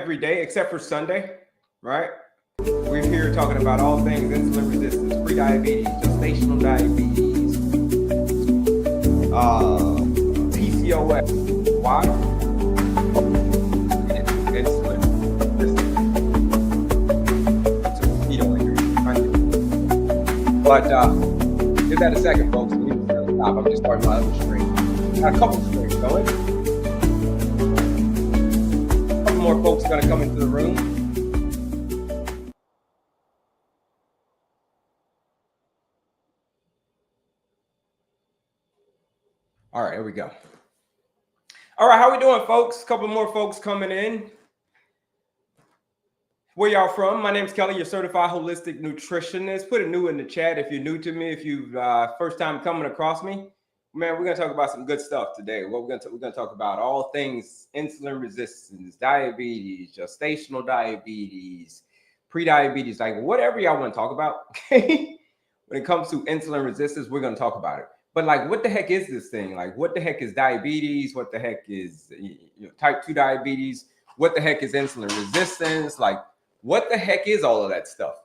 every day except for Sunday, right? We're here talking about all things insulin resistance, pre-diabetes, gestational diabetes, PCOS. Why? Insulin resistance. So you don't agree. But give that a second, folks. We need to stop. I'm just starting my other screen. Got a couple screens going. A couple more folks are going to come into the room. All right, here we go. All right, how we doing, folks? A couple more folks coming in. Where y'all from? My name's Kelley, your certified holistic nutritionist. Put a new in the chat if you're new to me. If you first time coming across me, man, we're gonna talk about some good stuff today. What we're gonna talk about all things insulin resistance, diabetes, gestational diabetes, pre-diabetes, like whatever y'all want to talk about. Okay, when it comes to insulin resistance, we're gonna talk about it. But like, what the heck is this thing? Like, what the heck is diabetes? What the heck is type 2 diabetes? What the heck is insulin resistance? Like, what the heck is all of that stuff?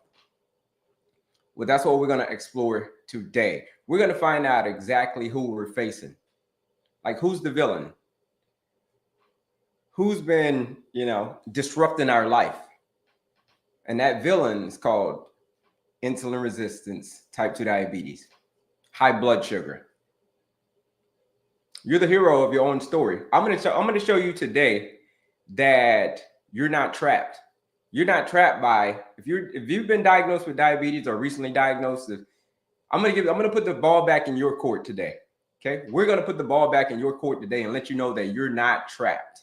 Well, that's what we're going to explore today. We're going to find out exactly who we're facing. Like, who's the villain? Who's been, disrupting our life? And that villain is called insulin resistance, type 2 diabetes, high blood sugar. You're the hero of your own story. I'm going to show you today that you're not trapped. You're not trapped by if you've been diagnosed with diabetes or recently diagnosed. I'm gonna put the ball back in your court today. Okay, we're gonna put the ball back in your court today and let you know that you're not trapped.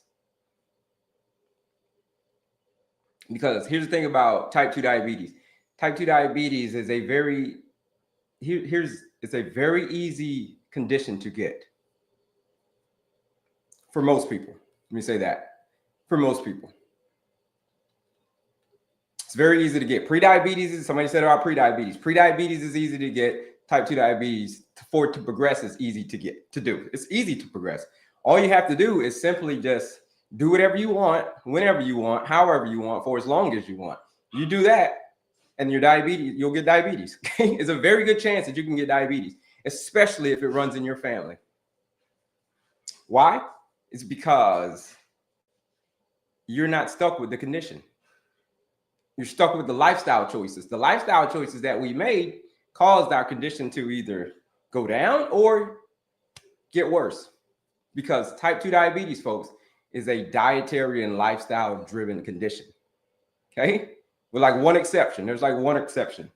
Because here's the thing about type 2 diabetes. Type 2 diabetes is a very it's a very easy condition to get for most people. Let me say that for most people. It's very easy to get. Pre-diabetes, somebody said about pre-diabetes. Pre-diabetes is easy to get. Type 2 diabetes, for it to progress, is easy to do. It's easy to progress. All you have to do is simply just do whatever you want, whenever you want, however you want, for as long as you want. You do that, and you'll get diabetes. Okay? It's a very good chance that you can get diabetes, especially if it runs in your family. Why? It's because you're not stuck with the condition. You're stuck with the lifestyle choices. The lifestyle choices that we made caused our condition to either go down or get worse. Because type 2 diabetes, folks, is a dietary and lifestyle driven condition. Okay? With like one exception. There's like one exception.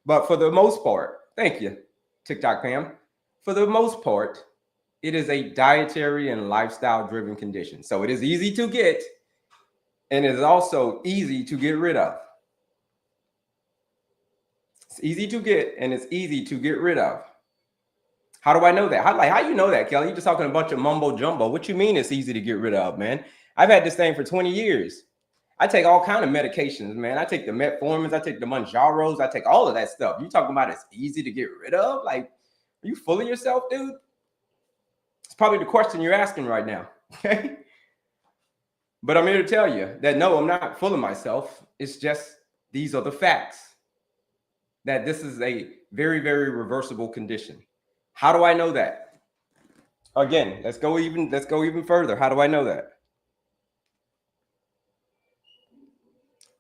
But for the most part, thank you, TikTok Pam. For the most part, it is a dietary and lifestyle driven condition. So it is easy to get. And it is also easy to get rid of. It's easy to get and it's easy to get rid of. How do I know that? How you know that, Kelley? You're just talking a bunch of mumbo jumbo. What you mean it's easy to get rid of, man? I've had this thing for 20 years. I take all kind of medications, man. I take the metformins, I take the Manjaros, I take all of that stuff. You talking about it's easy to get rid of? Like, are you fooling yourself, dude? It's probably the question you're asking right now. Okay. But I'm here to tell you that no, I'm not fooling myself. It's just these are the facts. That this is a very, very reversible condition. How do I know that? Again, let's go even further. How do I know that?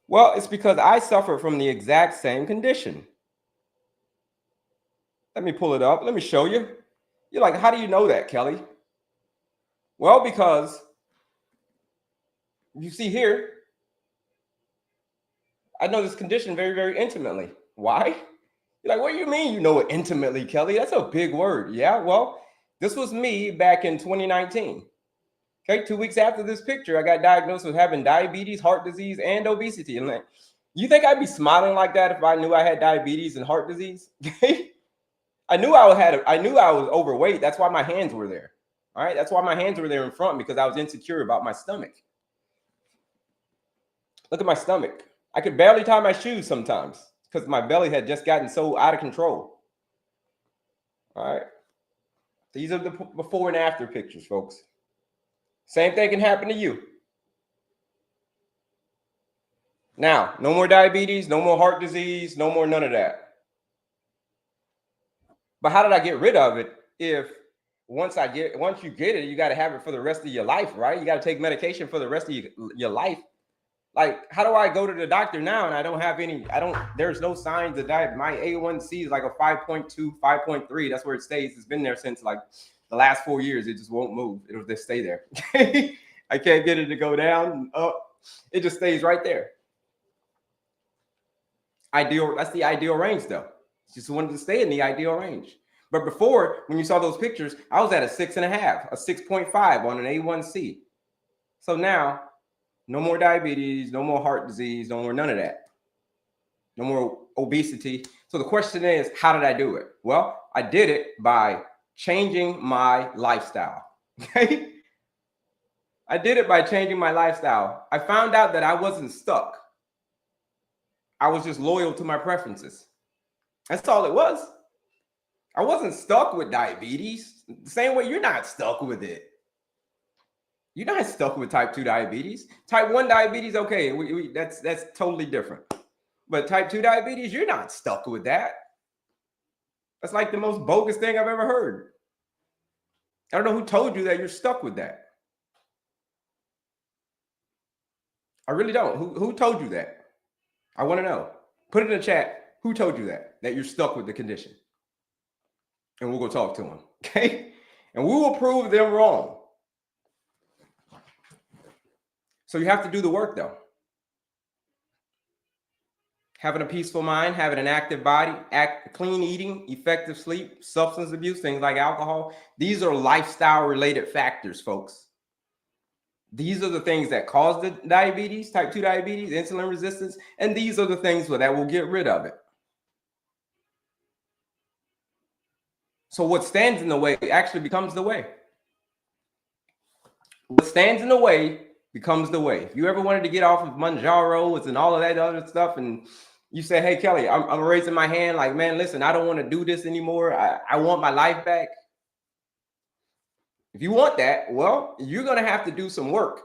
Well, it's because I suffer from the exact same condition. Let me pull it up. Let me show you. You're like, how do you know that, Kelley? Well, because you see here, I know this condition very, very intimately. Why? You're like, what do you mean you know it intimately, Kelley? That's a big word. Yeah, well, this was me back in 2019. Okay, 2 weeks after this picture, I got diagnosed with having diabetes, heart disease, and obesity. And like, you think I'd be smiling like that if I knew I had diabetes and heart disease? I knew I was overweight. That's why my hands were there. All right, that's why my hands were there in front, because I was insecure about my stomach. Look at my stomach. I could barely tie my shoes sometimes because my belly had just gotten so out of control. All right. These are the before and after pictures, folks. Same thing can happen to you. Now, no more diabetes, no more heart disease, no more none of that. But how did I get rid of it? If once you get it, you got to have it for the rest of your life, right? You got to take medication for the rest of your life. Like, how do I go to the doctor now and I don't have any, there's no signs of diabetes. My A1C is like a 5.2, 5.3. That's where it stays. It's been there since like the last 4 years. It just won't move. It'll just stay there. I can't get it to go down and up. It just stays right there. Ideal. That's the ideal range though. Just wanted to stay in the ideal range. But before, when you saw those pictures, I was at a 6.5, a 6.5 on an A1C. So now, no more diabetes, no more heart disease, no more none of that. No more obesity. So the question is, how did I do it? Well, I did it by changing my lifestyle. Okay? I did it by changing my lifestyle. I found out that I wasn't stuck. I was just loyal to my preferences. That's all it was. I wasn't stuck with diabetes. The same way you're not stuck with it. You're not stuck with type 2 diabetes. Type 1 diabetes, okay, that's totally different. But type 2 diabetes, you're not stuck with that. That's like the most bogus thing I've ever heard. I don't know who told you that you're stuck with that. I really don't. Who told you that? I want to know. Put it in the chat. Who told you that you're stuck with the condition? And we'll go talk to them, okay? And we will prove them wrong. So you have to do the work, though. Having a peaceful mind, having an active body, clean eating, effective sleep, substance abuse, things like alcohol. These are lifestyle-related factors, folks. These are the things that cause the diabetes, type 2 diabetes, insulin resistance, and these are the things that will get rid of it. So what stands in the way actually becomes the way. What stands in the way becomes the way. If you ever wanted to get off of Manjaros and all of that other stuff, and you say, hey, Kelley, I'm raising my hand like, man, listen, I don't want to do this anymore. I want my life back. If you want that, well, you're going to have to do some work.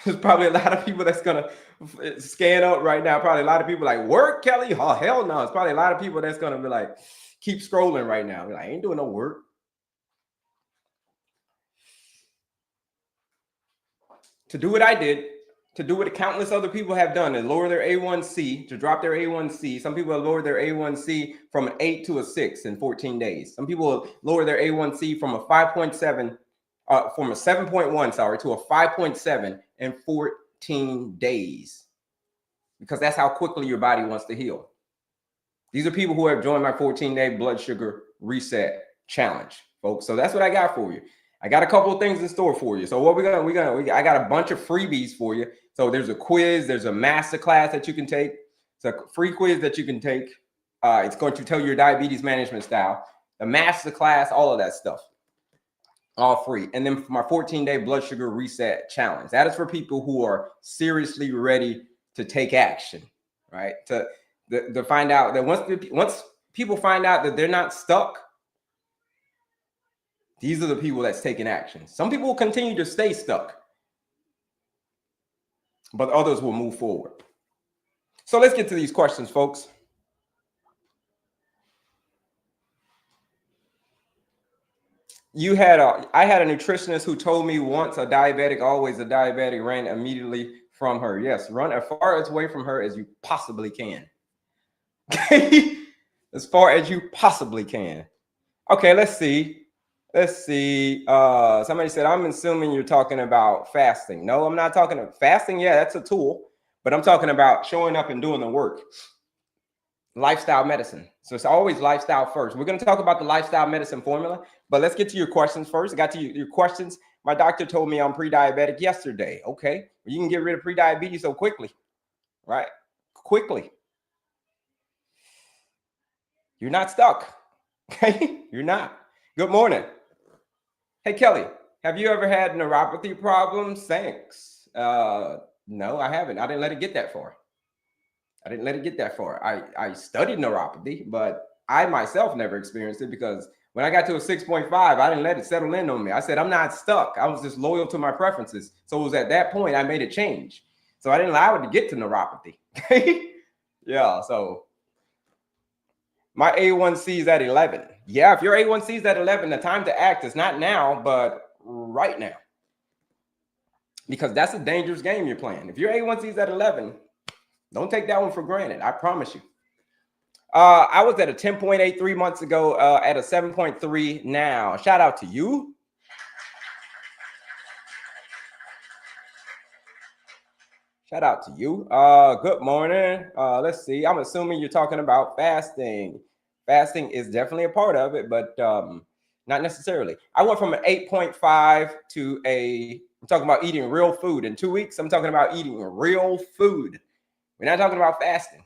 There's probably a lot of people that's going to scan up right now. Probably a lot of people like, work, Kelley? Oh, hell no. It's probably a lot of people that's going to be like, keep scrolling right now. Be like, I ain't doing no work. To do what I did, to do what countless other people have done, and lower their A1C, to drop their A1C. Some people have lowered their A1C from an 8 to a 6 in 14 days. Some people have lowered their A1C from a 5.7, from a 7.1, sorry, to a 5.7 in 14 days. Because that's how quickly your body wants to heal. These are people who have joined my 14-day blood sugar reset challenge, folks. So that's what I got for you. I got a couple of things in store for you. So what I got a bunch of freebies for you. So there's a quiz, there's a master class that you can take. It's a free quiz that you can take. It's going to tell you your diabetes management style, the master class, all of that stuff, all free. And then for my 14-day blood sugar reset challenge, that is for people who are seriously ready to take action, right? To find out that once people find out that they're not stuck, these are the people that's taking action. Some people will continue to stay stuck, but others will move forward. So let's get to these questions, folks. I had a nutritionist who told me once, a diabetic, always a diabetic, ran immediately from her. Yes, run as far away from her as you possibly can. Okay, as far as you possibly can. Okay, let's see. Somebody said, I'm assuming you're talking about fasting. No, I'm not talking about fasting. Yeah, that's a tool, but I'm talking about showing up and doing the work. Lifestyle medicine. So it's always lifestyle first. We're going to talk about the lifestyle medicine formula, but let's get to your questions first. I got to your questions. My doctor told me I'm pre-diabetic yesterday. Okay, you can get rid of pre-diabetes so quickly, right? Quickly. You're not stuck. Okay, you're not. Good morning. Hey, Kelley, have you ever had neuropathy problems? Thanks. No, I haven't. I didn't let it get that far. I studied neuropathy, but I myself never experienced it because when I got to a 6.5, I didn't let it settle in on me. I said, I'm not stuck. I was just loyal to my preferences. So it was at that point I made a change. So I didn't allow it to get to neuropathy. Yeah, so my A1C is at 11. Yeah, if your A1C is at 11, the time to act is not now, but right now. Because that's a dangerous game you're playing. If your A1C is at 11, don't take that one for granted. I promise you. I was at a 10.8 3 months ago, at a 7.3 now. Shout out to you. Shout out to you. Good morning. Let's see. I'm assuming you're talking about fasting. Fasting is definitely a part of it, but not necessarily. I went from an 8.5 to I'm talking about eating real food. In 2 weeks, I'm talking about eating real food. We're not talking about fasting.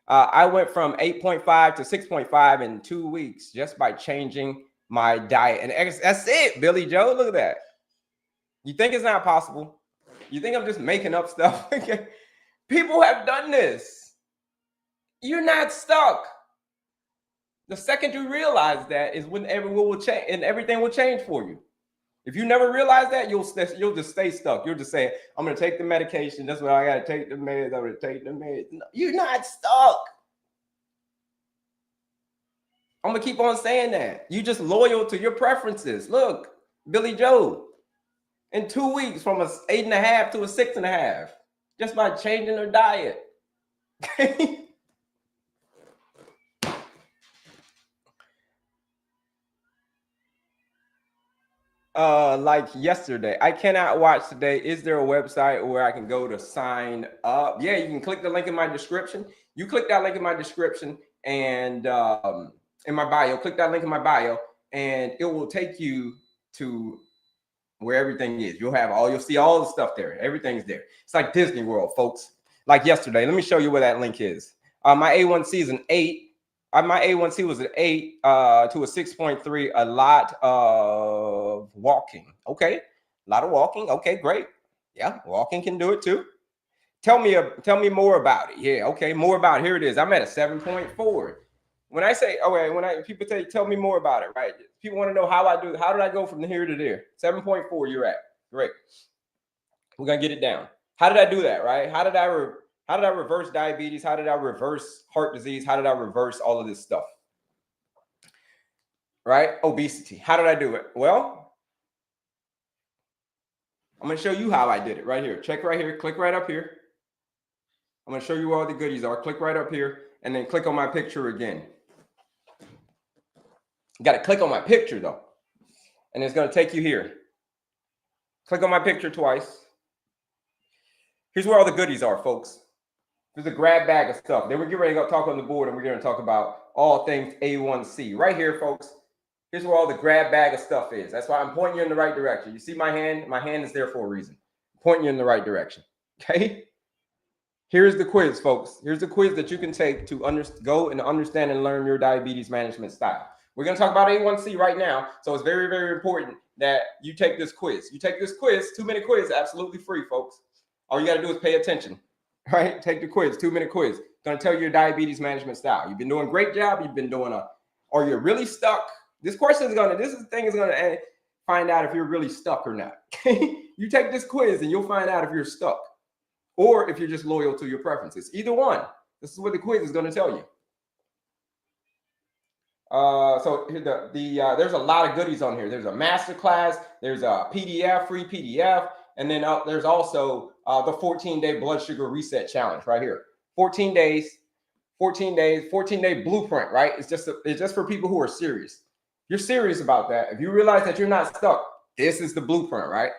I went from 8.5 to 6.5 in 2 weeks just by changing my diet. And that's it, Billy Joe. Look at that. You think it's not possible? You think I'm just making up stuff? People have done this. You're not stuck. The second you realize that is when everyone will change and everything will change for you. If you never realize that, you'll just stay stuck. You'll just say, I'm going to take the medication. That's what I got to take the meds. I'm going to take the meds. No, you're not stuck. I'm going to keep on saying that. You just loyal to your preferences. Look, Billy Joe, in 2 weeks from a 8.5 to a 6.5, just by changing their diet. Like yesterday, I cannot watch today. Is there a website where I can go to sign up? Yeah, you can click the link in my description. You click that link in my description and in my bio, click that link in my bio, and it will take you to where everything is. You'll see all the stuff there. Everything's there. It's like Disney World, folks. Like yesterday, let me show you where that link is. My A1C is an 8. My A1C was an 8 to a 6.3. A lot of walking. Okay, a lot of walking. Okay, great. Yeah, walking can do it too. Tell me more about it. Yeah, okay, more about it. Here it is. I'm at a 7.4. When I say, okay, people say, tell me more about it, right? People want to know how I do. How did I go from here to there? 7.4, you're at. Great. We're gonna get it down. How did I do that, right? How did I reverse diabetes? How did I reverse heart disease? How did I reverse all of this stuff? Right? Obesity. How did I do it? Well, I'm gonna show you how I did it right here. Check right here. Click right up here. I'm gonna show you where all the goodies are. Click right up here and then click on my picture again. You got to click on my picture though, and it's going to take you here. Click on my picture twice. Here's where all the goodies are, folks. There's a grab bag of stuff. Then we're getting ready to go talk on the board, and we're going to talk about all things A1C. Right here, folks. Here's where all the grab bag of stuff is. That's why I'm pointing you in the right direction. You see my hand? My hand is there for a reason. I'm pointing you in the right direction. Okay? Here's the quiz, folks. Here's the quiz that you can take to go and understand and learn your diabetes management style. We're going to talk about A1C right now. So it's very, very important that you take this quiz. You take this quiz, 2-minute quiz, absolutely free, folks. All you got to do is pay attention, right? Take the quiz, 2-minute quiz. It's going to tell you your diabetes management style. You've been doing a great job. You've been doing or you're really stuck. This thing is going to find out if you're really stuck or not. You take this quiz and you'll find out if you're stuck or if you're just loyal to your preferences. Either one. This is what the quiz is going to tell you. So there's a lot of goodies on here. There's a master class, there's a PDF, free PDF, and then there's also the 14-day blood sugar reset challenge right here. 14 days, 14-day blueprint, right? It's just for people who are serious. You're serious about that. If you realize that you're not stuck, this is the blueprint, right?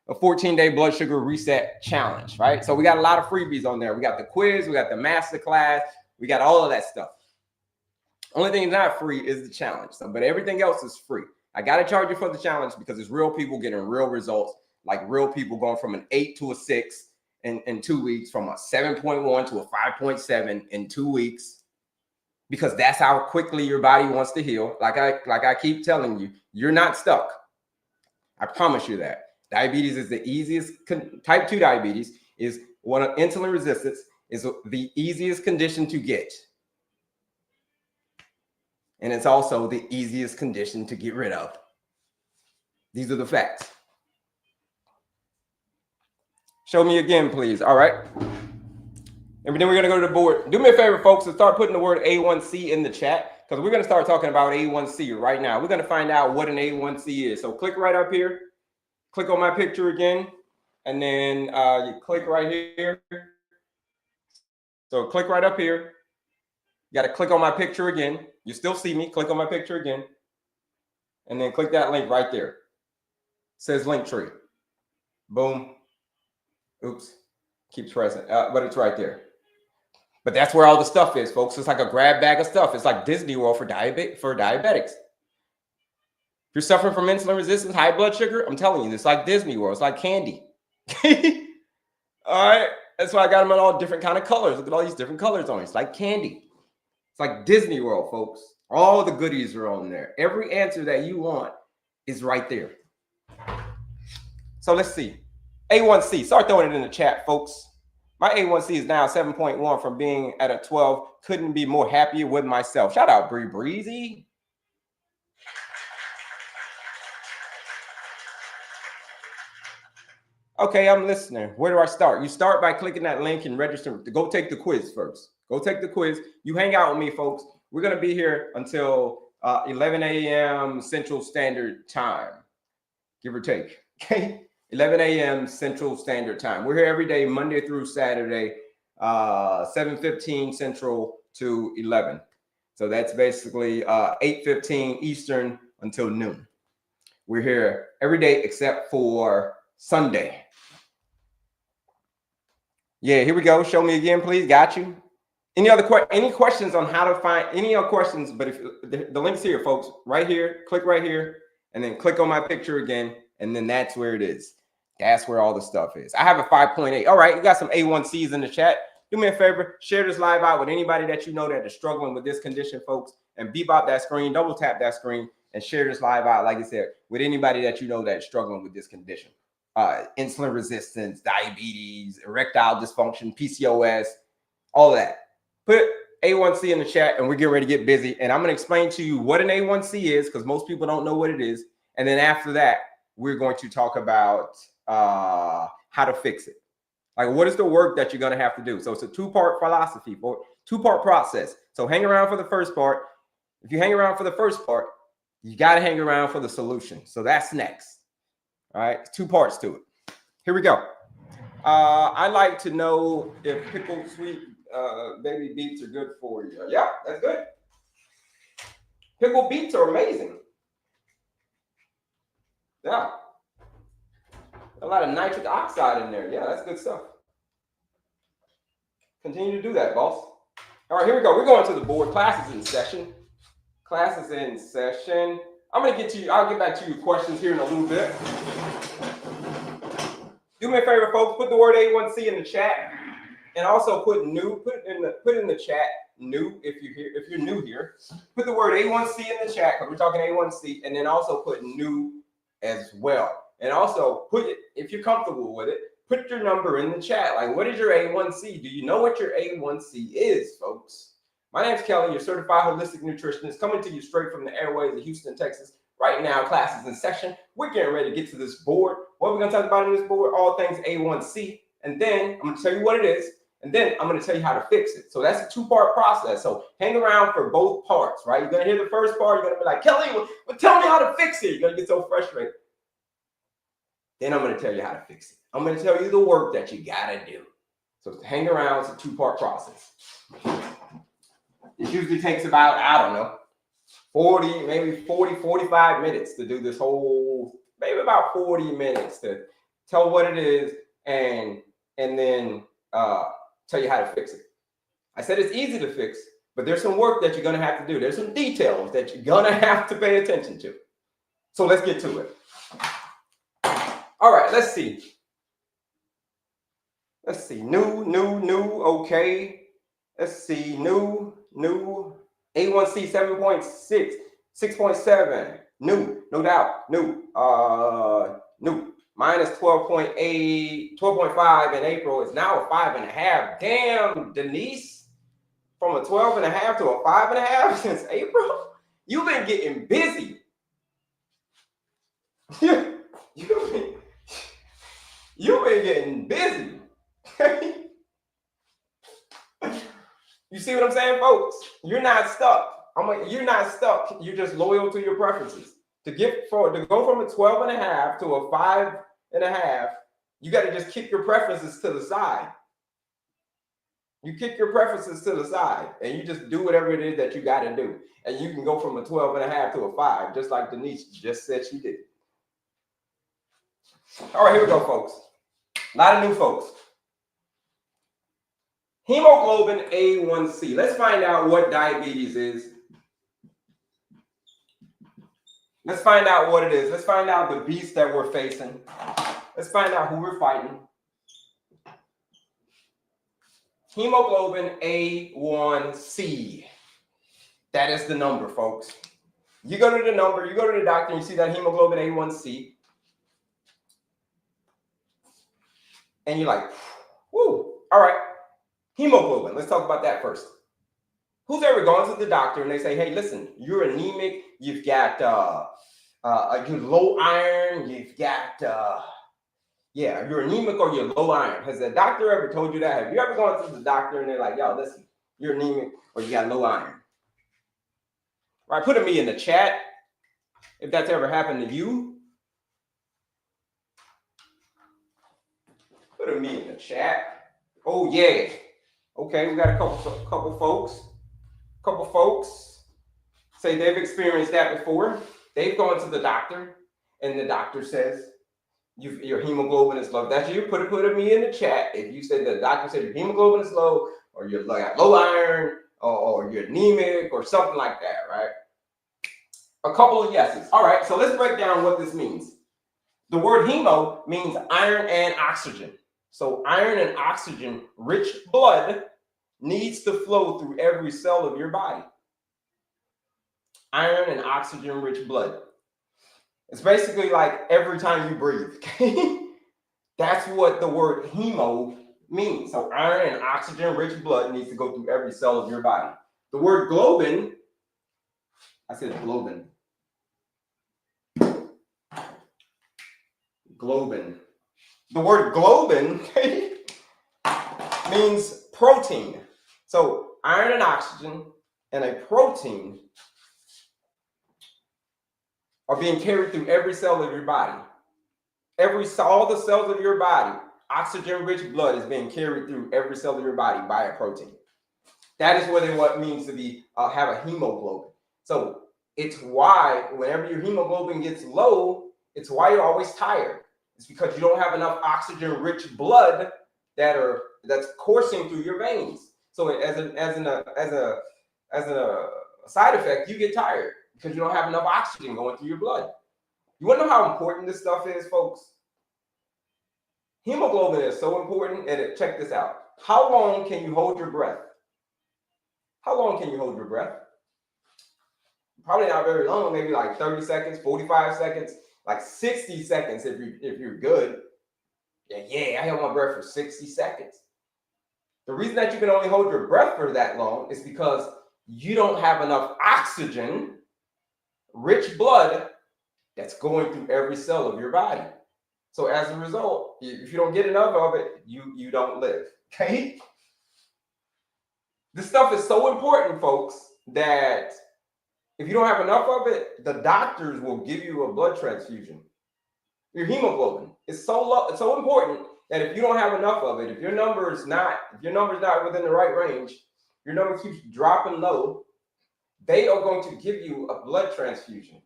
A 14-day blood sugar reset challenge, right? So we got a lot of freebies on there. We got the quiz, we got the master class, we got all of that stuff. Only thing not free is the challenge. But everything else is free. I got to charge you for the challenge because it's real people getting real results, like real people going from an 8 to a 6 in 2 weeks, from a 7.1 to a 5.7 in 2 weeks, because that's how quickly your body wants to heal. Like I keep telling you, you're not stuck. I promise you that. Diabetes is the easiest. Type 2 diabetes is one of insulin resistance is the easiest condition to get. And it's also the easiest condition to get rid of. These are the facts. Show me again, please. All right. And then we're going to go to the board. Do me a favor, folks, and start putting the word A1C in the chat, because we're going to start talking about A1C right now. We're going to find out what an A1C is. So click right up here. Click on my picture again. And then you click right here. So click right up here. You got to click on my picture again. You still see me. Click on my picture again. And then click that link right there. It says link tree. Boom. Oops. Keeps pressing. But it's right there. But that's where all the stuff is, folks. It's like a grab bag of stuff. It's like Disney World for diabetics. If you're suffering from insulin resistance, high blood sugar, I'm telling you, it's like Disney World. It's like candy. All right. That's why I got them in all different kind of colors. Look at all these different colors on it. It's like candy. It's like Disney World, folks. All the goodies are on there. Every answer that you want is right there. So let's see. A1C. Start throwing it in the chat, folks. My A1C is now 7.1 from being at a 12. Couldn't be more happier with myself. Shout out Bree Breezy. Okay, I'm listening. Where do I start? You start by clicking that link and registering. Go take the quiz first. Go take the quiz. You hang out with me, folks. We're going to be here until 11 a.m. Central Standard Time, give or take. Okay, 11 a.m. Central Standard Time. We're here every day, Monday through Saturday, 7:15 Central to 11. So that's basically 8:15 Eastern until noon. We're here every day except for Sunday. Yeah, here we go. Show me again, please. Got you. Any questions on how to find any other questions? But if the link's here, folks, right here, click right here, and then click on my picture again, and then that's where it is. That's where all the stuff is. I have a 5.8. All right, you got some A1Cs in the chat. Do me a favor, share this live out with anybody that you know that is struggling with this condition, folks, and bebop that screen, double tap that screen, and share this live out, like I said, with anybody that you know that's struggling with this condition. Insulin resistance, diabetes, erectile dysfunction, PCOS, all that. Put A1C in the chat and we're getting ready to get busy. And I'm going to explain to you what an A1C is, because most people don't know what it is. And then after that, we're going to talk about how to fix it. Like, what is the work that you're going to have to do? So it's a two-part philosophy, two-part process. So hang around for the first part. If you hang around for the first part, you got to hang around for the solution. So that's next. All right, 2 parts to it. Here we go. I like to know if pickled sweet baby beets are good for you. Yeah, that's good. Pickled beets are amazing. Yeah. A lot of nitric oxide in there. Yeah, that's good stuff. Continue to do that, boss. All right, here we go. We're going to the board. Class is in session. Class is in session. I'm going to get to you. I'll get back to your questions here in a little bit. Do me a favor, folks. Put the word A1C in the chat, and also put new. Put in the chat new if you're new here. Put the word A1C in the chat, because we're talking A1C, and then also put new as well. And also put it, if you're comfortable with it, put your number in the chat. Like, what is your A1C? Do you know what your A1C is, folks? My name's Kelley, your certified holistic nutritionist, coming to you straight from the airways of Houston, Texas. Right now, class is in session. We're getting ready to get to this board. What we're going to talk about in this board, all things A1C. And then I'm going to tell you what it is. And then I'm going to tell you how to fix it. So that's a 2-part process. So hang around for both parts, right? You're going to hear the first part. You're going to be like, Kelley, well, tell me how to fix it. You're going to get so frustrated. Then I'm going to tell you how to fix it. I'm going to tell you the work that you got to do. So hang around. It's a 2-part process. It usually takes about, I don't know, 45 minutes to do this whole, maybe about 40 minutes to tell what it is and then tell you how to fix it. I said it's easy to fix, but there's some work that you're going to have to do. There's some details that you're going to have to pay attention to. So let's get to it. All right, let's see. Let's see. New. Okay. Let's see. New. A1C 7.6, 6.7. New. No doubt. New. Mine is 12.8, 12.5 in April. It's now a 5.5. Damn, Denise. From a 12.5 to a 5.5 since April. You've been getting busy. You've been getting busy. You see what I'm saying, folks? You're not stuck. You're not stuck. You're just loyal to your preferences. To go from a 12.5 to a 5.5, you got to just kick your preferences to the side. You kick your preferences to the side and you just do whatever it is that you got to do. And you can go from a 12.5 to a 5, just like Denise just said she did. All right, here we go, folks. A lot of new folks. Hemoglobin A1C. Let's find out what diabetes is. Let's find out what it is. Let's find out the beast that we're facing. Let's find out who we're fighting. Hemoglobin A1C. That is the number, folks. You go to the number, you go to the doctor, and you see that hemoglobin A1C. And you're like, whoo, all right. Hemoglobin, let's talk about that first. Who's ever gone to the doctor and they say, hey, listen, you're anemic, you've got you're low iron, you've got, you're anemic or you're low iron. Has the doctor ever told you that? Have you ever gone to the doctor and they're like, yo, listen, you're anemic or you got low iron? All right, put a me in the chat if that's ever happened to you. Put a me in the chat. Oh, yeah. Okay, we got a couple folks say they've experienced that before. They've gone to the doctor, and the doctor says your hemoglobin is low. That's you. Put a me in the chat if you said the doctor said your hemoglobin is low, or you're got low iron, or you're anemic, or something like that, right? A couple of yeses. All right, so let's break down what this means. The word hemo means iron and oxygen. So iron and oxygen rich blood needs to flow through every cell of your body. Iron and oxygen rich blood. It's basically like every time you breathe. Okay? That's what the word hemo means. So iron and oxygen rich blood needs to go through every cell of your body. The word globin, I said globin. Globin. The word globin means protein. So iron and oxygen and a protein are being carried through every cell of your body. All the cells of your body, oxygen-rich blood is being carried through every cell of your body by a protein. That is what it means to be have a hemoglobin. So it's why whenever your hemoglobin gets low, it's why you're always tired. It's because you don't have enough oxygen-rich blood that's coursing through your veins. So as a side effect, you get tired because you don't have enough oxygen going through your blood. You want to know how important this stuff is, folks? Hemoglobin is so important, and check this out. How long can you hold your breath? How long can you hold your breath? Probably not very long, maybe like 30 seconds, 45 seconds, like 60 seconds if you're good. Yeah, I held my breath for 60 seconds. The reason that you can only hold your breath for that long is because you don't have enough oxygen, rich blood, that's going through every cell of your body. So as a result, if you don't get enough of it, you don't live, okay? This stuff is so important, folks, that if you don't have enough of it, the doctors will give you a blood transfusion. Your hemoglobin is so low, it's so important that if you don't have enough of it, if your number is not within the right range, your number keeps dropping low, they are going to give you a blood transfusion.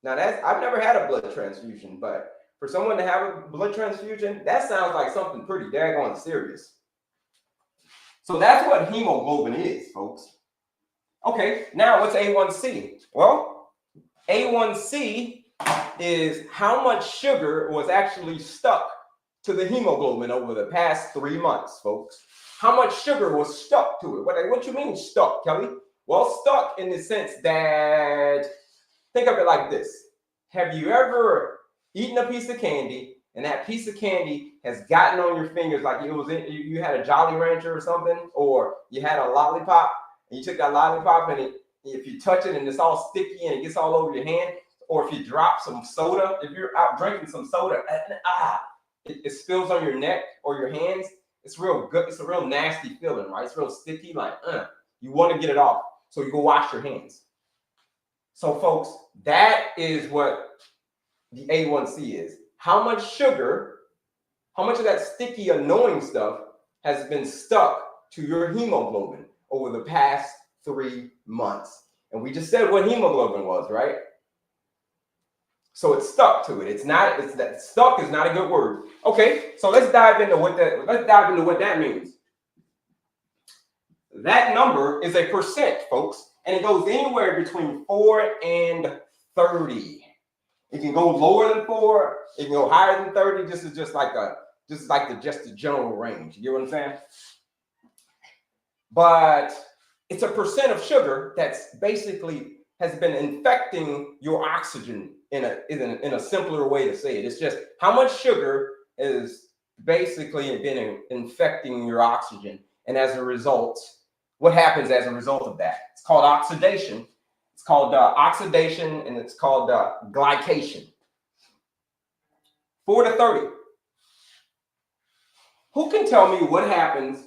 Now I've never had a blood transfusion, but for someone to have a blood transfusion, that sounds like something pretty daggone serious. So that's what hemoglobin is, folks. Okay, now what's A1C? Well, A1C is how much sugar was actually stuck to the hemoglobin over the past 3 months, folks. How much sugar was stuck to it? What you mean stuck, Kelley? Well, stuck in the sense that, think of it like this. Have you ever eaten a piece of candy and that piece of candy has gotten on your fingers like you had a Jolly Rancher or something, or you had a lollipop and you took that lollipop and if you touch it and it's all sticky and it gets all over your hand, or if you drop some soda, if you're out drinking some soda, it spills on your neck or your hands, it's real good. It's a real nasty feeling, right? It's real sticky, like, you want to get it off. So you go wash your hands. So folks, that is what the A1C is. How much sugar, how much of that sticky, annoying stuff has been stuck to your hemoglobin over the past 3 months. And we just said what hemoglobin was, right? So it's stuck to it. It's that stuck is not a good word. Okay, so let's dive into what that means. That number is a percent, folks, and it goes anywhere between 4 and 30. It can go lower than 4, it can go higher than 30. This is just the general range. You get what I'm saying? But it's a percent of sugar that's basically has been infecting your oxygen in a simpler way to say it. It's just how much sugar is basically been infecting your oxygen. And as a result, what happens as a result of that? It's called oxidation. It's called oxidation, and it's called glycation. 4 to 30. Who can tell me what happens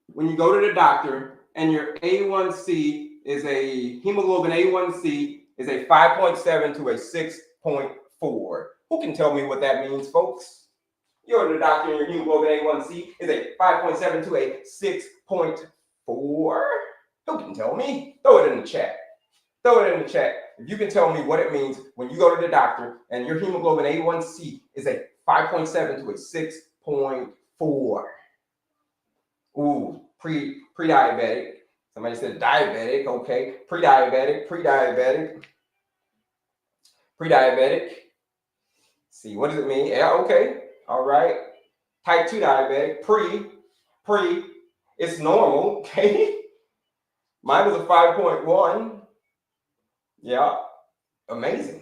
when you go to the doctor and your A1C is a hemoglobin A1C is a 5.7 to a 6.4? Who can tell me what that means, folks? You go to the doctor and your hemoglobin A1C is a 5.7 to a 6.4. Who can tell me? Throw it in the chat. Throw it in the chat. If you can tell me what it means when you go to the doctor and your hemoglobin A1C is a 5.7 to a 6.4. Ooh, pre-diabetic. Somebody said diabetic. Okay, pre-diabetic. See, what does it mean? Yeah, okay, all right. Type 2 diabetic. Pre. It's normal. Okay. Mine was a 5.1. Yeah, amazing.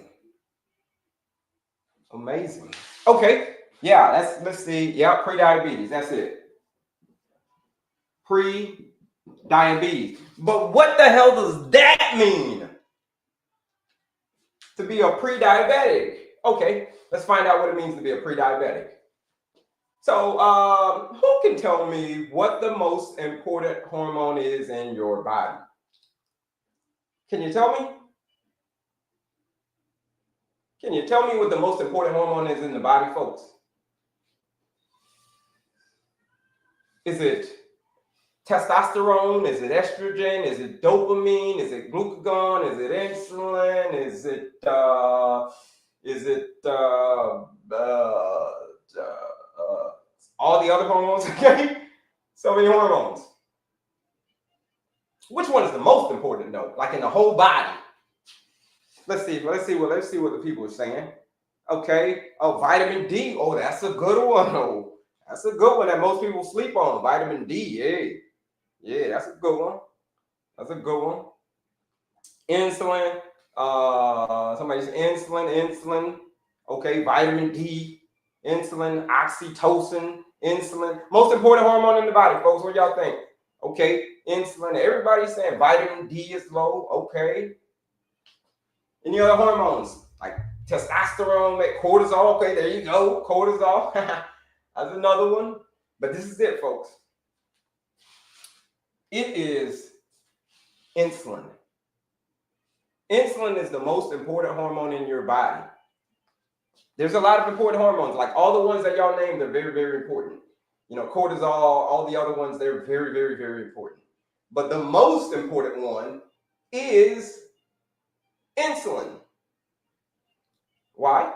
Okay, yeah, let's see. Yeah, pre-diabetes. That's it. Pre-diabetes. But what the hell does that mean? To be a pre-diabetic. Okay, let's find out what it means to be a pre-diabetic. So, who can tell me what the most important hormone is in your body? Can you tell me? Can you tell me what the most important hormone is in the body, folks? Is it testosterone? Is it estrogen? Is it dopamine? Is it glucagon? Is it insulin? Is it all the other hormones? Okay, so many hormones. Which one is the most important though? Like in the whole body? Let's see what the people are saying. Okay. Oh, vitamin D. Oh, that's a good one. Oh, that's a good one that most people sleep on. Vitamin D. Yeah, that's a good one. Insulin. Somebody said insulin. Okay, vitamin D, insulin, oxytocin, insulin. Most important hormone in the body, folks. What y'all think? Okay, insulin. Everybody's saying vitamin D is low. Okay. Any other hormones like testosterone, cortisol? Okay, there you go. Cortisol. That's another one. But this is it, folks. It is insulin. Insulin is the most important hormone in your body. There's a lot of important hormones, like all the ones that y'all named, they're very, very important. You know, cortisol, all the other ones, they're very, very, very important. But the most important one is insulin. Why?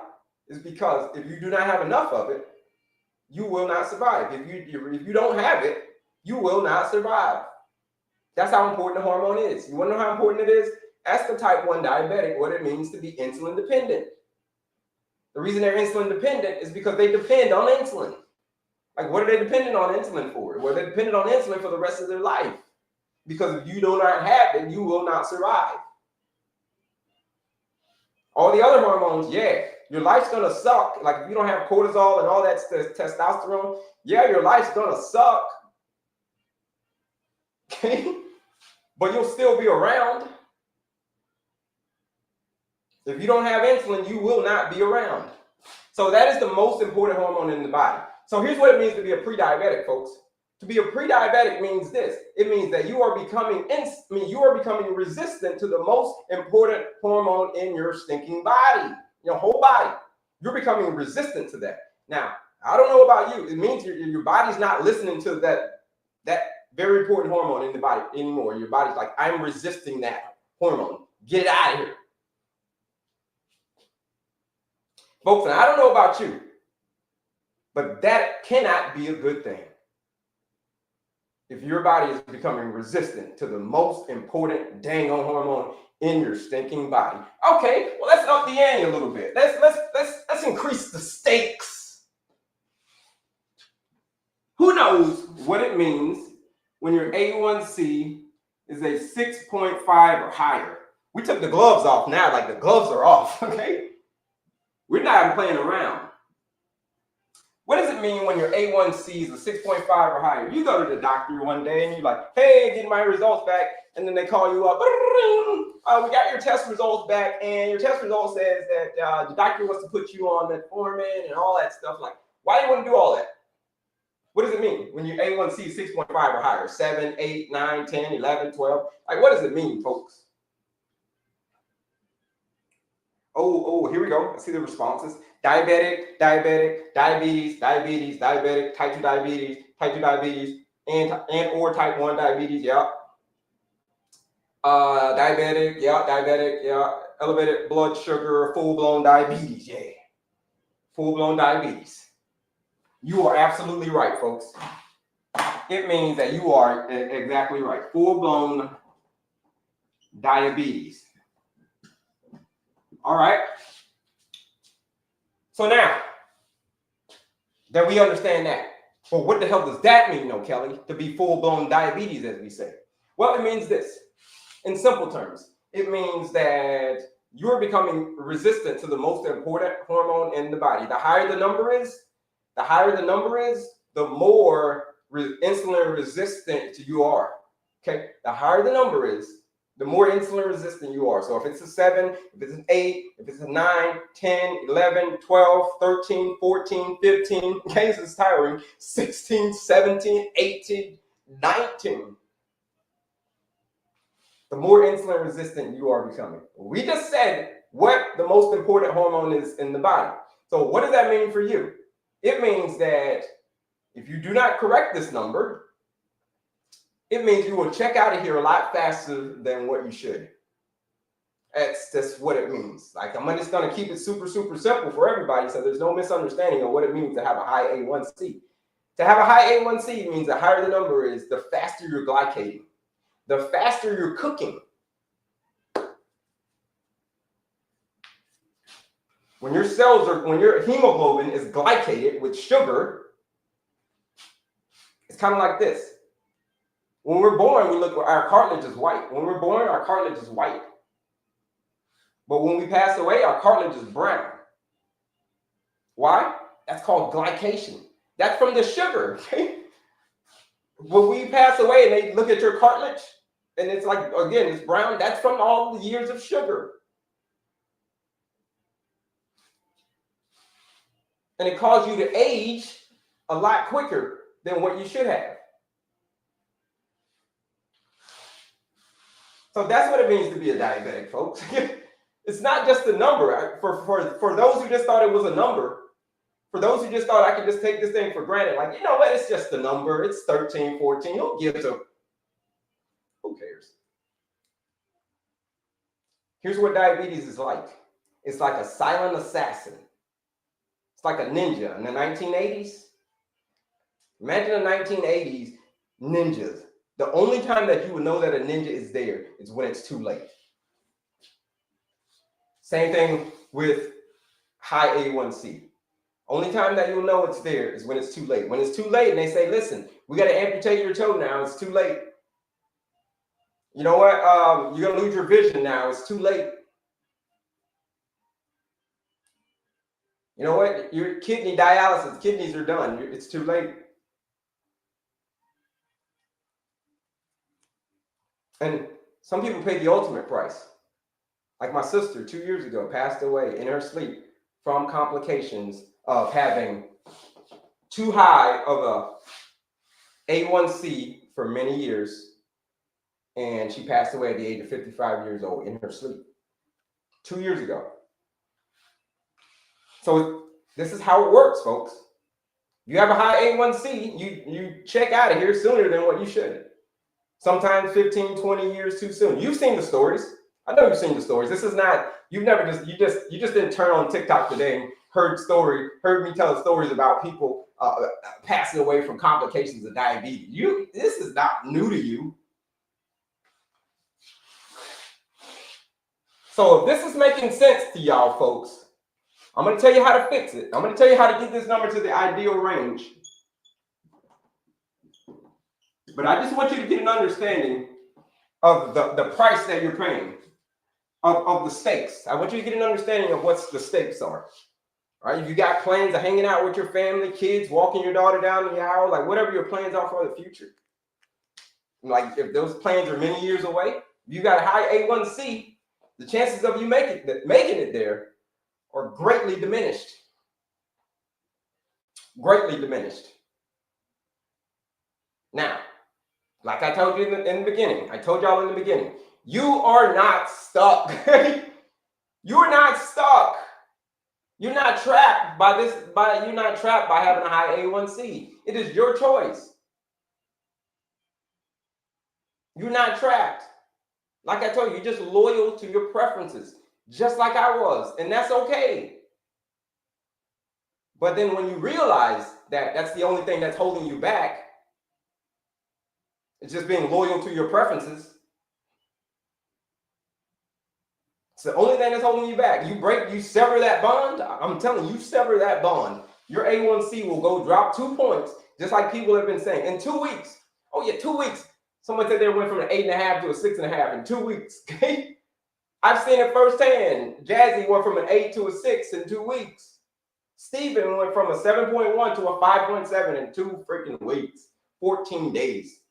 It's because if you do not have enough of it, you will not survive. If you don't have it, you will not survive. That's how important the hormone is. You want to know how important it is? Ask the type 1 diabetic what it means to be insulin dependent. The reason they're insulin dependent is because they depend on insulin. Like, what are they dependent on insulin for? Well, they're dependent on insulin for the rest of their life. Because if you do not have it, you will not survive. All the other hormones, yeah, your life's gonna suck. Like if you don't have cortisol and all that testosterone, yeah, your life's gonna suck. Okay, but you'll still be around. If you don't have insulin, you will not be around. So that is the most important hormone in the body. So here's what it means to be a pre-diabetic, folks. To be a pre-diabetic means this. It means that you are becoming resistant to the most important hormone in your stinking body, your whole body. You're becoming resistant to that. Now, I don't know about you. It means your body's not listening to that very important hormone in the body anymore. Your body's like, I'm resisting that hormone. Get it out of here. Folks, and I don't know about you, but that cannot be a good thing. If your body is becoming resistant to the most important dang on hormone in your stinking body. Okay, well, let's up the ante a little bit. Let's increase the stakes. Who knows what it means when your A1C is a 6.5 or higher? We took the gloves off now, like the gloves are off, okay? We're not even playing around. What does it mean when your A1C is a 6.5 or higher? You go to the doctor one day and you're like, hey, get my results back. And then they call you up. We got your test results back. And your test result says that the doctor wants to put you on metformin and all that stuff. Like, why do you want to do all that? What does it mean when your A1C is 6.5 or higher? 7, 8, 9, 10, 11, 12. Like, what does it mean, folks? Oh, here we go. I see the responses. Diabetic, diabetes, type 2 diabetes, and or type 1 diabetes, yeah. Diabetic, yeah. Elevated blood sugar, full-blown diabetes, yeah. Full-blown diabetes. You are absolutely right, folks. It means that you are exactly right. Full-blown diabetes. All right. So now that we understand that, well, what the hell does that mean, though, Kelley? To be full-blown diabetes, as we say. Well, it means this. In simple terms, it means that you're becoming resistant to the most important hormone in the body. The higher the number is, the more insulin resistant you are. Okay, the higher the number is, the more insulin resistant you are. So if it's a 7, if it's an 8, if it's a 9, 10, 11, 12, 13, 14, 15, okay, this is tiring, 16, 17, 18, 19. The more insulin resistant you are becoming. We just said what the most important hormone is in the body. So what does that mean for you? It means that if you do not correct this number, it means you will check out of here a lot faster than what you should. That's what it means. Like, I'm just going to keep it super, super simple for everybody so there's no misunderstanding of what it means to have a high A1C. To have a high A1C means the higher the number is, the faster you're glycating, the faster you're cooking. When your hemoglobin is glycated with sugar, it's kind of like this. When we're born, our cartilage is white. When we're born, our cartilage is white. But when we pass away, our cartilage is brown. Why? That's called glycation. That's from the sugar. Okay? When we pass away and they look at your cartilage, and it's like, again, it's brown, that's from all the years of sugar. And it causes you to age a lot quicker than what you should have. So that's what it means to be a diabetic, folks. It's not just a number. For those who just thought it was a number, for those who just thought I could just take this thing for granted, like, you know what, it's just a number. It's 13, 14. Who gives a... Who cares? Here's what diabetes is like. It's like a silent assassin. It's like a ninja in the 1980s. Imagine the 1980s ninjas. The only time that you would know that a ninja is there is when it's too late. Same thing with high A1C. Only time that you'll know it's there is when it's too late. When it's too late and they say, listen, we got to amputate your toe now. It's too late. You know what? You're going to lose your vision now. It's too late. You know what? Your kidney dialysis, kidneys are done. It's too late. And some people pay the ultimate price. Like my sister 2 years ago passed away in her sleep from complications of having too high of a A1C for many years, and she passed away at the age of 55 years old in her sleep 2 years ago. So this is how it works, folks. You have a high A1C, you check out of here sooner than what you should. Sometimes 15, 20 years too soon. You've seen the stories. I know you've seen the stories. This is not, you just didn't turn on TikTok today and heard me tell stories about people passing away from complications of diabetes. This is not new to you. So if this is making sense to y'all folks, I'm going to tell you how to fix it. I'm going to tell you how to get this number to the ideal range. But I just want you to get an understanding of the price that you're paying, of the stakes. I want you to get an understanding of what the stakes are. All right? If you got plans of hanging out with your family, kids, walking your daughter down the aisle, like whatever your plans are for the future. Like if those plans are many years away, if you got a high A1C, the chances of you making it there are greatly diminished. Greatly diminished. Now, like I told you in the beginning, I told y'all in the beginning, you are not stuck. You're not stuck. You're not trapped by you're not trapped by having a high A1C. It is your choice. You're not trapped. Like I told you, you're just loyal to your preferences, just like I was, and that's okay. But then when you realize that that's the only thing that's holding you back, it's just being loyal to your preferences. It's the only thing that's holding you back. You sever that bond. I'm telling you, sever that bond. Your A1C will go drop 2 points, just like people have been saying. In 2 weeks. Oh yeah, 2 weeks. Someone said they went from an 8.5 to a 6.5 in 2 weeks. Okay? I've seen it firsthand. Jazzy went from an 8 to a 6 in 2 weeks. Steven went from a 7.1 to a 5.7 in 2 freaking weeks. 14 days.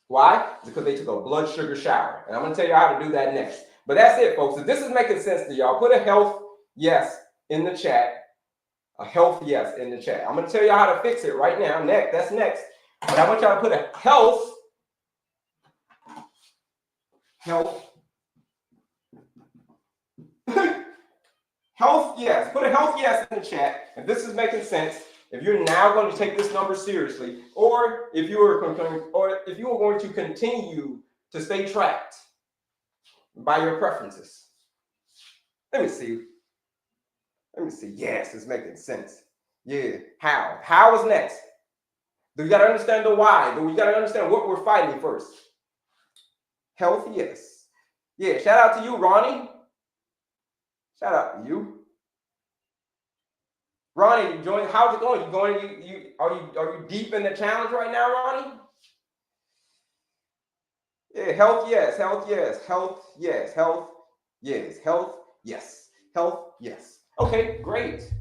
Why? Because they took a blood sugar shower. And I'm going to tell you how to do that next. But that's it, folks. If this is making sense to y'all, put a health yes in the chat. A health yes in the chat. I'm going to tell you how to fix it right now. That's next. But I want y'all to put a health health yes. Put a health yes in the chat. If this is making sense, if you're now going to take this number seriously, or if you are going to continue to stay trapped by your preferences. Let me see. Yes, it's making sense. Yeah. How? How is next? Do you got to understand the why? Do we got to understand what we're fighting first? Health, yes. Yeah. Shout out to you, Ronnie. Shout out to you. Ronnie, you joined. How's it going? Are you deep in the challenge right now, Ronnie? Yeah, health, yes, health, yes, health, yes, health, yes, health, yes, health, yes. Okay, great.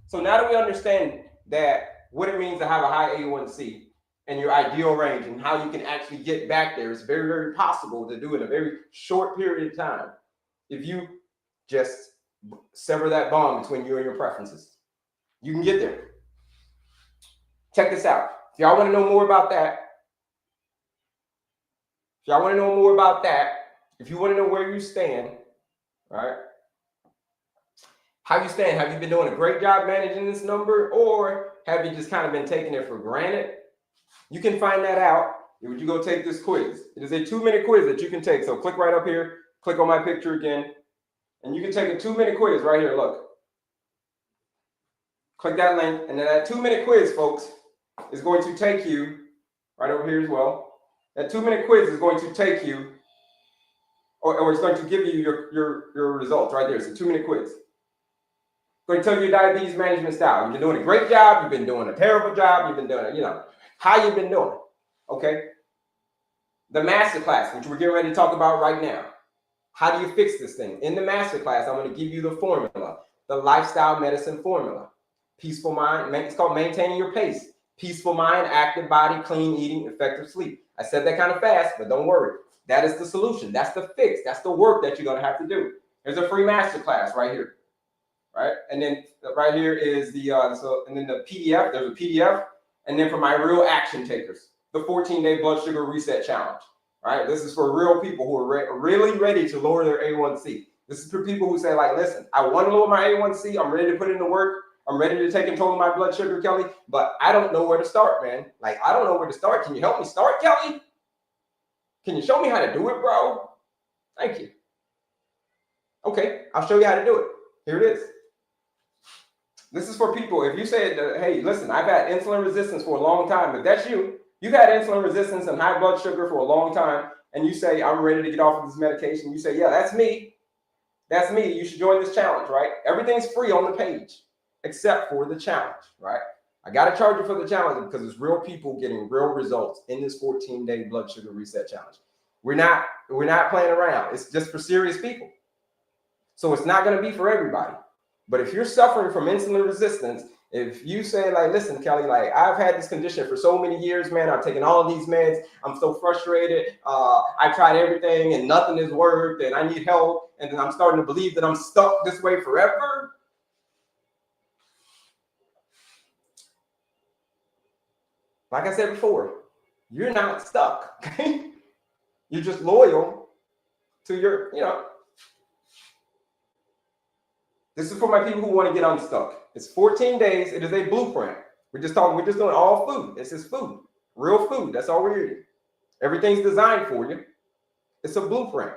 So now that we understand that what it means to have a high A1C and your ideal range and how you can actually get back there, it's very, very possible to do in a very short period of time if you just sever that bond between you and your preferences. You can get there. Check this out. If y'all want to know more about that, if you want to know where you stand, right? How you stand? Have you been doing a great job managing this number, or have you just kind of been taking it for granted? You can find that out if you go take this quiz. It is a 2-minute quiz that you can take. So click right up here, click on my picture again, and you can take a 2-minute quiz right here. Look. Click that link, and then that 2-minute quiz, folks, is going to take you right over here as well. That 2-minute quiz is going to take you, or it's going to give you your results right there. It's a 2-minute quiz. It's going to tell you your diabetes management style. You've been doing a great job. You've been doing a terrible job. You've been doing, how you've been doing. Okay. The masterclass, which we're getting ready to talk about right now. How do you fix this thing? In the masterclass, I'm going to give you the formula, the lifestyle medicine formula. Peaceful mind, it's called maintaining your pace. Peaceful mind, active body, clean eating, effective sleep. I said that kind of fast, but don't worry. That is the solution. That's the fix. That's the work that you're going to have to do. There's a free masterclass right here. right? And then right here is the and then the PDF. There's a PDF, and then for my real action takers, the 14-day blood sugar reset challenge. Right? This is for real people who are really ready to lower their A1C. This is for people who say, like, listen, I want to lower my A1C. I'm ready to put in the work. I'm ready to take control of my blood sugar, Kelley, but I don't know where to start, man. Like, I don't know where to start. Can you help me start, Kelley? Can you show me how to do it, bro? Thank you. Okay, I'll show you how to do it. Here it is. This is for people. If you say, hey, listen, I've had insulin resistance for a long time. If that's you, you've had insulin resistance and high blood sugar for a long time, and you say, I'm ready to get off of this medication. You say, yeah, that's me. That's me. You should join this challenge, right? Everything's free on the page except for the challenge, right? I got to charge you for the challenge because it's real people getting real results in this 14-day blood sugar reset challenge. We're not playing around. It's just for serious people. So it's not going to be for everybody. But if you're suffering from insulin resistance, if you say, like, listen, Kelley, like, I've had this condition for so many years, man. I've taken all of these meds. I'm so frustrated. I tried everything and nothing has worked and I need help. And then I'm starting to believe that I'm stuck this way forever. Like I said before, you're not stuck. Okay? You're just loyal to your, This is for my people who want to get unstuck. It's 14 days. It is a blueprint. We're just doing all food. This is food, real food. That's all we're eating. Everything's designed for you. It's a blueprint.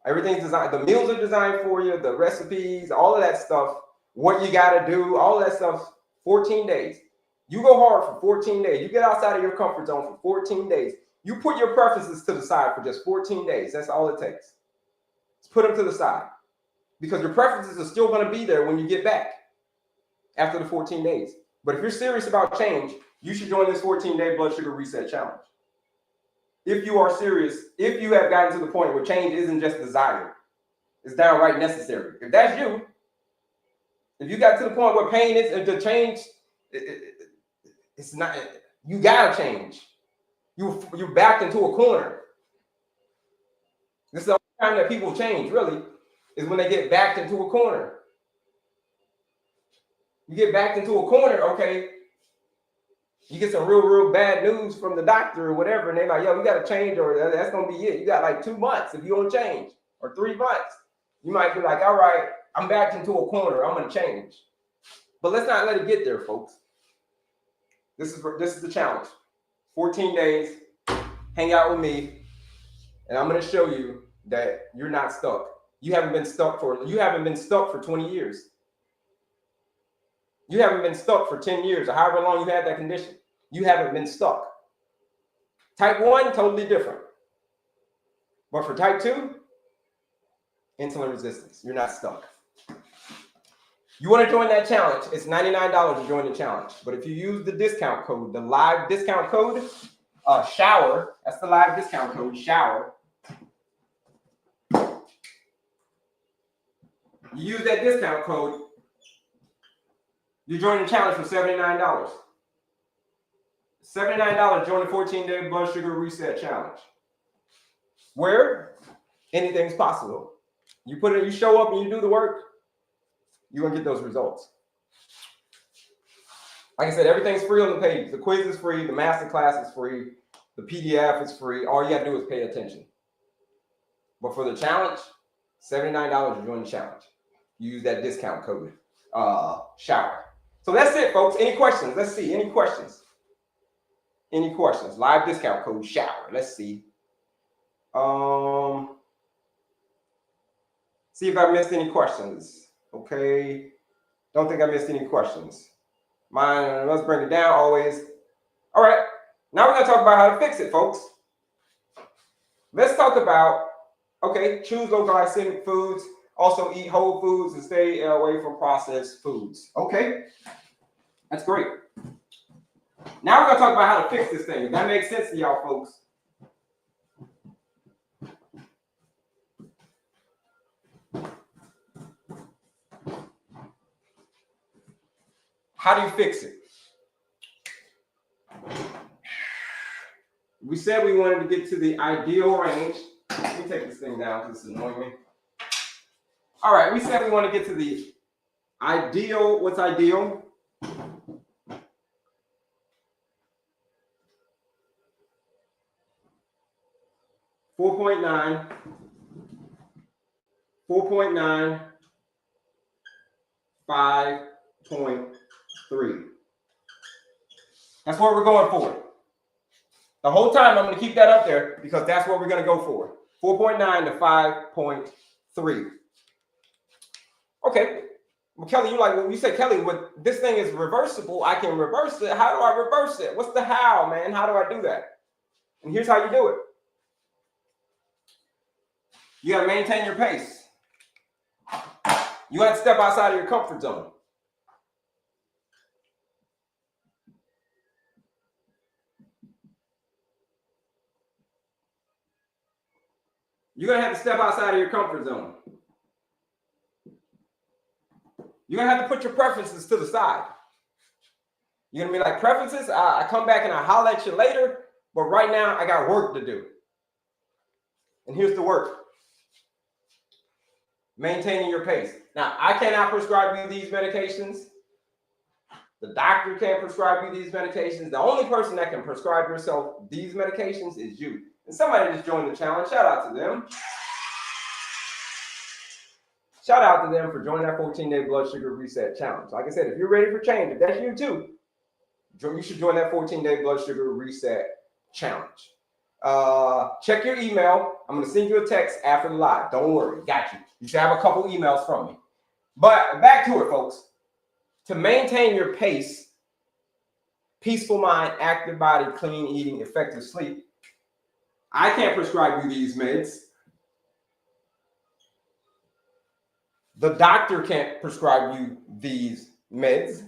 Everything's designed. The meals are designed for you, the recipes, all of that stuff, what you got to do, all of that stuff, 14 days. You go hard for 14 days. You get outside of your comfort zone for 14 days. You put your preferences to the side for just 14 days. That's all it takes. Just put them to the side. Because your preferences are still going to be there when you get back after the 14 days. But if you're serious about change, you should join this 14-day blood sugar reset challenge. If you are serious, if you have gotten to the point where change isn't just desired, it's downright necessary. If that's you, if you got to the point where pain is, the change, it's not, you got to change. You're backed into a corner. This is the only time that people change, really, is when they get backed into a corner. You get backed into a corner, okay, you get some real bad news from the doctor or whatever, and they're like, yo, you got to change, or that's going to be it. You got like 2 months if you don't change, or 3 months. You might be like, all right, I'm backed into a corner. I'm going to change. But let's not let it get there, folks. This is the challenge. 14 days, hang out with me, and I'm going to show you that you're not stuck. You haven't been stuck for 20 years. You haven't been stuck for 10 years or however long you had that condition. You haven't been stuck. Type 1, totally different. But for type 2, insulin resistance, you're not stuck. You want to join that challenge, it's $99 to join the challenge. But if you use the discount code, the live discount code, SHOWER, that's the live discount code, SHOWER. You use that discount code, you join the challenge for $79. $79, join the 14-day blood sugar reset challenge. Where anything's possible. You show up and you do the work, you're gonna get those results. Like I said, everything's free on the page. The quiz is free, the master class is free, the PDF is free. All you gotta do is pay attention. But for the challenge, $79 to join the challenge. You use that discount code, SHOWER. So that's it, folks. Any questions? Let's see. Any questions? Any questions? Live discount code SHOWER. Let's see. See if I missed any questions. Okay. Don't think I missed any questions. Mine, let's bring it down always. All right. Now we're going to talk about how to fix it, folks. Let's talk about, okay, choose low glycemic foods. Also eat whole foods and stay away from processed foods. Okay. That's great. Now we're going to talk about how to fix this thing. If that makes sense to y'all, folks. How do you fix it? We said we wanted to get to the ideal range. Let me take this thing down because it's annoying me. All right, we said we want to get to the Ideal, what's ideal? 4.9, 4.9, 5.3. That's what we're going for. The whole time I'm going to keep that up there because that's what we're going to go for. 4.9 to 5.3. Okay. Well, Kelley, you're like, well, you said, Kelley, what this thing is reversible. I can reverse it. How do I reverse it? What's the how, man? How do I do that? And here's how you do it. You got to maintain your pace. You have to step outside of your comfort zone. You're going to have to step outside of your comfort zone. You're going to have to put your preferences to the side. You're going to be like, preferences, I come back and I holler at you later, but right now I got work to do. And here's the work. Maintaining your pace. Now, I cannot prescribe you these medications. The doctor can't prescribe you these medications. The only person that can prescribe yourself these medications is you. And somebody just joined the challenge. Shout out to them. Shout out to them for joining that 14-day blood sugar reset challenge. Like I said, if you're ready for change, if that's you too, you should join that 14-day blood sugar reset challenge. Check your email. I'm going to send you a text after the live. Don't worry. Got you. You should have a couple emails from me. But back to it, folks. To maintain your pace, peaceful mind, active body, clean eating, effective sleep, I can't prescribe you these meds. The doctor can't prescribe you these meds.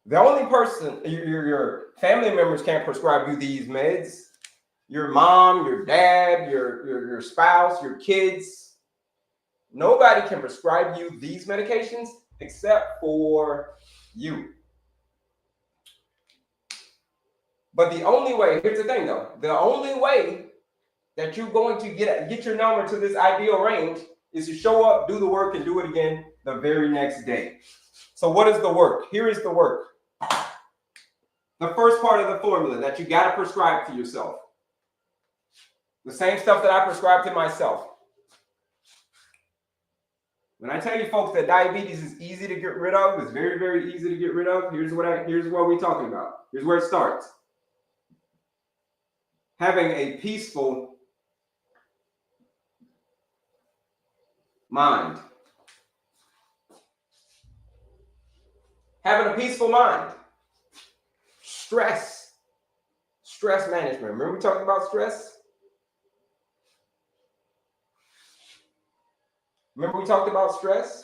The only person, your family members can't prescribe you these meds. Your mom, your dad, your spouse, your kids. Nobody can prescribe you these medications except for you. But the only way, here's the thing though, the only way that you're going to get your number to this ideal range is to show up, do the work, and do it again the very next day. So what is the work? Here is the work. The first part of the formula that you got to prescribe to yourself. The same stuff that I prescribe to myself. When I tell you folks that diabetes is easy to get rid of, it's very, very easy to get rid of, here's what we're talking about. Here's where it starts. Having a peaceful mind. Having a peaceful mind. Stress management. Remember we talked about stress? Remember we talked about stress?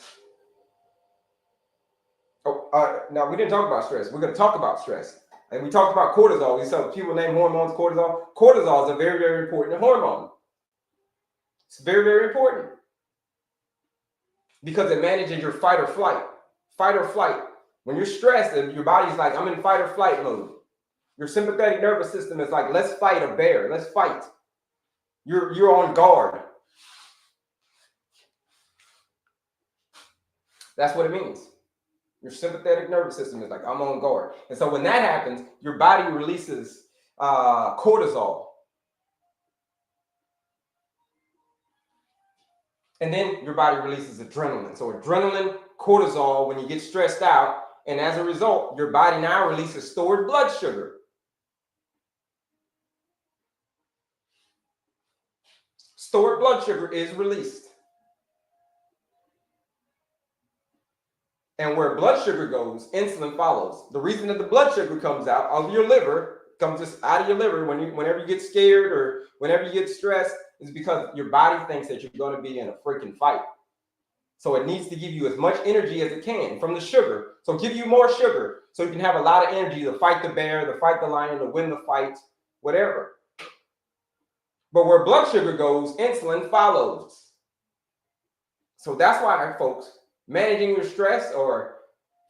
Now we didn't talk about stress. We're going to talk about stress. And we talked about cortisol. We saw people name hormones cortisol. Cortisol is a very, very important hormone. It's very, very important because it manages your fight or flight. Fight or flight. When you're stressed, your body's like, I'm in fight or flight mode. Your sympathetic nervous system is like, let's fight a bear. Let's fight. You're on guard. That's what it means. Your sympathetic nervous system is like, I'm on guard. And so when that happens, your body releases cortisol. And then your body releases adrenaline. So adrenaline, cortisol, when you get stressed out, and as a result, your body now releases stored blood sugar. Stored blood sugar is released. And where blood sugar goes, insulin follows. The reason that the blood sugar comes out of your liver, comes just out of your liver whenever you get scared or whenever you get stressed, is because your body thinks that you're going to be in a freaking fight. So it needs to give you as much energy as it can from the sugar. So give you more sugar so you can have a lot of energy to fight the bear, to fight the lion, to win the fight, whatever. But where blood sugar goes, insulin follows. So that's why, folks, managing your stress or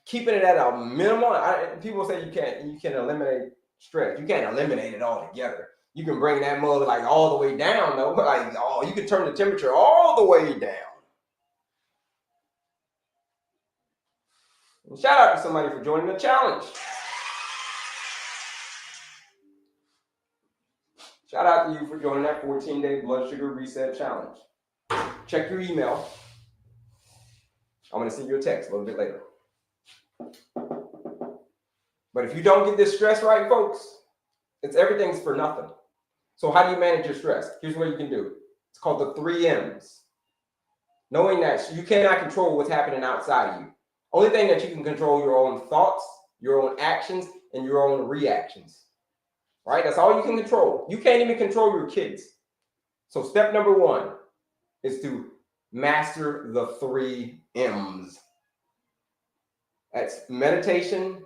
keeping it at a minimum. People say you can eliminate stress. You can't eliminate it altogether. You can bring that mug like all the way down though. Like, you can turn the temperature all the way down. And shout out to somebody for joining the challenge. Shout out to you for joining that 14-day blood sugar reset challenge. Check your email. I'm going to send you a text a little bit later. But if you don't get this stress right, folks, everything's for nothing. So how do you manage your stress? Here's what you can do. It's called the 3 M's. Knowing that you cannot control what's happening outside of you. Only thing that you can control your own thoughts, your own actions, and your own reactions. Right? That's all you can control. You can't even control your kids. So step number 1 is to master the 3 M's. That's meditation.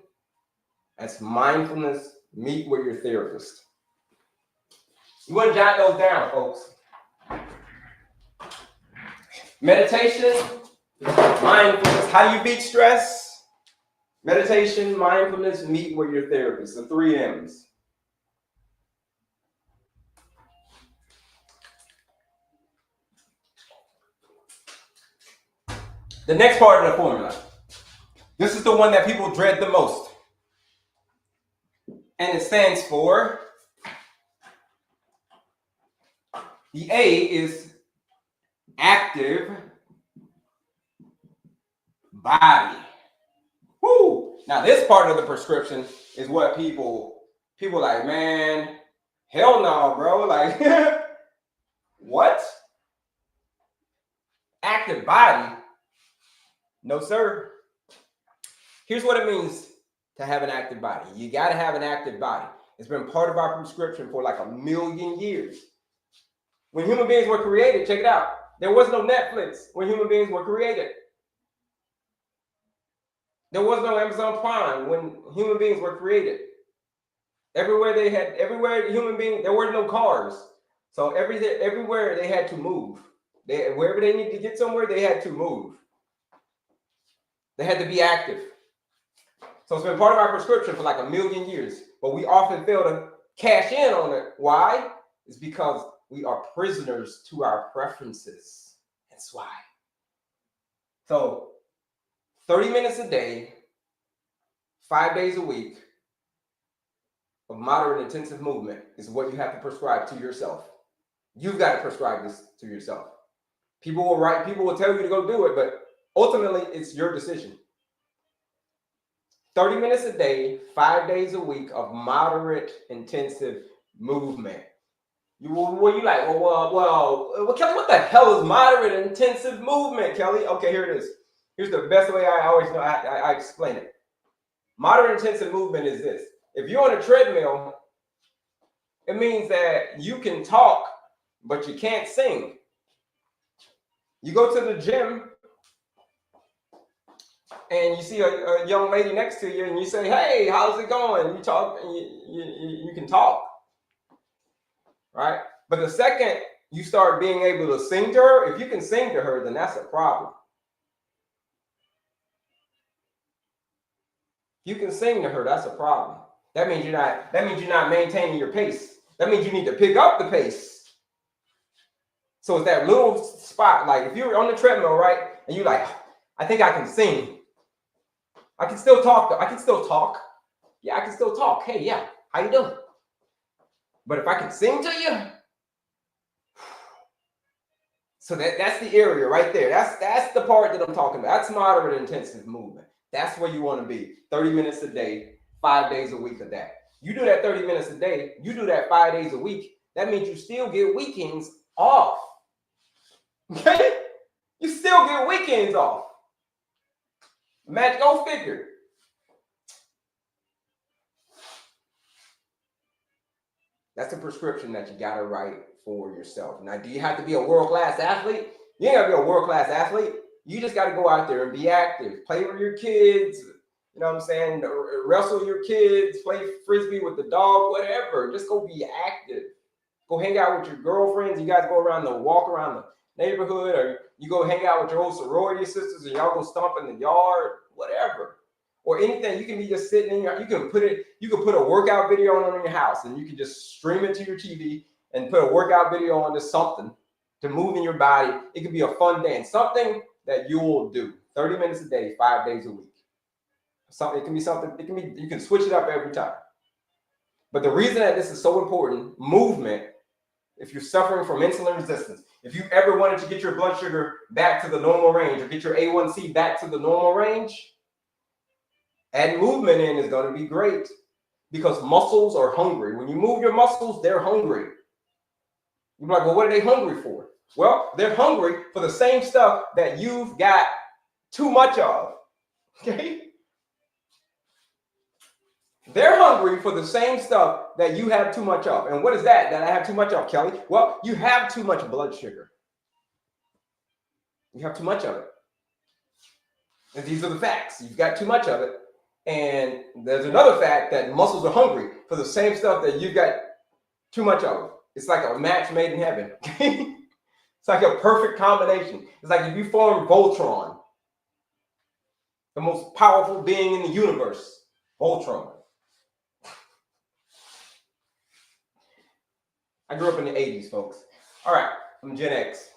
That's mindfulness. Meet with your therapist. You want to jot those down, folks. Meditation, mindfulness. How do you beat stress? Meditation, mindfulness, meet with your therapist. The 3 M's. The next part of the formula. This is the one that people dread the most. And it stands for, the A is active body. Woo! Now this part of the prescription is what people like, man, hell no, bro. Like, what? Active body? No, sir. Here's what it means to have an active body. You got to have an active body. It's been part of our prescription for like 1,000,000 years. When human beings were created, check it out. There was no Netflix when human beings were created. There was no Amazon Prime when human beings were created. Everywhere human beings, there were no cars. So everywhere they had to move. Wherever they needed to get somewhere, they had to move. They had to be active. So it's been part of our prescription for like 1,000,000 years, but we often fail to cash in on it. Why? It's because we are prisoners to our preferences. That's why. So 30 minutes a day, 5 days a week of moderate intensive movement is what you have to prescribe to yourself. You've got to prescribe this to yourself. People will tell you to go do it, but ultimately it's your decision. 30 minutes a day, 5 days a week of moderate intensive movement. You like, well, Kelley, what the hell is moderate intensive movement, Kelley? Okay, here it is. Here's the best way I always know I explain it. Moderate intensive movement is this. If you're on a treadmill, it means that you can talk, but you can't sing. You go to the gym and you see a young lady next to you and you say, hey, how's it going? You talk and you can talk, right? But the second you start being able to sing to her, if you can sing to her, then that's a problem. If you can sing to her, that's a problem. That means you're not maintaining your pace. That means you need to pick up the pace. So it's that little spot, like if you're on the treadmill, right, and you're like, I think I can sing. I can still talk. I can still talk. Yeah, I can still talk. Hey, yeah, how you doing? But if I can sing to you, so that's the area right there. That's the part that I'm talking about. That's moderate intensive movement. That's where you want to be. 30 minutes a day, 5 days a week of that. You do that 30 minutes a day, you do that 5 days a week. That means you still get weekends off. Okay? You still get weekends off. Go figure. That's a prescription that you got to write for yourself. Now, do you have to be a world-class athlete? You ain't got to be a world-class athlete. You just got to go out there and be active. Play with your kids. You know what I'm saying? Wrestle your kids. Play frisbee with the dog, whatever. Just go be active. Go hang out with your girlfriends. You guys go walk around the neighborhood, or you go hang out with your old sorority sisters and y'all go stomp in the yard, whatever. Or anything. You can be just sitting in you can put a workout video on in your house and you can just stream it to your TV and put a workout video on to something to move in your body. It could be a fun dance, something that you will do 30 minutes a day, 5 days a week. Something, it can be something, it can be, you can switch it up every time. But the reason that this is so important, movement, if you're suffering from insulin resistance, if you ever wanted to get your blood sugar back to the normal range or get your A1C back to the normal range, adding movement in is going to be great because muscles are hungry. When you move your muscles, they're hungry. You're like, well, what are they hungry for? Well, they're hungry for the same stuff that you've got too much of. Okay? They're hungry for the same stuff that you have too much of. And what is that I have too much of, Kelley? Well, you have too much blood sugar. You have too much of it. And these are the facts. You've got too much of it. And there's another fact that muscles are hungry for the same stuff that you've got too much of. It's like a match made in heaven. It's like a perfect combination. It's like if you form Voltron, the most powerful being in the universe, Voltron. I grew up in the 80s, folks. All right, I'm Gen X.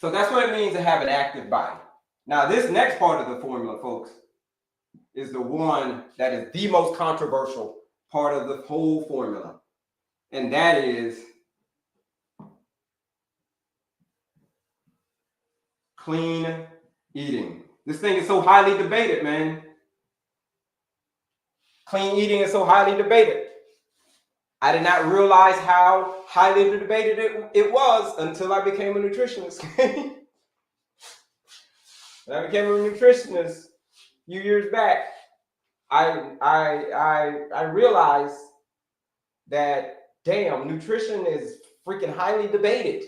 So that's what it means to have an active body. Now, this next part of the formula, folks, is the one that is the most controversial part of the whole formula. And that is clean eating. This thing is so highly debated, man. Clean eating is so highly debated. I did not realize how highly debated it was until I became a nutritionist. When I became a nutritionist a few years back, I realized that, damn, nutrition is freaking highly debated.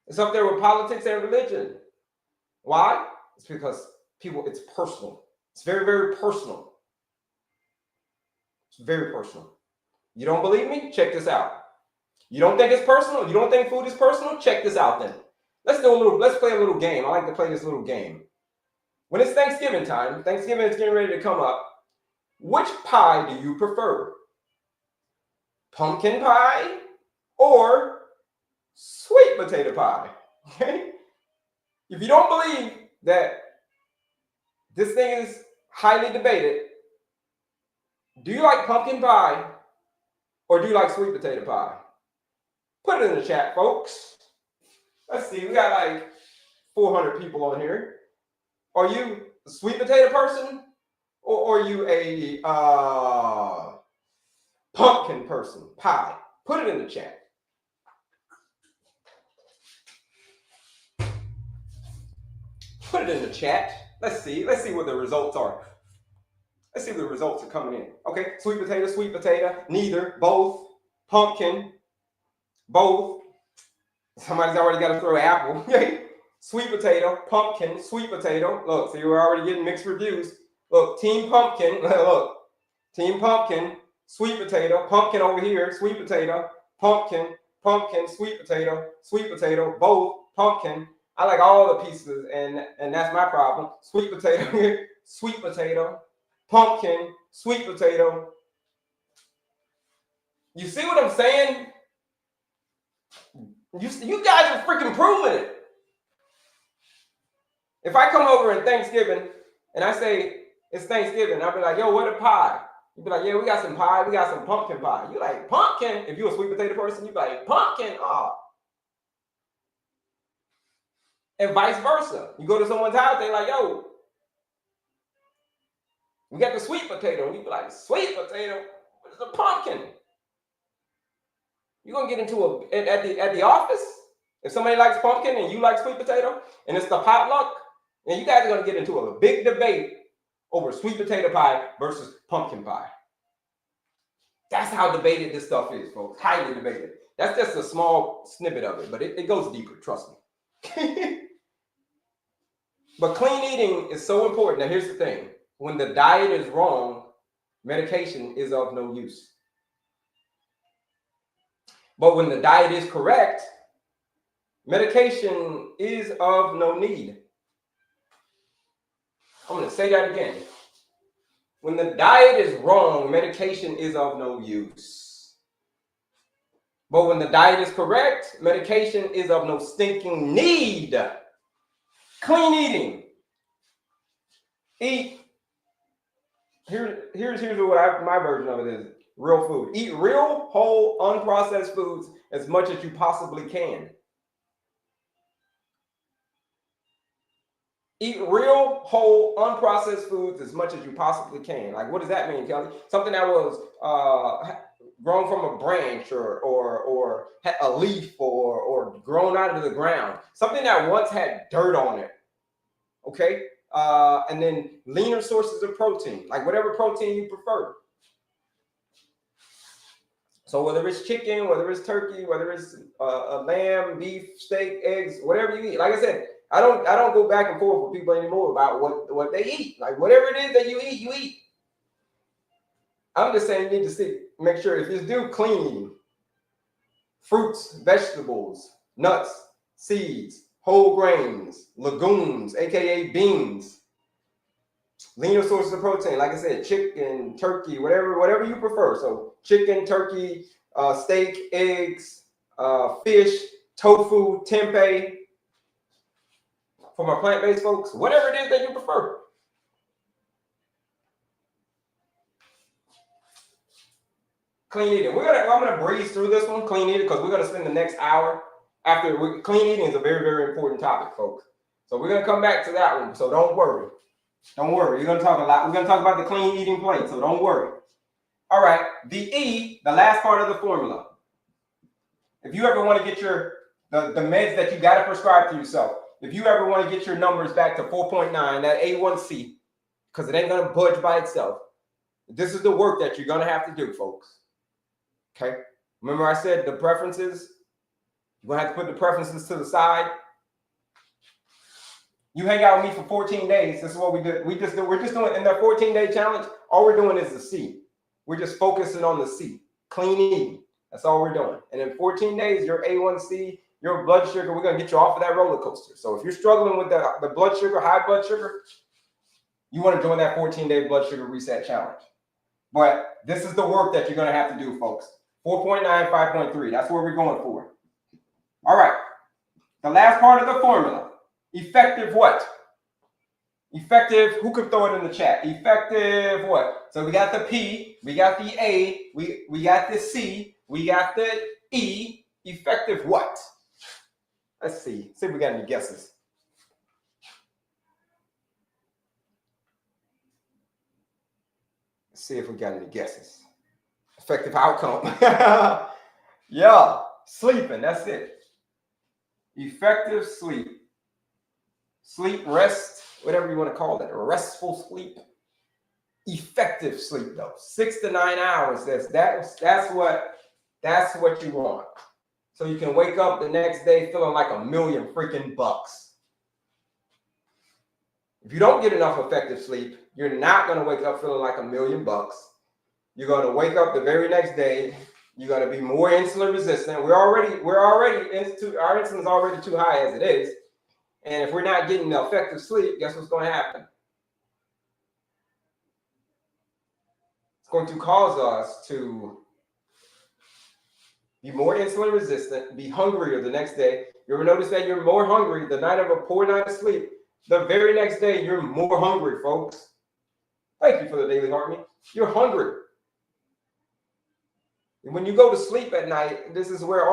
It's up there with politics and religion. Why? It's because it's personal. It's very, very personal. It's very personal. You don't believe me? Check this out. You don't think it's personal? You don't think food is personal? Check this out then. Let's play a little game. I like to play this little game. When it's Thanksgiving time, Thanksgiving is getting ready to come up. Which pie do you prefer? Pumpkin pie or sweet potato pie? Okay? If you don't believe that this thing is highly debated, do you like pumpkin pie or do you like sweet potato pie? Put it in the chat, folks. Let's see, we got like 400 people on here. Are you a sweet potato person or are you a pumpkin person, pie? Put it in the chat. Put it in the chat. Let's see what the results are. Let's see if the results are coming in. Okay, sweet potato, neither, both, pumpkin, both. Somebody's already got to throw apple. Sweet potato, pumpkin, sweet potato. Look, see, we're already getting mixed reviews. Look, team pumpkin, look, team pumpkin, sweet potato, pumpkin over here, sweet potato, pumpkin, sweet potato, both, pumpkin. I like all the pieces, and that's my problem. Sweet potato here, sweet potato, pumpkin, sweet potato. You see what I'm saying? You guys are freaking proving it. If I come over in Thanksgiving and I say it's Thanksgiving, I'll be like, yo, what a pie? You'd be like, yeah, we got some pie, we got some pumpkin pie. You like pumpkin? If you're a sweet potato person, you'd be like, pumpkin, oh. And vice versa. You go to someone's house, they're like, yo, we got the sweet potato. And you'd be like, sweet potato? What is a pumpkin? You're gonna get into at the office, if somebody likes pumpkin and you like sweet potato, and it's the potluck, and you guys are gonna get into a big debate over sweet potato pie versus pumpkin pie. That's how debated this stuff is, folks. Highly debated. That's just a small snippet of it, but it goes deeper, trust me. But clean eating is so important. Now, here's the thing. When the diet is wrong, medication is of no use. But when the diet is correct, medication is of no need. I'm going to say that again. When the diet is wrong, medication is of no use. But when the diet is correct, medication is of no stinking need. Clean eating. Eat. Here's what my version of it is. Real food. Eat real, whole, unprocessed foods as much as you possibly can. Eat real, whole, unprocessed foods as much as you possibly can. Like, what does that mean, Kelley? Something that was grown from a branch or a leaf or grown out of the ground. Something that once had dirt on it. Okay? And then leaner sources of protein, like whatever protein you prefer. So whether it's chicken, whether it's turkey, whether it's a lamb, beef, steak, eggs, whatever you eat. Like I said, I don't go back and forth with people anymore about what they eat. Like whatever it is that you eat, you eat. I'm just saying you need to make sure if you do clean eating, fruits, vegetables, nuts, seeds, whole grains, legumes, aka beans, leaner sources of protein. Like I said, chicken, turkey, whatever you prefer. So chicken, turkey, steak, eggs, fish, tofu, tempeh. For my plant-based folks, whatever it is that you prefer. Clean eating. I'm gonna breeze through this one, clean eating, because we're gonna spend the next hour clean eating is a very, very important topic, folks. So we're gonna come back to that one. So don't worry. Don't worry. We're gonna talk a lot. We're gonna talk about the clean eating plate. So don't worry. All right. The E, the last part of the formula. If you ever want to get the meds that you gotta prescribe to yourself. If you ever want to get your numbers back to 4.9, that A1C, because it ain't going to budge by itself, this is the work that you're going to have to do, folks. Okay? Remember I said the preferences? You're going to have to put the preferences to the side. You hang out with me for 14 days. This is what we do. We're just doing, in that 14-day challenge, all we're doing is the C. We're just focusing on the C. Clean eating. That's all we're doing. And in 14 days, your A1C, your blood sugar, we're going to get you off of that roller coaster. So if you're struggling with the blood sugar, high blood sugar, you want to join that 14-day blood sugar reset challenge. But this is the work that you're going to have to do, folks. 4.9, 5.3. That's where we're going for. All right. The last part of the formula. Effective what? Effective, who could throw it in the chat? Effective what? So we got the P, we got the A, we got the C, we got the E. Effective what? Let's see. See if we got any guesses. Let's see if we got any guesses. Effective outcome. Yeah. Sleeping. That's it. Effective sleep. Sleep, rest, whatever you want to call it. Restful sleep. Effective sleep, though. 6 to 9 hours. That's what you want. So you can wake up the next day feeling like $1,000,000 freaking bucks. If you don't get enough effective sleep, you're not going to wake up feeling like $1,000,000 bucks. You're going to wake up the very next day. You're going to be more insulin resistant. Our insulin is already too high as it is. And if we're not getting the effective sleep, guess what's going to happen? It's going to cause us to be more insulin resistant, be hungrier the next day. You ever notice that you're more hungry the night of a poor night of sleep? The very next day, you're more hungry, folks. Thank you for the daily heart meat. You're hungry. And when you go to sleep at night, this is where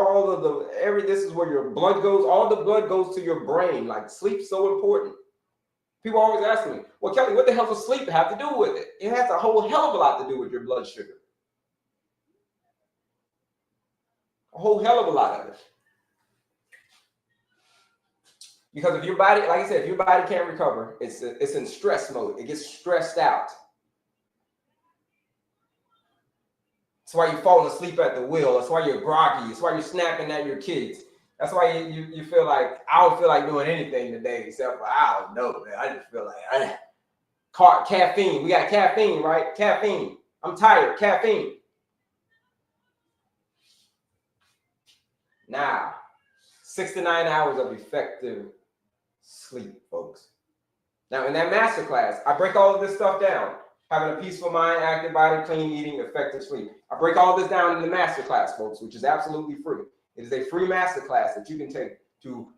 this is where your blood goes. All the blood goes to your brain. Like, sleep's so important. People always ask me, well, Kelley, what the hell does sleep have to do with it? It has a whole hell of a lot to do with your blood sugar. A whole hell of a lot of it. Because if your body, like I said, if your body can't recover, it's in stress mode. It gets stressed out. That's why you're falling asleep at the wheel. That's why you're groggy. That's why you're snapping at your kids. That's why you feel like, I don't feel like doing anything today except for, I don't know, man. I just feel like, caffeine. We got caffeine, right? Caffeine. I'm tired. Caffeine. Now, 6 to 9 hours of effective sleep, folks. Now, in that masterclass, I break all of this stuff down. Having a peaceful mind, active body, clean eating, effective sleep. I break all this down in the masterclass, folks, which is absolutely free. It is a free masterclass that you can take to,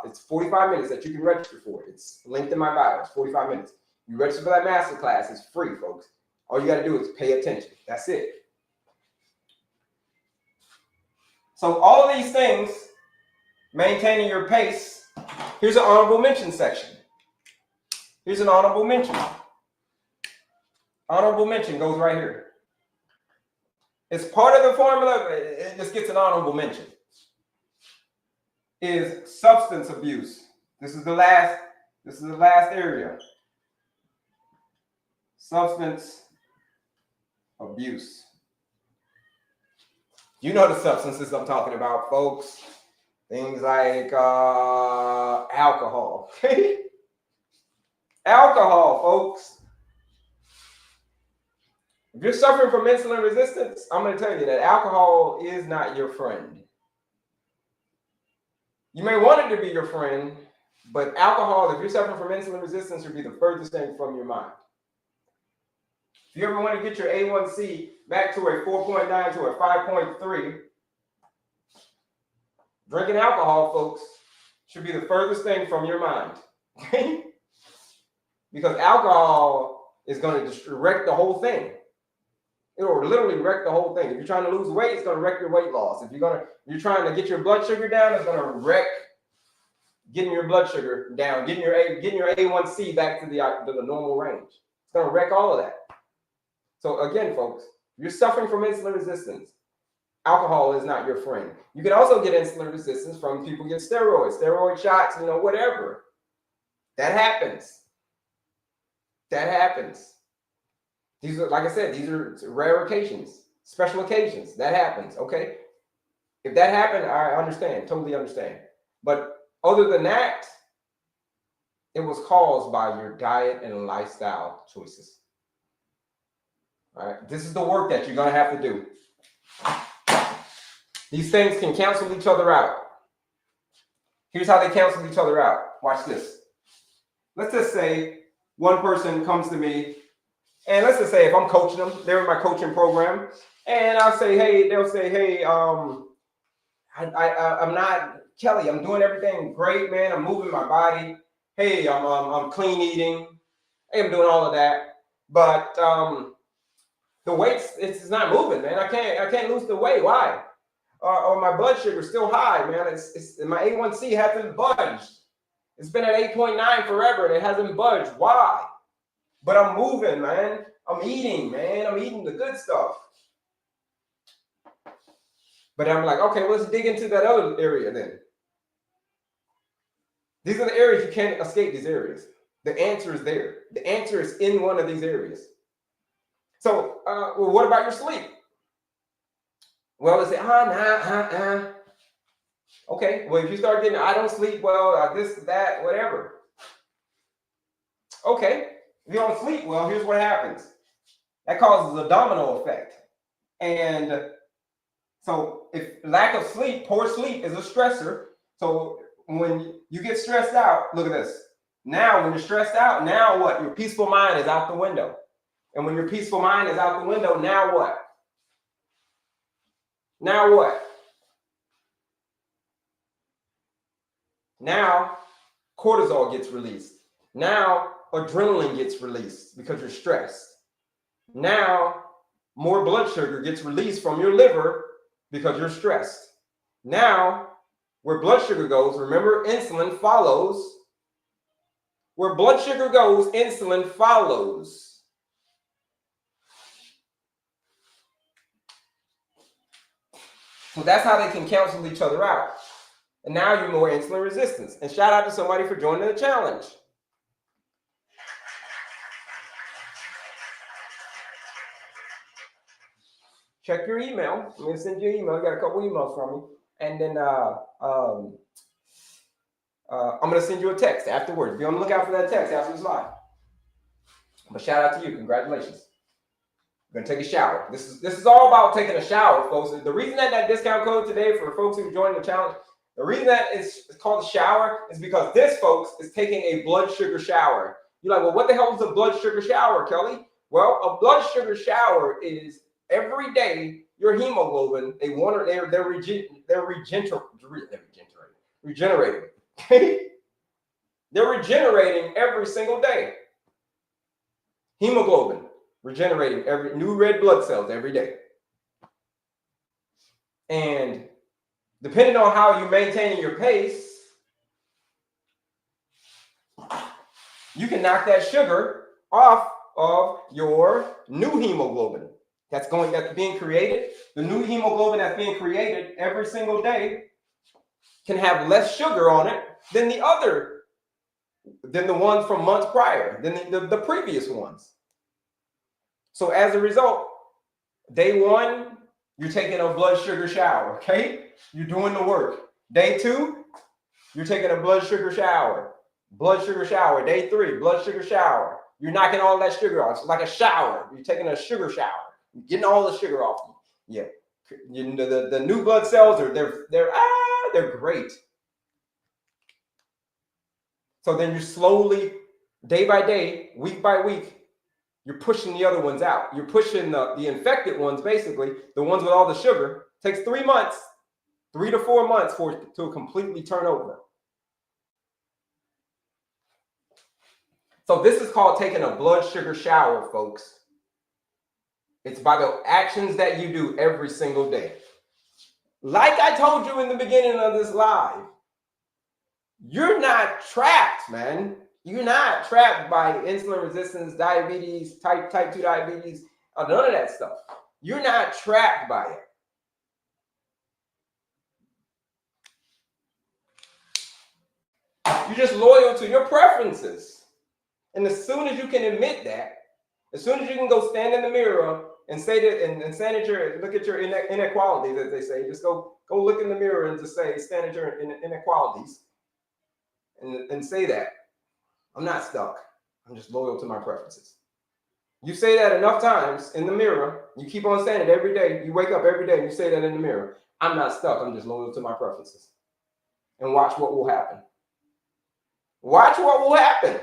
it's 45 minutes that you can register for. It's linked in my bio. It's 45 minutes. You register for that masterclass. It's free, folks. All you got to do is pay attention. That's it. So all of these things, maintaining your pace. Here's an honorable mention section. Here's an honorable mention. Honorable mention goes right here. It's part of the formula. It just gets an honorable mention. Is substance abuse. This is the last area. Substance abuse. You know the substances I'm talking about, folks. Things like alcohol. Alcohol, folks. If you're suffering from insulin resistance, I'm going to tell you that alcohol is not your friend. You may want it to be your friend, but alcohol, if you're suffering from insulin resistance, will be the furthest thing from your mind. If you ever want to get your A1C back to a 4.9 to a 5.3, drinking alcohol, folks, should be the furthest thing from your mind. Because alcohol is going to wreck the whole thing. It will literally wreck the whole thing. If you're trying to lose weight, it's going to wreck your weight loss. If you're trying to get your blood sugar down, it's going to wreck getting your blood sugar down, getting your A1C back to the normal range. It's going to wreck all of that. So again, folks, if you're suffering from insulin resistance, alcohol is not your friend. You can also get insulin resistance from people who get steroid shots, whatever. That happens. That happens. These are, like I said, these are rare occasions, special occasions. That happens, okay? If that happened, I understand, totally understand. But other than that, it was caused by your diet and lifestyle choices. All right, this is the work that you're going to have to do. These things can cancel each other out. Here's how they cancel each other out. Watch this. Let's just say one person comes to me, and let's just say if I'm coaching them, they're in my coaching program, and they'll say, hey, I'm not Kelley. I'm doing everything great, man. I'm moving my body. Hey, I'm clean eating. Hey, I'm doing all of that, but the weight, it's not moving, man. I can't lose the weight. Why? Or my blood sugar is still high, man. It's my A1C hasn't budged. It's been at 8.9 forever and it hasn't budged. Why? But I'm moving, man. I'm eating, man. I'm eating the good stuff. But I'm like, okay, let's dig into that other area then. These are the areas you can't escape. These areas. The answer is there. The answer is in one of these areas. So, well, what about your sleep? Well, they say, Okay, well, if you start getting, I don't sleep well, this, that, whatever. Okay, if you don't sleep well, here's what happens. That causes a domino effect. And so if lack of sleep, poor sleep is a stressor. So when you get stressed out, look at this. Now, when you're stressed out, now what? Your peaceful mind is out the window. And when your peaceful mind is out the window, now what? Now what? Now cortisol gets released. Now adrenaline gets released because you're stressed. Now more blood sugar gets released from your liver because you're stressed. Now where blood sugar goes, remember insulin follows. Where blood sugar goes, insulin follows. So that's how they can cancel each other out. And now you're more insulin resistance. And shout out to somebody for joining the challenge. Check your email. I'm going to send you an email. I got a couple emails from you. And then I'm going to send you a text afterwards. Be on the lookout for that text after this live. But shout out to you. Congratulations. We're going to take a shower. This is all about taking a shower, folks. The reason that discount code today for folks who join the challenge, the reason that it's called a shower is because this, folks, is taking a blood sugar shower. You're like, well, what the hell is a blood sugar shower, Kelley? Well, a blood sugar shower is every day your hemoglobin, they're regenerating. They're regenerating every single day. Hemoglobin, regenerating every new red blood cells every day. And depending on how you maintain your pace, you can knock that sugar off of your new hemoglobin that's being created. The new hemoglobin that's being created every single day can have less sugar on it than the ones from months prior, than the previous ones. So as a result, day one, you're taking a blood sugar shower, okay? You're doing the work. Day two, you're taking a blood sugar shower. Blood sugar shower. Day three, blood sugar shower. You're knocking all that sugar off. It's like a shower. You're taking a sugar shower. You're getting all the sugar off. Yeah. The new blood cells they're great. So then you slowly, day by day, week by week, you're pushing the other ones out. You're pushing the infected ones, basically, the ones with all the sugar. It takes 3 months, 3 to 4 months for it to completely turn over. So this is called taking a blood sugar shower, folks. It's by the actions that you do every single day. Like I told you in the beginning of this live, you're not trapped, man. You're not trapped by insulin resistance, diabetes, type 2 diabetes, none of that stuff. You're not trapped by it. You're just loyal to your preferences. And as soon as you can admit that, as soon as you can go stand in the mirror and say that, and stand at look at your inequalities, as they say, just go look in the mirror and just say, stand at your inequalities and say that. I'm not stuck. I'm just loyal to my preferences. You say that enough times in the mirror, you keep on saying it every day, you wake up every day and you say that in the mirror, I'm not stuck, I'm just loyal to my preferences. And watch what will happen. Watch what will happen.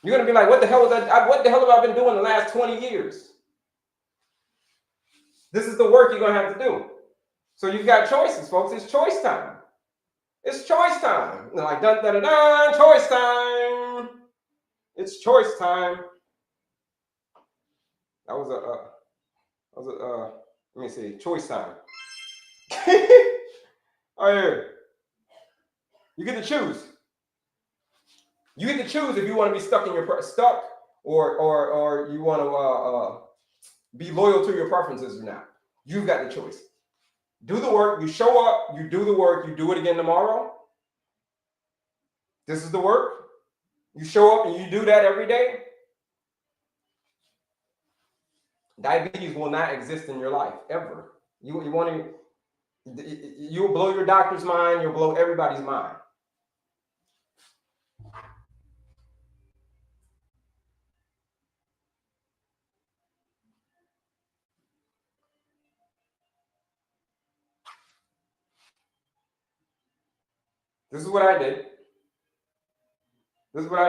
You're going to be like, what the hell have I been doing the last 20 years? This is the work you're going to have to do. So you've got choices, folks. It's choice time. It's choice time. They're like, dun, dun, dun, dun, choice time. It's choice time. That was let me see, choice time. Oh, yeah. You get to choose. You get to choose if you want to be stuck or you want to be loyal to your preferences or not. You've got the choice. Do the work. You show up. You do the work. You do it again tomorrow. This is the work. You show up and you do that every day. Diabetes will not exist in your life ever. You'll blow your doctor's mind. You'll blow everybody's mind. This is what I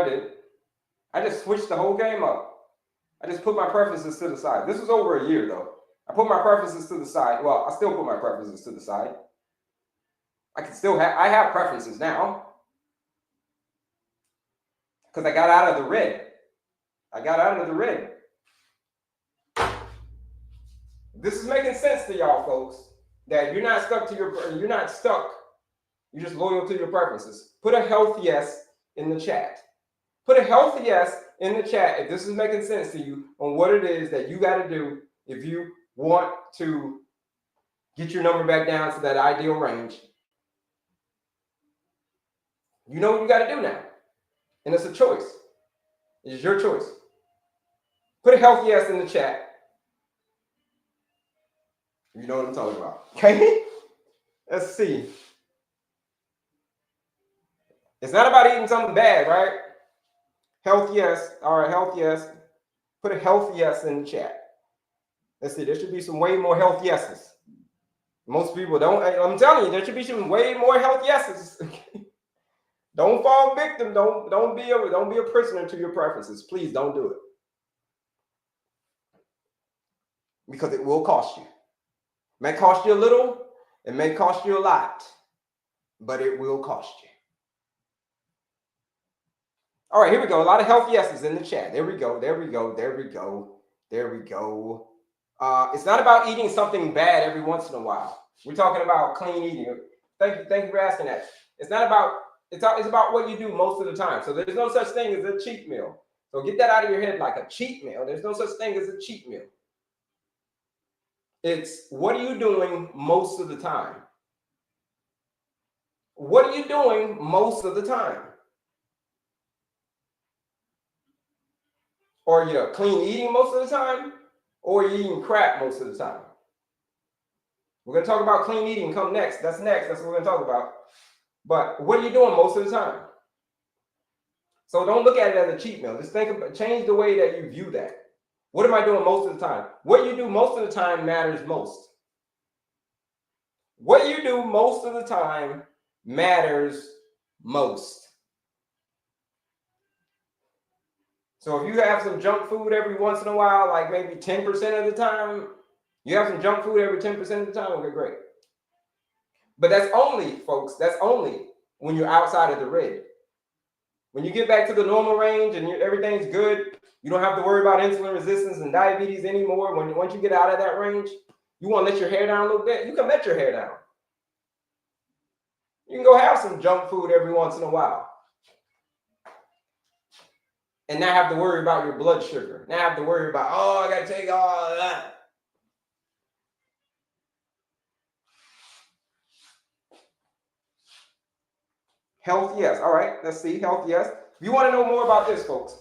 did. I just switched the whole game up. I just put my preferences to the side. This was over a year, though. I put my preferences to the side. Well, I still put my preferences to the side. I have preferences now. Because I got out of the red. This is making sense to y'all, folks. That you're not stuck. You're just loyal to your preferences. Put a health yes in the chat. Put a healthy yes in the chat if this is making sense to you on what it is that you got to do if you want to get your number back down to that ideal range. You know what you got to do now. And it's a choice. It's your choice. Put a healthy yes in the chat. You know what I'm talking about. Okay? Let's see. It's not about eating something bad, right? Health yes. All right, health yes. Put a health yes in the chat. Let's see. There should be some way more health yeses. Most people don't. I'm telling you, there should be some way more health yeses. Don't fall victim. Don't be a prisoner to your preferences. Please don't do it. Because it will cost you. It may cost you a little. It may cost you a lot. But it will cost you. All right, here we go. A lot of health yeses in the chat. There we go. There we go. There we go. There we go. It's not about eating something bad every once in a while. We're talking about clean eating. Thank you for asking that. It's not about it's about what you do most of the time. So there's no such thing as a cheat meal. So get that out of your head, like a cheat meal. There's no such thing as a cheat meal. It's what are you doing most of the time? What are you doing most of the time? Or you're clean eating most of the time, or you're eating crap most of the time. We're going to talk about clean eating come next. That's next. That's what we're going to talk about. But what are you doing most of the time? So don't look at it as a cheat meal. Just think about, change the way that you view that. What am I doing most of the time? What you do most of the time matters most. What you do most of the time matters most. So if you have some junk food every once in a while, like maybe 10% of the time, you have some junk food every 10% of the time, okay, great. But that's only, folks, that's only when you're outside of the red. When you get back to the normal range and everything's good, you don't have to worry about insulin resistance and diabetes anymore. Once you get out of that range, you want to let your hair down a little bit, you can let your hair down. You can go have some junk food every once in a while. And not have to worry about your blood sugar. Not have to worry about, oh, I got to take all of that. Health, yes. All right, let's see. Health, yes. If you want to know more about this, folks,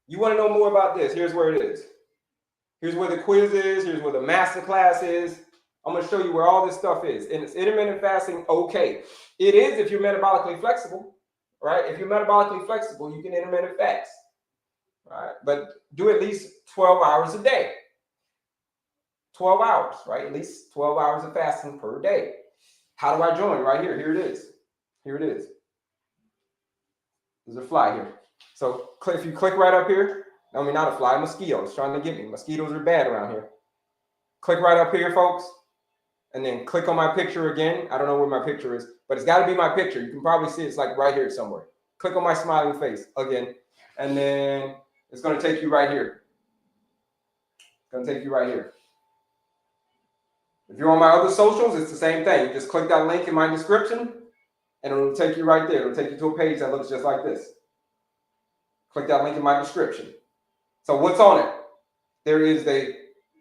you want to know more about this, here's where it is. Here's where the quiz is. Here's where the masterclass is. I'm going to show you where all this stuff is. And it's intermittent fasting, okay. It is if you're metabolically flexible, right? If you're metabolically flexible, you can intermittent fast, right? But do at least 12 hours a day. 12 hours, right? At least 12 hours of fasting per day. How do I join? Right here. Here it is. Here it is. There's a fly here. So if you click right up here, I mean, not a fly, a mosquito. It's trying to get me. Mosquitoes are bad around here. Click right up here, folks. And then click on my picture again. I don't know where my picture is, but it's got to be my picture. You can probably see it's like right here somewhere. Click on my smiling face again. And then it's going to take you right here. It's going to take you right here. If you're on my other socials, it's the same thing. You just click that link in my description, and it'll take you right there. It'll take you to a page that looks just like this. Click that link in my description. So what's on it? There is the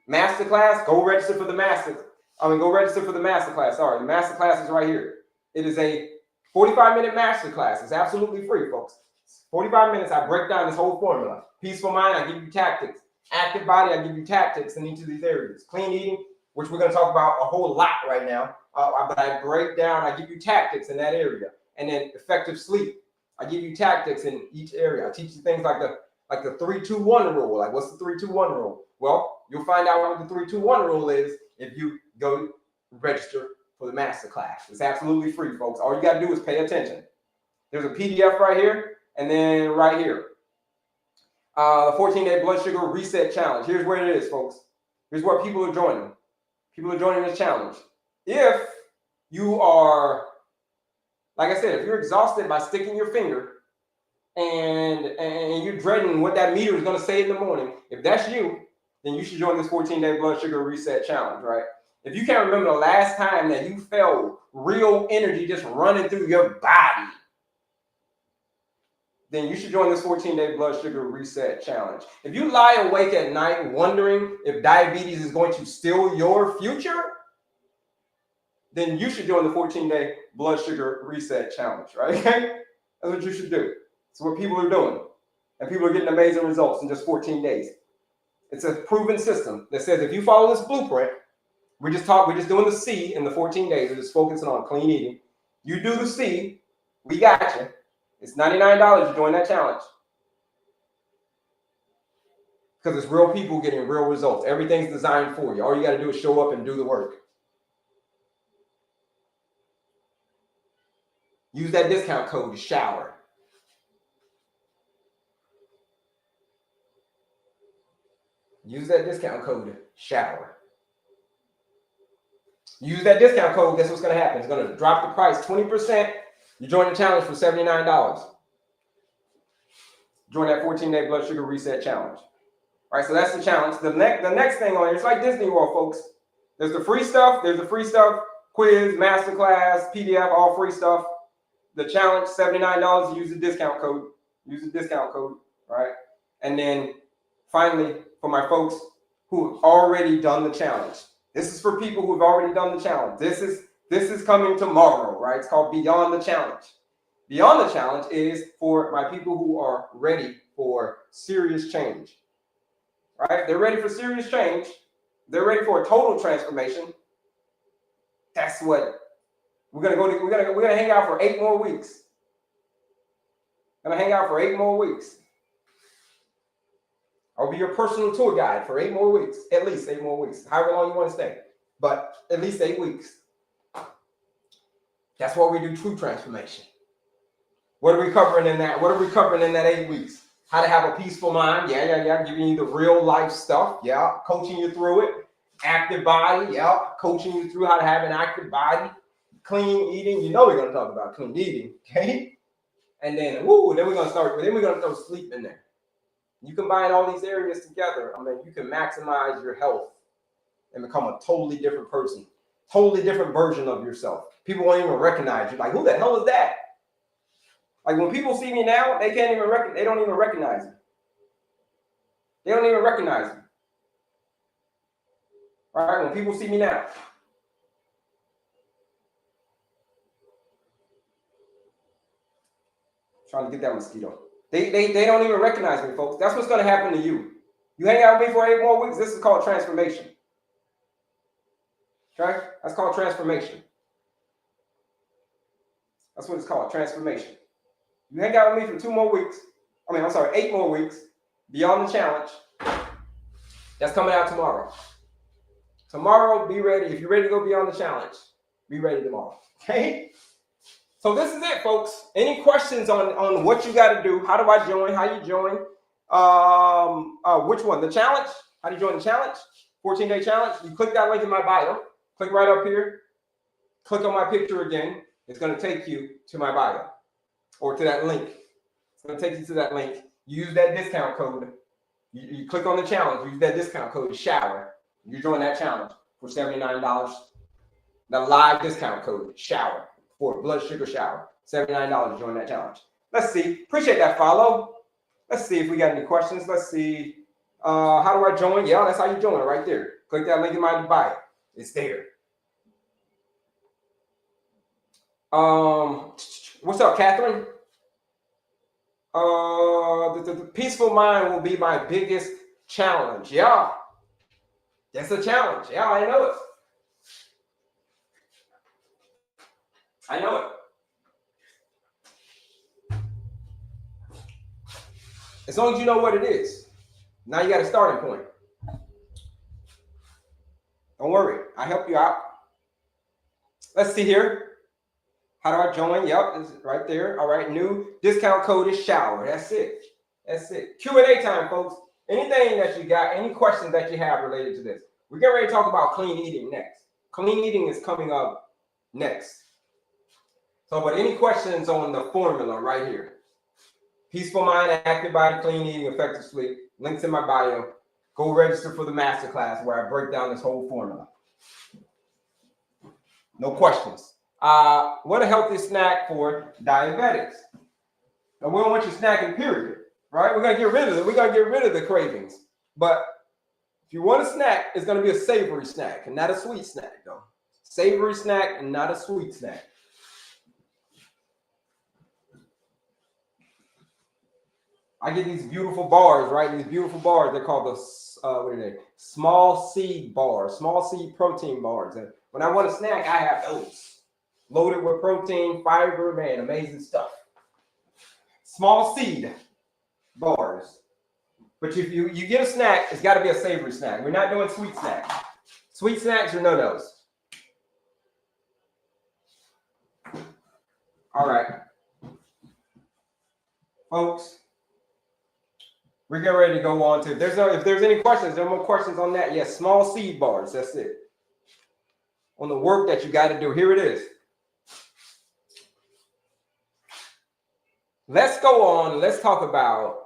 masterclass. Go register for the masterclass. Sorry, the masterclass is right here. It is a 45-minute masterclass. It's absolutely free, folks. 45 minutes, I break down this whole formula. Peaceful mind, I give you tactics. Active body, I give you tactics in each of these areas. Clean eating, which we're going to talk about a whole lot right now. But I break down, I give you tactics in that area. And then effective sleep, I give you tactics in each area. I teach you things like the 3-2-1 rule. Like, what's the 3-2-1 rule? Well, you'll find out what the 3-2-1 rule is if you go register for the masterclass. It's absolutely free, folks. All you got to do is pay attention. There's a PDF right here, and then right here. The 14-day blood sugar reset challenge. Here's where it is, folks. Here's where people are joining. People are joining this challenge. If you are, like I said, if you're exhausted by sticking your finger and you're dreading what that meter is going to say in the morning, if that's you, then you should join this 14-day blood sugar reset challenge, right? If you can't remember the last time that you felt real energy just running through your body, then you should join this 14-day blood sugar reset challenge. If you lie awake at night wondering if diabetes is going to steal your future, then you should join the 14-day blood sugar reset challenge, right? That's what you should do. It's what people are doing. And people are getting amazing results in just 14 days. It's a proven system that says if you follow this blueprint, we're just doing the C in the 14 days. We're just focusing on clean eating. You do the C, we got you. It's $99 to join that challenge. Because it's real people getting real results. Everything's designed for you. All you got to do is show up and do the work. Use that discount code, SHOWER. Use that discount code, SHOWER. Use that discount code, guess what's going to happen? It's going to drop the price 20%. You join the challenge for $79. Join that 14-day blood sugar reset challenge. All right, so that's the challenge. The next thing on here, it's like Disney World, folks. There's the free stuff. There's the free stuff, quiz, masterclass, PDF, all free stuff. The challenge, $79. Use the discount code. Use the discount code, right? And then finally, for my folks who have already done the challenge. This is for people who have already done the challenge. This is coming tomorrow, right? It's called Beyond the Challenge. Beyond the Challenge is for my people who are ready for serious change, right? They're ready for serious change. They're ready for a total transformation. That's what we're gonna hang out for 8 more weeks. Gonna hang out for 8 more weeks. I'll be your personal tour guide for 8 more weeks, at least 8 more weeks, however long you want to stay, but at least 8 weeks. That's why we do true transformation. What are we covering in that? What are we covering in that 8 weeks? How to have a peaceful mind. Yeah. Giving you the real life stuff. Yeah. Coaching you through it. Active body. Yeah. Coaching you through how to have an active body. Clean eating. You know we're going to talk about clean eating. Okay. And then we're going to throw sleep in there. You combine all these areas together. I mean, you can maximize your health and become a totally different person. Totally different version of yourself. People won't even recognize you. Like, who the hell is that? Like when people see me now, they don't even recognize me. They don't even recognize me. All right, when people see me now. Trying to get that mosquito. They don't even recognize me, folks. That's what's going to happen to you. You hang out with me for 8 more weeks, this is called transformation. Okay? That's called transformation. That's what it's called, transformation. You hang out with me for 8 more weeks, Beyond the Challenge. That's coming out tomorrow. Tomorrow, be ready. If you're ready to go beyond the challenge, be ready tomorrow. Okay? So this is it, folks. Any questions on what you got to do? How do I join? How you join? Which one? The challenge? How do you join the challenge? 14-day challenge. You click that link in my bio. Click right up here. Click on my picture again. It's going to take you to my bio or to that link. It's going to take you to that link. Use that discount code. You click on the challenge. Use that discount code, SHOWER. You join that challenge for $79. The live discount code, SHOWER, for blood sugar shower. $79 to join that challenge. Let's see. Appreciate that follow. Let's see if we got any questions. Let's see. How do I join? Yeah, that's how you join it right there. Click that link in my bio. It's there. What's up, Catherine? The peaceful mind will be my biggest challenge. Yeah. That's a challenge. Yeah, I know it. I know it. As long as you know what it is. Now you got a starting point. Don't worry. I'll help you out. Let's see here. How do I join? Yep, it's right there. All right, new discount code is SHOWER. That's it. That's it. Q&A time, folks. Anything that you got, any questions that you have related to this. We're getting ready to talk about clean eating next. Clean eating is coming up next. So, but any questions on the formula right here? Peaceful mind, active body, clean eating, effective sleep. Links in my bio. Go register for the masterclass where I break down this whole formula. No questions. What a healthy snack for diabetics. Now, we don't want you snacking, period. Right? We're gonna get rid of the cravings. But if you want a snack, it's gonna be a savory snack and not a sweet snack, though. Savory snack and not a sweet snack. I get these beautiful bars, right? These beautiful bars. They're called the small seed bars, small seed protein bars. And when I want a snack, I have those. Loaded with protein, fiber, man, amazing stuff. Small seed bars. But if you get a snack, it's got to be a savory snack. We're not doing sweet snacks. Sweet snacks are no-nos. All right. Folks, we're getting ready to go on to, if there's any questions, there are more questions on that. Yes, small seed bars, that's it. On the work that you got to do, here it is. Let's go on. Let's talk about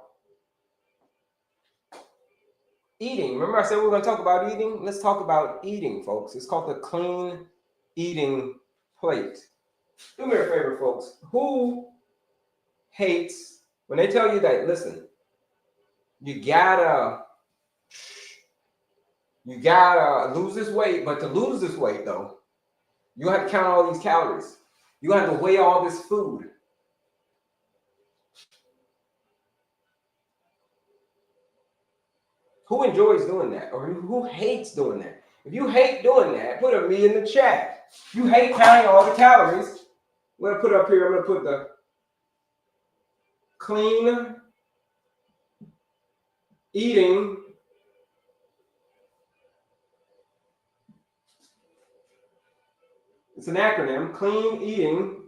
Eating. Remember I said we were going to talk about eating? Let's talk about eating, folks. It's called the clean eating plate. Do me a favor, folks. Who hates when they tell you that, listen, you gotta lose this weight, but to lose this weight though, you have to count all these calories. You have to weigh all this food. Who enjoys doing that? Or who hates doing that? If you hate doing that, put a me in the chat. If you hate counting all the calories, I'm going to put up here, I'm going to put the clean eating it's an acronym, clean eating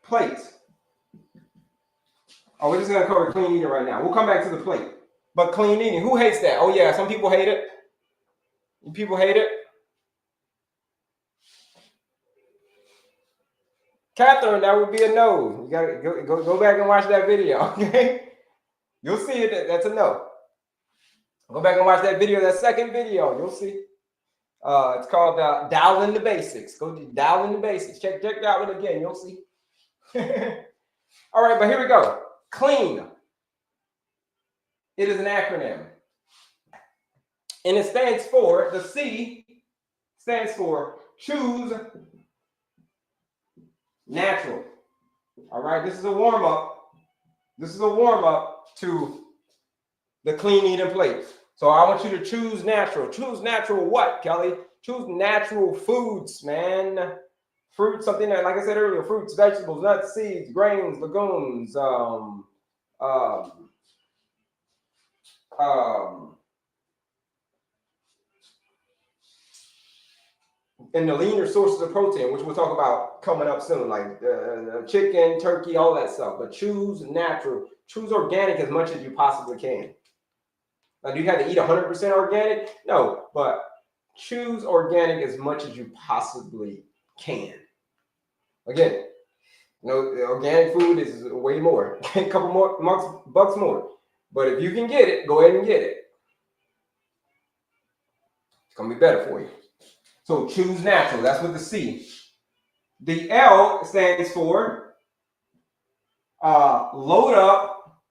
plate. Oh, we're just going to cover clean eating right now. We'll come back to the plate. But clean eating, who hates that? Oh yeah, some people hate it. People hate it. Catherine, that would be a no. You gotta go back and watch that video, okay? You'll see it. That's a no. Go back and watch that video, that second video. You'll see. It's called Dial in the Basics. Go dial in the basics. Check that one again. You'll see. All right, but here we go. Clean. It is an acronym. And it stands for, the C stands for choose natural. All right, this is a warm-up. This is a warm-up to the clean eating plate. So I want you to choose natural. Choose natural what, Kelly? Choose natural foods, man. Fruit, something that, like I said earlier, fruits, vegetables, nuts, seeds, grains, legumes, and the leaner sources of protein, which we'll talk about coming up soon, like chicken, turkey, all that stuff. But choose natural. Choose organic as much as you possibly can. Now, do you have to eat 100% organic? No, but choose organic as much as you possibly can. Again, you know, organic food is way more, a couple more bucks more. But if you can get it, go ahead and get it. It's gonna be better for you. So choose natural. That's with the C. The L stands for load up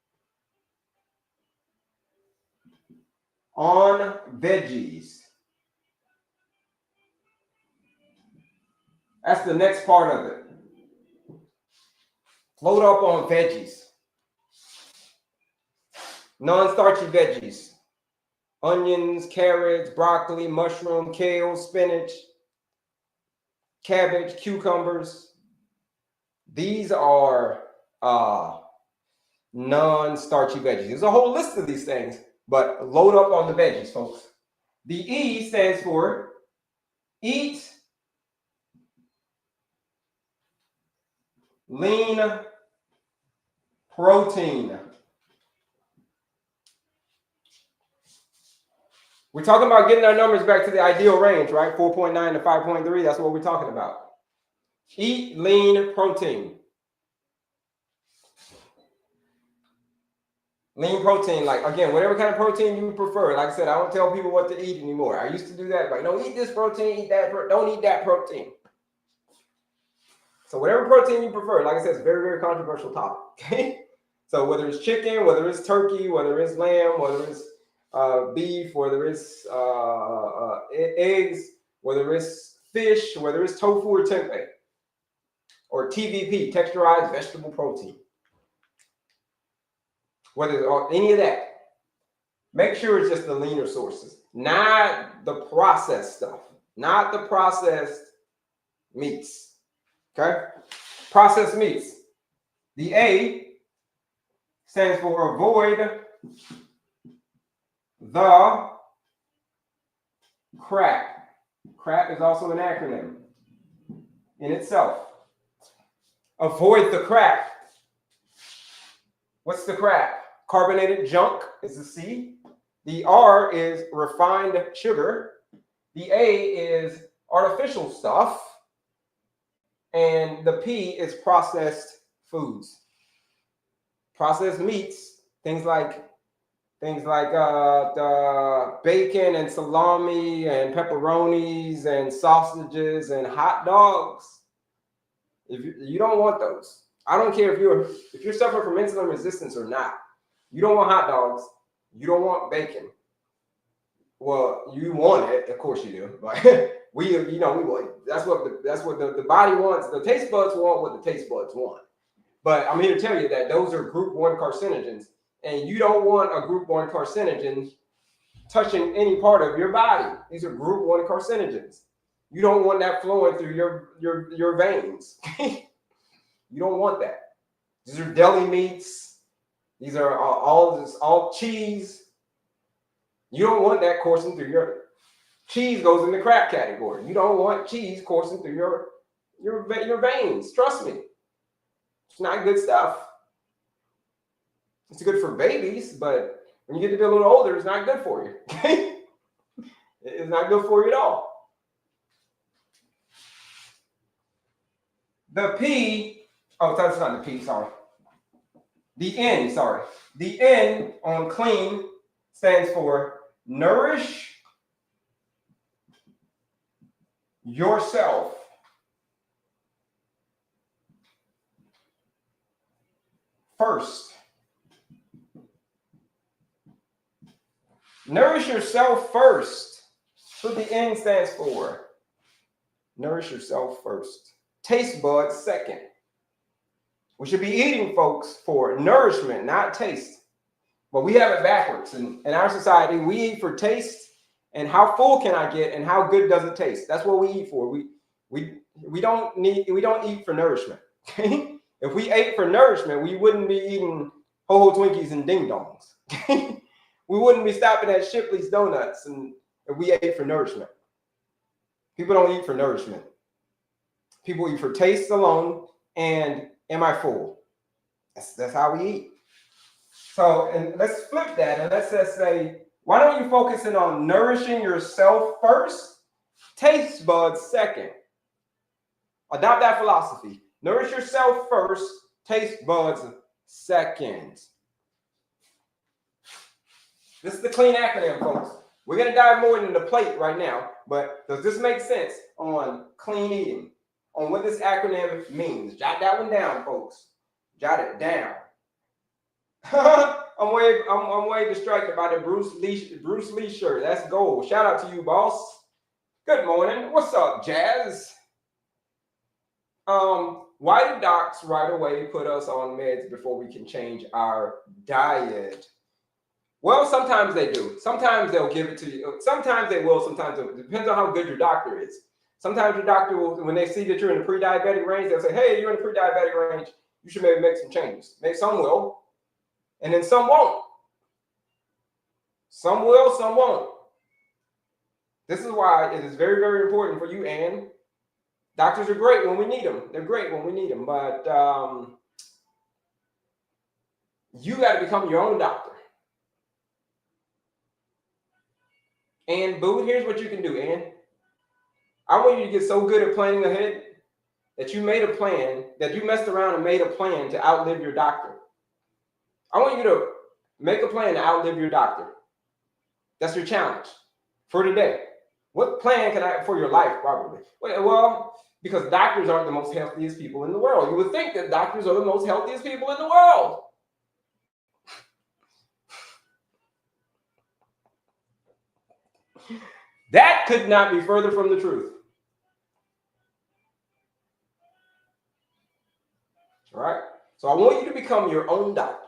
on veggies. That's the next part of it. Load up on veggies. Non-starchy veggies. Onions, carrots, broccoli, mushroom, kale, spinach, cabbage, cucumbers. These are non-starchy veggies. There's a whole list of these things, but load up on the veggies, folks. The E stands for eat lean protein. We're talking about getting our numbers back to the ideal range, right? 4.9 to 5.3. That's what we're talking about. Eat lean protein. Lean protein, like, again, whatever kind of protein you prefer. Like I said, I don't tell people what to eat anymore. I used to do that. Like, no, eat this protein, eat that. Don't eat that protein. So whatever protein you prefer, like I said, it's a very, very controversial topic. Okay. So whether it's chicken, whether it's turkey, whether it's lamb, whether it's beef, whether it's eggs, whether it's fish, whether it's tofu or tempeh, or TVP, texturized vegetable protein, whether any of that, make sure it's just the leaner sources, not the processed stuff, not the processed meats. Okay, processed meats. The A stands for avoid the crap. Crap is also an acronym in itself. Avoid the crap. What's the crap? Carbonated junk is the C. The R is refined sugar. The A is artificial stuff. And the P is processed foods. Processed meats, things like Things like the bacon and salami and pepperonis and sausages and hot dogs. If you don't want those, I don't care if you're suffering from insulin resistance or not. You don't want hot dogs. You don't want bacon. Well, you want it, of course you do, but we want. That's what the body wants. The taste buds want what the taste buds want. But I'm here to tell you that those are group 1 carcinogens, and you don't want a group 1 carcinogen touching any part of your body. These are group 1 carcinogens. You don't want that flowing through your veins. You don't want that. These are deli meats. These are all cheese. You don't want that coursing through your cheese. Goes in the crap category. You don't want cheese coursing through your veins. Trust me. It's not good stuff. It's good for babies, but when you get to be a little older, it's not good for you. It's not good for you at all. The P, oh, that's not the P, sorry. The N, sorry. The N on clean stands for nourish yourself. First. Nourish yourself first. That's what the N stands for. Nourish yourself first. Taste buds second. We should be eating, folks, for nourishment, not taste. But we have it backwards. In our society, we eat for taste and how full can I get and how good does it taste. That's what we eat for. We don't eat for nourishment. If we ate for nourishment, we wouldn't be eating Ho-Ho Twinkies and Ding Dongs. We wouldn't be stopping at Shipley's Donuts and if we ate for nourishment. People don't eat for nourishment. People eat for taste alone and am I full? That's how we eat. So, and let's flip that and let's just say, why don't you focus in on nourishing yourself first, taste buds second. Adopt that philosophy. Nourish yourself first, taste buds second. This is the clean acronym, folks. We're going to dive more into the plate right now, but does this make sense on clean eating, on what this acronym means? Jot that one down, folks. Jot it down. I'm way distracted by the Bruce Lee shirt. That's gold. Shout out to you, boss. Good morning. What's up, Jazz? Why do docs right away put us on meds before we can change our diet? Well, sometimes they do. Sometimes they'll give it to you. Sometimes they will. Sometimes it depends on how good your doctor is. Sometimes your doctor will, when they see that you're in the pre-diabetic range, they'll say, hey, you're in the pre-diabetic range. You should maybe make some changes. Maybe some will. And then some won't. Some will, some won't. This is why it is very, very important for you, Ann. Doctors are great when we need them. They're great when we need them. But you got to become your own doctor. And boo, here's what you can do, Ann. I want you to get so good at planning ahead that you made a plan, that you messed around and made a plan to outlive your doctor. I want you to make a plan to outlive your doctor. That's your challenge for today. What plan can I, for your life, probably? Well, because doctors aren't the most healthiest people in the world. You would think that doctors are the most healthiest people in the world. That could not be further from the truth. All right? So I want you to become your own doctor.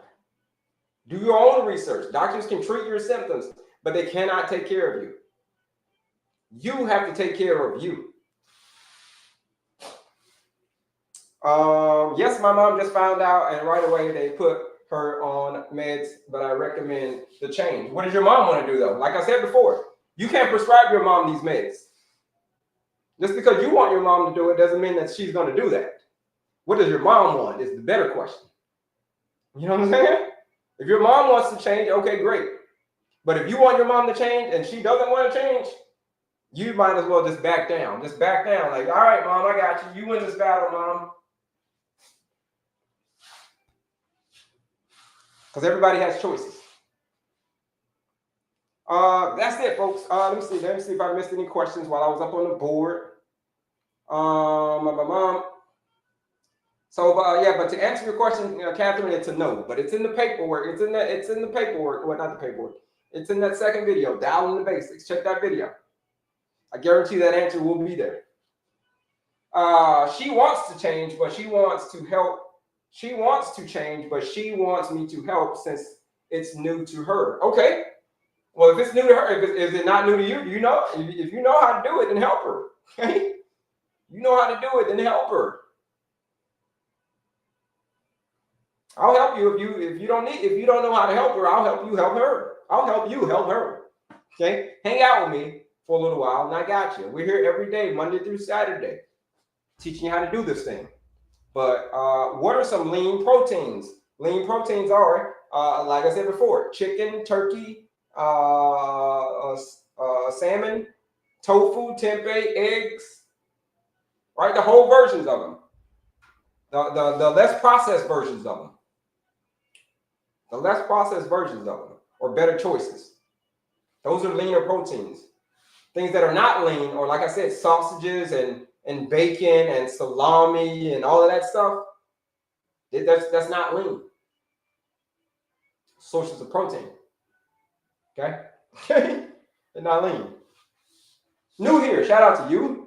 Do your own research. Doctors can treat your symptoms, but they cannot take care of you. You have to take care of you. Yes, my mom just found out, and right away they put her on meds, but I recommend the change. What does your mom want to do, though? Like I said before, you can't prescribe your mom these meds. Just because you want your mom to do it doesn't mean that she's going to do that. What does your mom want is the better question. You know what I'm saying? If your mom wants to change, okay, great. But if you want your mom to change and she doesn't want to change, you might as well just back down. Just back down. Like, all right, mom, I got you. You win this battle, mom. Because everybody has choices. That's it, folks. Let me see. Let me see if I missed any questions while I was up on the board. So, yeah, but to answer your question, Catherine, it's a no. But it's in the paperwork. It's in the paperwork. Well, not the paperwork. It's in that second video, Dialing the Basics. Check that video. I guarantee that answer will be there. She wants to change, but she wants to help. She wants to change, but she wants me to help since it's new to her. Okay. Well, if it's new to her, if it's not new to you, if you know how to do it, then help her. Okay. You know how to do it, then help her. I'll help you if you don't know how to help her, I'll help you help her. I'll help you help her. Okay? Hang out with me for a little while, and I got you. We're here every day, Monday through Saturday, teaching you how to do this thing. But what are some lean proteins? Lean proteins are, like I said before, chicken, turkey, salmon, tofu, tempeh, eggs, right? The whole versions of them. The less processed versions of them. The less processed versions of them, or better choices. Those are leaner proteins. Things that are not lean, or like I said, sausages and bacon and salami and all of that stuff, that's not lean. Sources of protein. Okay? They're not lean. New here, shout out to you.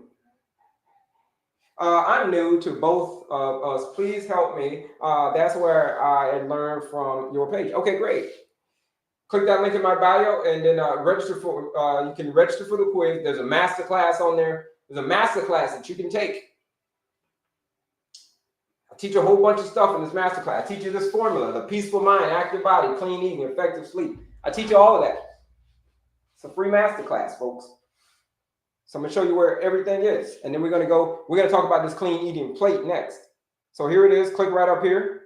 I'm new to both of us. Please help me. That's where I learned from your page. Okay, great. Click that link in my bio and then register for. You can register for the quiz. There's a master class on there. There's a master class that you can take. I teach a whole bunch of stuff in this master class. I teach you this formula: the peaceful mind, active body, clean eating, effective sleep. I teach you all of that. It's a free master class, folks. So I'm gonna show you where everything is, and then we're gonna talk about this clean eating plate next. So here it is. Click right up here,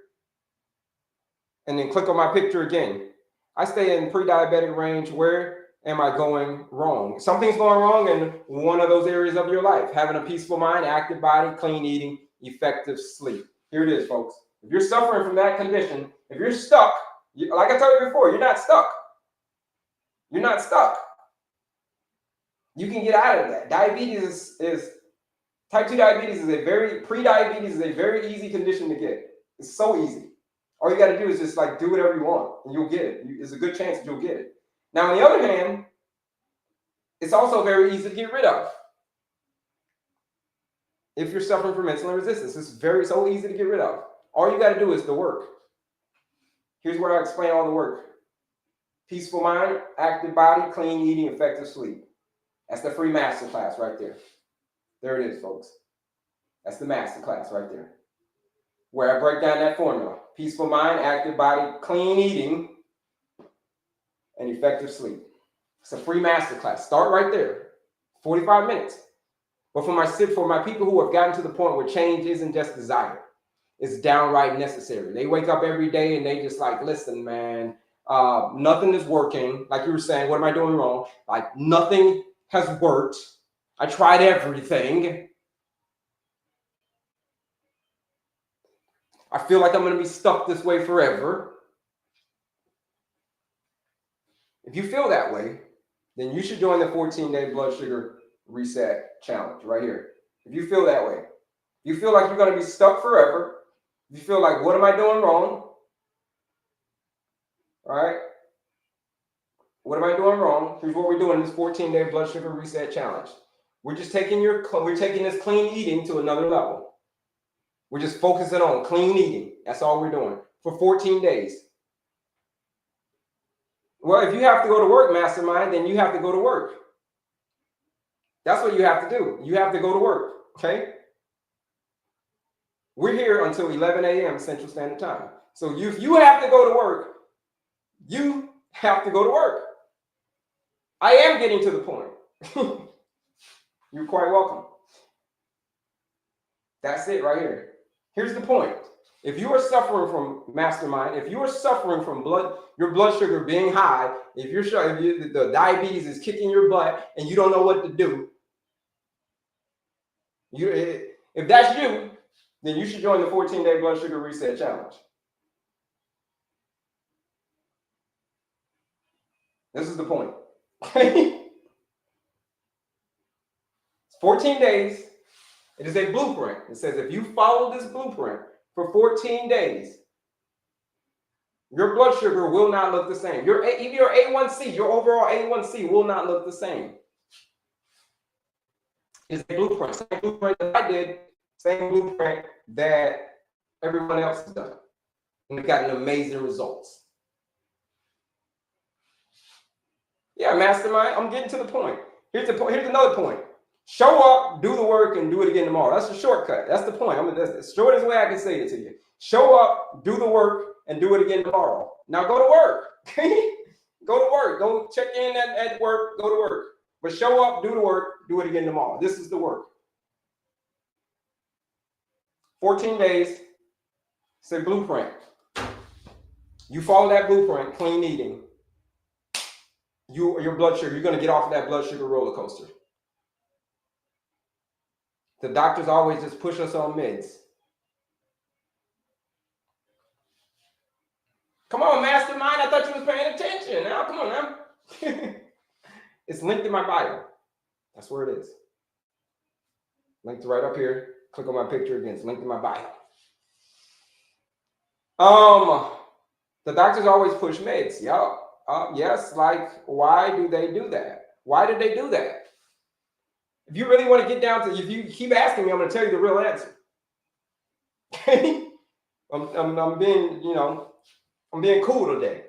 and then click on my picture again. I stay in pre-diabetic range. Where am I going wrong? Something's going wrong in one of those areas of your life. Having a peaceful mind, active body, clean eating, effective sleep. Here it is, folks. If you're suffering from that condition, if you're stuck, like I told you before, you're not stuck. You're not stuck. You can get out of that. Diabetes is type 2 diabetes pre-diabetes is a very easy condition to get. It's so easy. All you got to do is just like do whatever you want and you'll get it. There's a good chance that you'll get it. Now, on the other hand, it's also very easy to get rid of. If you're suffering from insulin resistance, it's so easy to get rid of. All you got to do is the work. Here's where I explain all the work. Peaceful mind, active body, clean eating, effective sleep. That's the free master class right there. There it is, folks. That's the master class right there. Where I break down that formula. Peaceful mind, active body, clean eating, and effective sleep. It's a free master class. Start right there. 45 minutes. But for my people who have gotten to the point where change isn't just desired, it's downright necessary. They wake up every day and they just like, listen, man, nothing is working. Like you were saying, what am I doing wrong? Like nothing has worked. I tried everything. I feel like I'm going to be stuck this way forever. If you feel that way, then you should join the 14-day blood sugar reset challenge right here. If you feel that way, you feel like you're going to be stuck forever. You feel like, what am I doing wrong? All right. What am I doing wrong? Here's what we're doing in this 14-day blood sugar reset challenge. We're just taking this clean eating to another level. We're just focusing on clean eating. That's all we're doing for 14 days. Well, if you have to go to work, mastermind, then you have to go to work. That's what you have to do. You have to go to work, okay? We're here until 11 a.m. Central Standard Time. So if you have to go to work, you have to go to work. I am getting to the point. You're quite welcome. That's it right here. Here's the point. If you are suffering from mastermind, if you are suffering from your blood sugar being high, if the diabetes is kicking your butt and you don't know what to do, if that's you, then you should join the 14-day blood sugar reset challenge. This is the point. It's 14 days. It is a blueprint. It says if you follow this blueprint for 14 days, your blood sugar will not look the same. Even your A1C, your overall A1C will not look the same. It's a blueprint. Same blueprint that I did, same blueprint that everyone else has done. And we've gotten amazing results. Yeah, mastermind, I'm getting to the point. Here's another point. Show up, do the work, and do it again tomorrow. That's the shortcut. That's the point. That's the shortest way I can say it to you. Show up, do the work, and do it again tomorrow. Now go to work. Go to work. Go check in at work. Go to work. But show up, do the work, do it again tomorrow. This is the work. 14 days. It's a blueprint. You follow that blueprint, clean eating. Your blood sugar, you're going to get off of that blood sugar roller coaster. The doctors always just push us on meds. Come on, mastermind. I thought you was paying attention. Now, come on now. It's linked in my bio. That's where it is. Linked right up here. Click on my picture again. It's linked in my bio. The doctors always push meds. Yes, like, why do they do that? Why did they do that? If you really want to get down to, if you keep asking me, I'm going to tell you the real answer. I'm being cool today.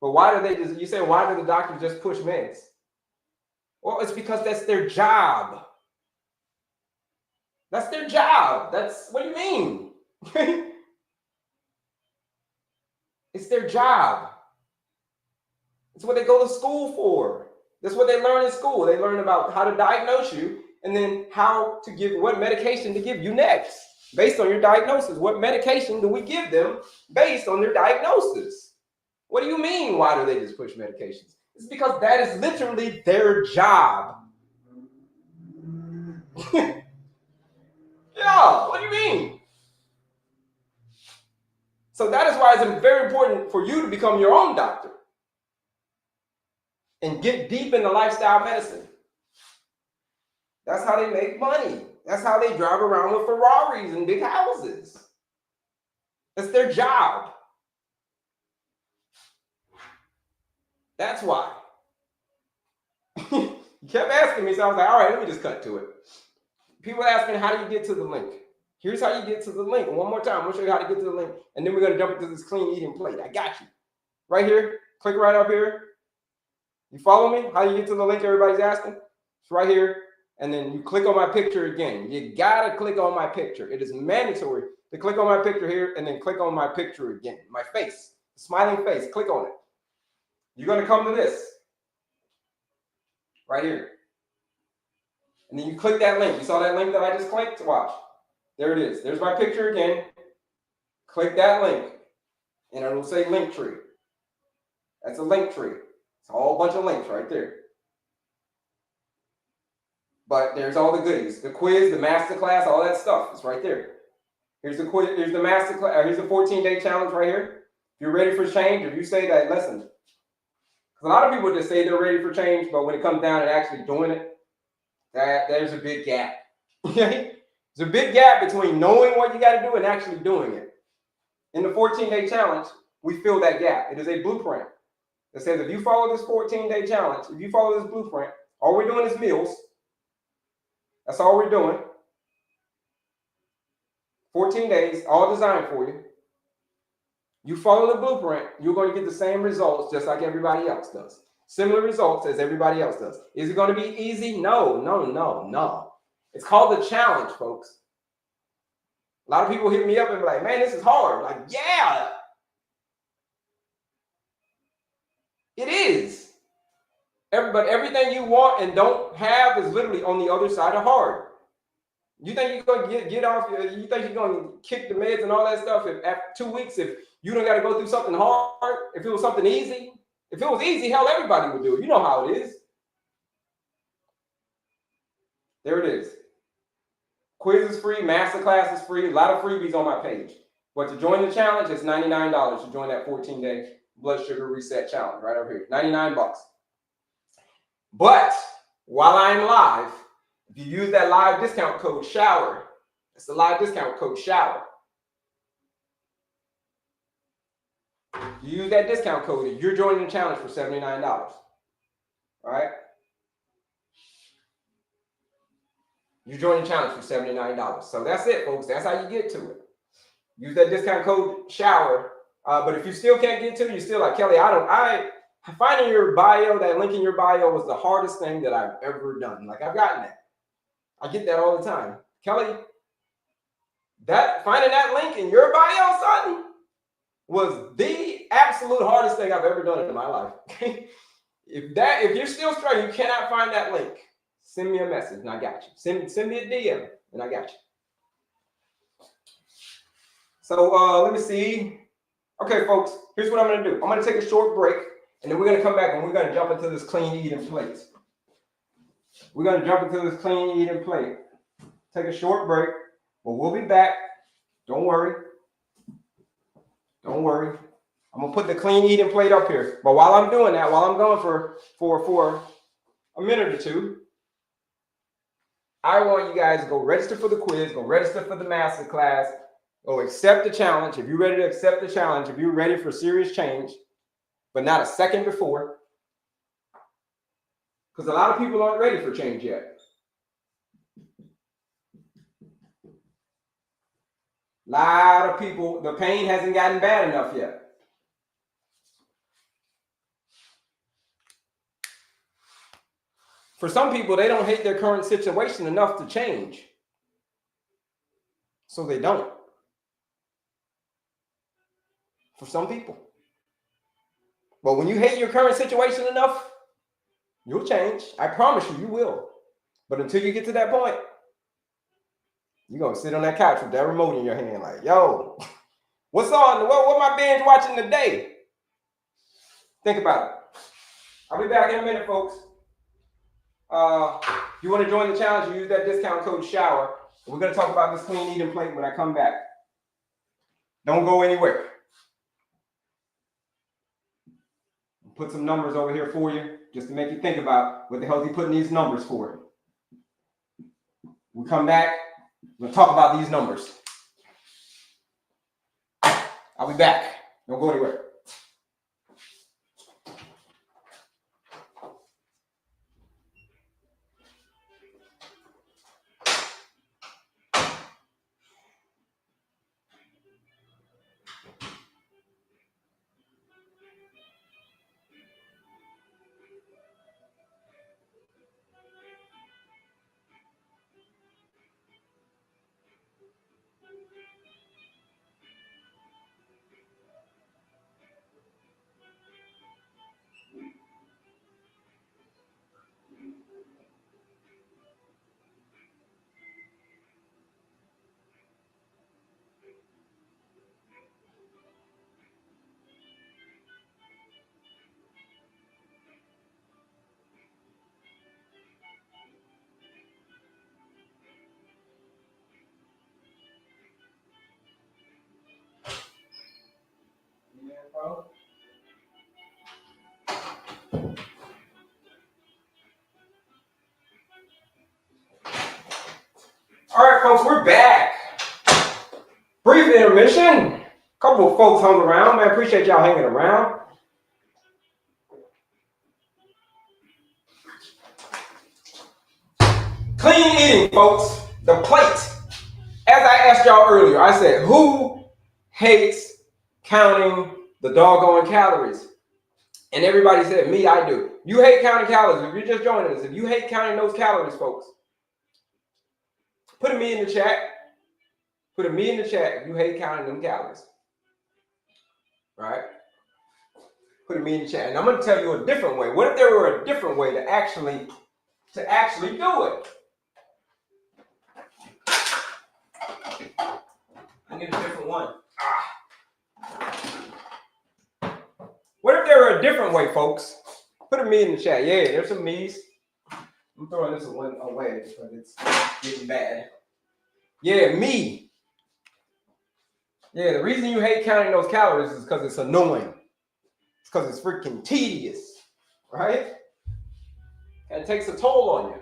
But why do they just, you say, why do the doctors just push meds? Well, it's because that's their job. That's their job. What do you mean? It's their job. It's what they go to school for. That's what they learn in school. They learn about how to diagnose you and then how to give, what medication to give you next based on your diagnosis. What medication do we give them based on their diagnosis? What do you mean, why do they just push medications? It's because that is literally their job. Yeah, what do you mean? So that is why it's very important for you to become your own doctor and get deep into lifestyle medicine. That's how they make money. That's how they drive around with Ferraris and big houses. It's their job. That's why. You kept asking me, so I was like, all right, let me just cut to it. People ask me, how do you get to the link? Here's how you get to the link. One more time, I'm gonna show you how to get to the link. And then we're gonna jump into this clean eating plate. I got you. Right here, click right up here. You follow me? How you get to the link everybody's asking? It's right here. And then you click on my picture again. You gotta click on my picture. It is mandatory to click on my picture here and then click on my picture again. My face, smiling face, click on it. You're gonna come to this. Right here. And then you click that link. You saw that link that I just clicked? Watch. There it is. There's my picture again. Click that link. And it'll say link tree. That's a link tree. It's a whole bunch of links right there. But there's all the goodies. The quiz, the masterclass, all that stuff. It's right there. Here's the quiz, here's the masterclass, here's the 14-day challenge right here. If you're ready for change, if you say that, listen. Because a lot of people just say they're ready for change, but when it comes down to actually doing it, there's a big gap. There's a big gap between knowing what you got to do and actually doing it. In the 14-day challenge, we fill that gap. It is a blueprint that says if you follow this 14-day challenge, if you follow this blueprint, all we're doing is meals. That's all we're doing. 14 days, all designed for you. You follow the blueprint, you're going to get the same results just like everybody else does. Similar results as everybody else does. Is it going to be easy? No, no, no, no. It's called the challenge, folks. A lot of people hit me up and be like, man, this is hard. Like, yeah, it is. But everything you want and don't have is literally on the other side of hard. You think you're going to get off, you think you're going to kick the meds and all that stuff if after 2 weeks, if you don't got to go through something hard, if it was something easy? If it was easy, hell, everybody would do it. You know how it is. There it is. Quiz is free. Masterclass is free. A lot of freebies on my page. But to join the challenge, it's $99 to join that 14-day blood sugar reset challenge right over here. $99. But while I'm live, if you use that live discount code SHOWER, it's the live discount code SHOWER. You use that discount code, you're joining the challenge for $79. All right? You're joining the challenge for $79. So that's it, folks. That's how you get to it. Use that discount code SHOWER. But if you still can't get to it, you're still like, Kelley, finding your bio, that link in your bio was the hardest thing that I've ever done. Like, I've gotten that. I get that all the time. Kelley, finding that link in your bio, son, was the absolute hardest thing I've ever done in my life. If you're still struggling, you cannot find that link, send me a message and I got you. Send me a DM and I got you. So let me see. Okay, folks, here's what I'm going to do. I'm going to take a short break, and then we're going to come back and we're going to jump into this clean eating plate. We're going to jump into this clean eating plate. Take a short break, but we'll be back. Don't worry. Don't worry. I'm going to put the clean eating plate up here. But while I'm doing that, while I'm going for a minute or two, I want you guys to go register for the quiz, go register for the masterclass. Oh, accept the challenge. If you're ready to accept the challenge, if you're ready for serious change, but not a second before, because a lot of people aren't ready for change yet. A lot of people, the pain hasn't gotten bad enough yet. For some people, they don't hate their current situation enough to change. So they don't. For some people. But when you hate your current situation enough, you'll change. I promise you, you will. But until you get to that point, you're going to sit on that couch with that remote in your hand like, yo, what's on? What am I binge watching today? Think about it. I'll be back in a minute, folks. If you want to join the challenge, you use that discount code SHOWER. We're going to talk about this clean eating plate when I come back. Don't go anywhere. Put some numbers over here for you, just to make you think about what the hell is he putting these numbers for. We come back, we're going to talk about these numbers. I'll be back. Don't go anywhere. All right, folks, we're back. Brief intermission. A couple of folks hung around, man. Appreciate y'all hanging around. Clean eating, folks. The plate. As I asked y'all earlier, I said, who hates counting the doggone calories? And everybody said, me, I do. You hate counting calories. If you're just joining us, if you hate counting those calories, folks, put a me in the chat. Put a me in the chat if you hate counting them calories. Right? Put a me in the chat. And I'm going to tell you a different way. What if there were a different way to actually do it? I need a different one. What if there were a different way, folks? Put a me in the chat. Yeah, there's some me's. I'm throwing this one away because it's getting bad. Yeah, me. Yeah, the reason you hate counting those calories is because it's annoying. It's because it's freaking tedious, right? And it takes a toll on you.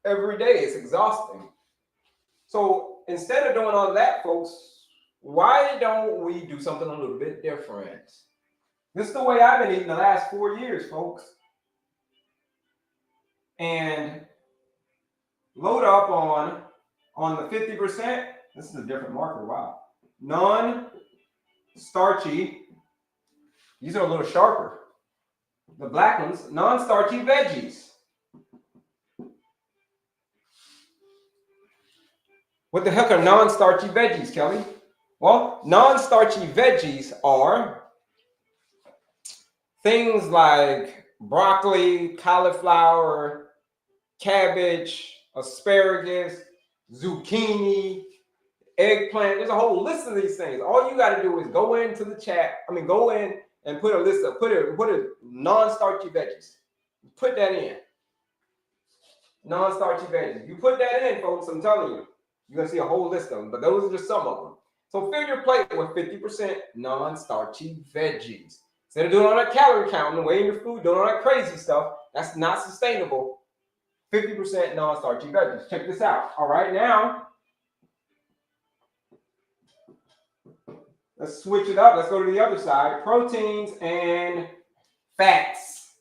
Every day, it's exhausting. So instead of doing all that, folks, why don't we do something a little bit different? This is the way I've been eating the last 4 years, folks. And load up on the 50%. This is a different marker. Wow. Non-starchy. These are a little sharper. The black ones, non-starchy veggies. What the heck are non-starchy veggies, Kelly? Well, non-starchy veggies are things like broccoli, cauliflower, cabbage, asparagus, zucchini, eggplant. There's a whole list of these things. All you got to do is go into the chat. Go in and put a list of put a non-starchy veggies. Put that in. Non-starchy veggies. You put that in, folks. I'm telling you, you're gonna see a whole list of them. But those are just some of them. So fill your plate with 50% non-starchy veggies. Instead of doing all that calorie counting, weighing your food, doing all that crazy stuff, that's not sustainable. 50% non-starchy veggies. Check this out. All right, now let's switch it up. Let's go to the other side. Proteins and fats.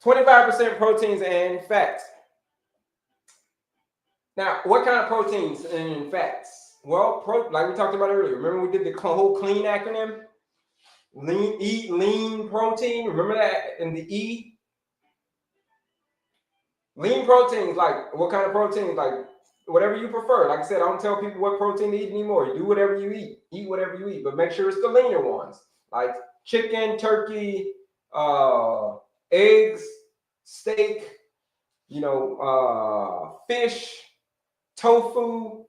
25% proteins and fats. Now, what kind of proteins and fats? Well, like we talked about earlier. Remember we did the whole clean acronym? Eat lean protein. Remember that in the E? Lean proteins, like what kind of proteins? Like whatever you prefer. Like I said, I don't tell people what protein to eat anymore. You do whatever you eat. Eat whatever you eat, but make sure it's the leaner ones. Like chicken, turkey, eggs, steak, fish, tofu,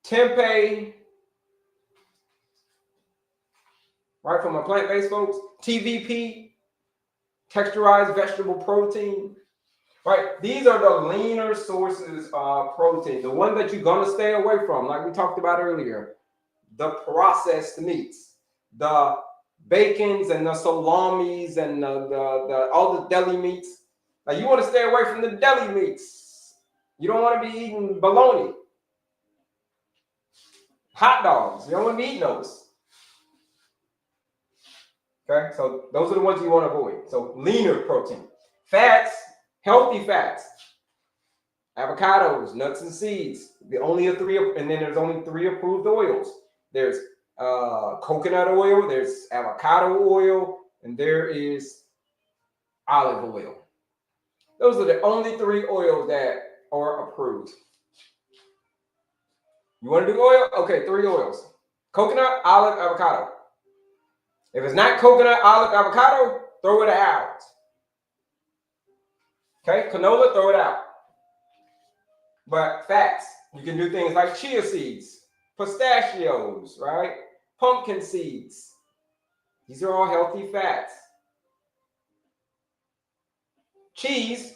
tempeh, right, from my plant-based folks, TVP, texturized vegetable protein, right? These are the leaner sources of protein, the one that you're going to stay away from, like we talked about earlier, the processed meats, the bacons and the salamis and all the deli meats. Like you want to stay away from the deli meats. You don't want to be eating bologna. Hot dogs. You don't want to be eating those. Okay, so those are the ones you want to avoid. So leaner protein. Fats, healthy fats. Avocados, nuts and seeds. And then there's only 3 approved oils. There's coconut oil, there's avocado oil, and there is olive oil. Those are the only 3 oils that are approved. You want to do oil? Okay, 3 oils. Coconut, olive, avocado. If it's not coconut, olive, avocado, throw it out. Okay, canola, throw it out. But fats, you can do things like chia seeds, pistachios, right? Pumpkin seeds. These are all healthy fats. Cheese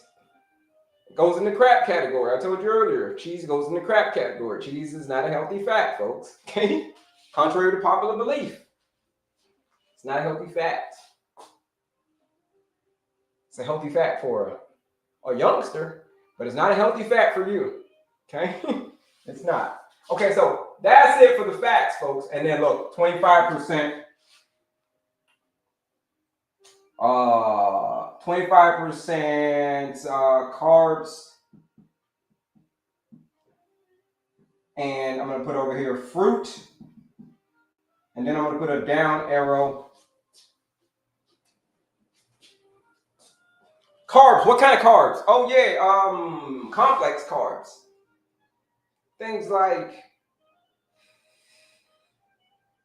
goes in the crap category. I told you earlier, cheese goes in the crap category. Cheese is not a healthy fat, folks. Okay? Contrary to popular belief. It's not a healthy fat. It's a healthy fat for a youngster, but it's not a healthy fat for you. Okay? It's not. Okay, so that's it for the fats, folks. And then look, 25%. 25% carbs. And I'm going to put over here fruit. And then I'm going to put a down arrow. Carbs. What kind of carbs? Oh, yeah. Complex carbs. Things like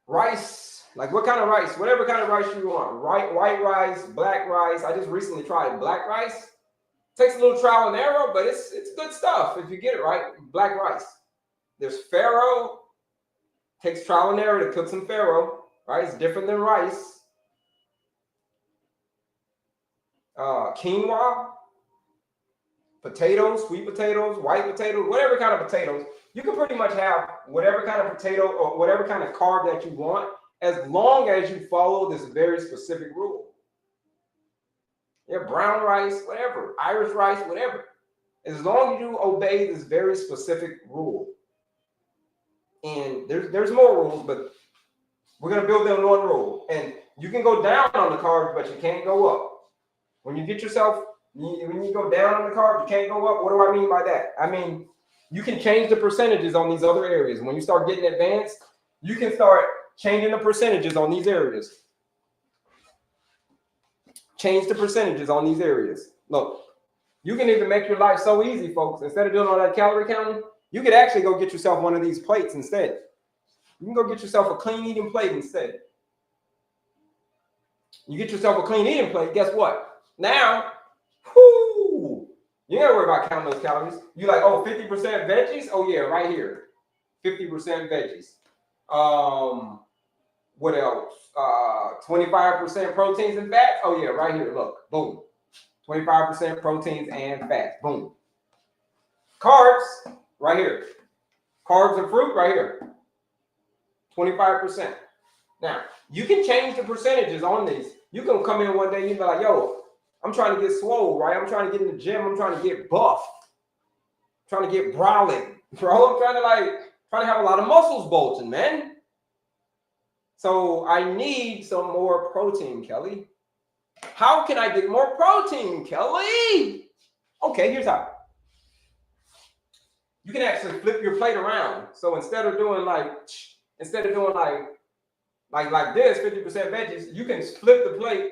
rice. Like what kind of rice? Whatever kind of rice you want. White rice, black rice. I just recently tried black rice. Takes a little trial and error, but it's good stuff if you get it right. Black rice. There's farro. Takes trial and error to cook some farro. Right? It's different than rice. Quinoa. Potatoes, sweet potatoes, white potatoes, whatever kind of potatoes. You can pretty much have whatever kind of potato or whatever kind of carb that you want, as long as you follow this very specific rule. Yeah, brown rice, whatever, Irish rice, whatever. As long as you obey this very specific rule. And there's more rules, but we're going to build in one rule. And you can go down on the carbs, but you can't go up. When you get yourself, when you go down on the carbs, you can't go up. What do I mean by that? I mean, you can change the percentages on these other areas. When you start getting advanced, you can start changing the percentages on these areas. Change the percentages on these areas. Look, you can even make your life so easy, folks. Instead of doing all that calorie counting, you could actually go get yourself one of these plates instead. You can go get yourself a clean eating plate instead. You get yourself a clean eating plate, guess what? Now, whoo, you ain't gotta worry about counting those calories. You like, oh, 50% veggies? Oh yeah, right here. 50% veggies. What else? 25% proteins and fats. Oh yeah, right here. Look, boom. 25% proteins and fats. Boom. Carbs, right here. Carbs and fruit, right here. 25%. Now, you can change the percentages on these. You can come in one day, you be like, yo, I'm trying to get swole, right? I'm trying to get in the gym. I'm trying to get buff. I'm trying to get brolic. Bro, I'm trying to have a lot of muscles bulging, man. So I need some more protein, Kelley. How can I get more protein, Kelley? Okay, here's how. You can actually flip your plate around. So instead of doing like this, 50% veggies, you can flip the plate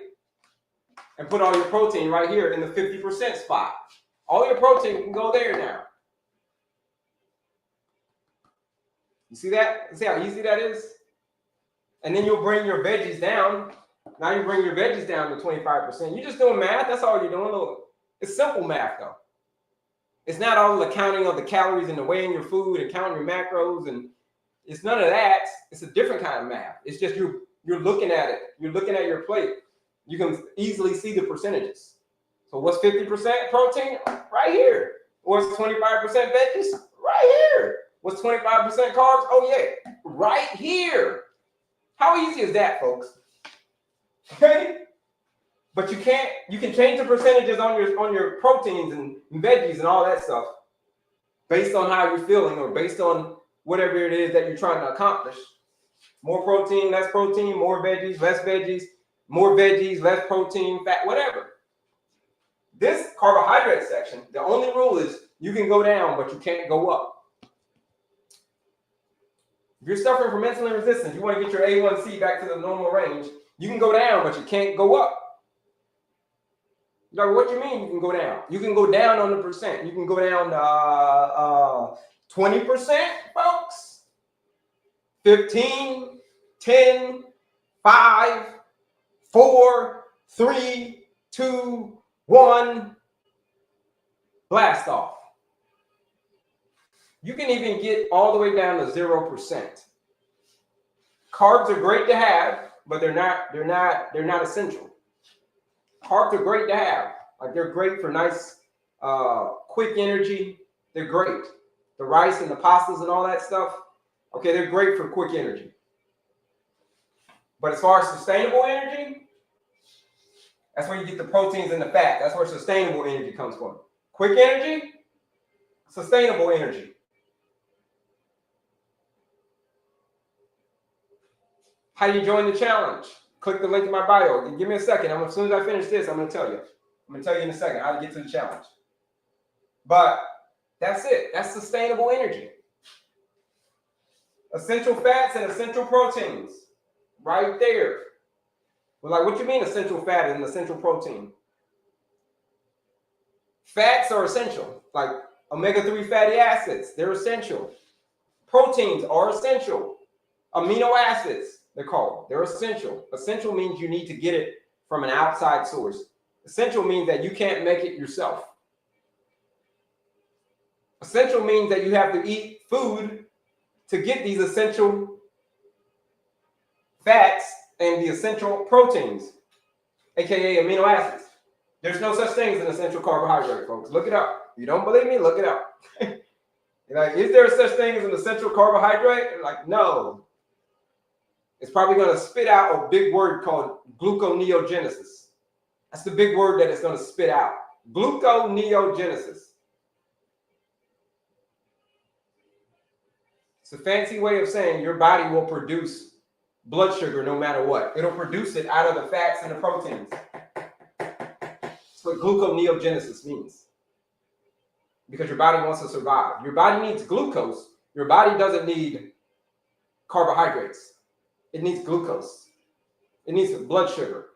and put all your protein right here in the 50% spot. All your protein can go there now. You see that? You see how easy that is? And then you'll bring your veggies down. Now you bring your veggies down to 25%. You're just doing math. That's all you're doing. It's simple math, though. It's not all the counting of the calories and the weighing your food and counting your macros, and it's none of that. It's a different kind of math. It's just you're looking at it. You're looking at your plate. You can easily see the percentages. So what's 50% protein? Right here. What's 25% veggies? Right here. What's 25% carbs? Oh yeah, right here. How easy is that, folks? Okay. But you can change the percentages on your proteins and veggies and all that stuff based on how you're feeling or based on whatever it is that you're trying to accomplish. More protein, less protein, more veggies, less veggies, more veggies, less protein, fat, whatever. This carbohydrate section, the only rule is you can go down, but you can't go up. If you're suffering from insulin resistance, you want to get your A1C back to the normal range, you can go down, but you can't go up. Like, what do you mean you can go down? You can go down on the percent. You can go down 20%, folks. 15, 10, 5, 4, 3, 2, 1. Blast off. You can even get all the way down to 0%. Carbs are great to have, but they're not essential. Carbs are great to have. Like, they're great for nice, quick energy. They're great. The rice and the pastas and all that stuff, okay, they're great for quick energy. But as far as sustainable energy, that's where you get the proteins and the fat. That's where sustainable energy comes from. Quick energy, sustainable energy. How do you join the challenge? Click the link in my bio. Give me a second. As soon as I finish this, I'm going to tell you. I'm going to tell you in a second how to get to the challenge. But that's it. That's sustainable energy. Essential fats and essential proteins. Right there. Well, like, what you mean essential fat and essential protein? Fats are essential. Like omega-3 fatty acids, they're essential. Proteins are essential. Amino acids, they're called. They're essential. Essential means you need to get it from an outside source. Essential means that you can't make it yourself. Essential means that you have to eat food to get these essential fats and the essential proteins, aka amino acids. There's no such thing as an essential carbohydrate, folks. Look it up. If you don't believe me, look it up. Like, is there such thing as an essential carbohydrate? Like, no. It's probably going to spit out a big word called gluconeogenesis. That's the big word that it's going to spit out. Gluconeogenesis. It's a fancy way of saying your body will produce blood sugar no matter what. It'll produce it out of the fats and the proteins. That's what gluconeogenesis means. Because your body wants to survive. Your body needs glucose. Your body doesn't need carbohydrates. It needs glucose. It needs blood sugar.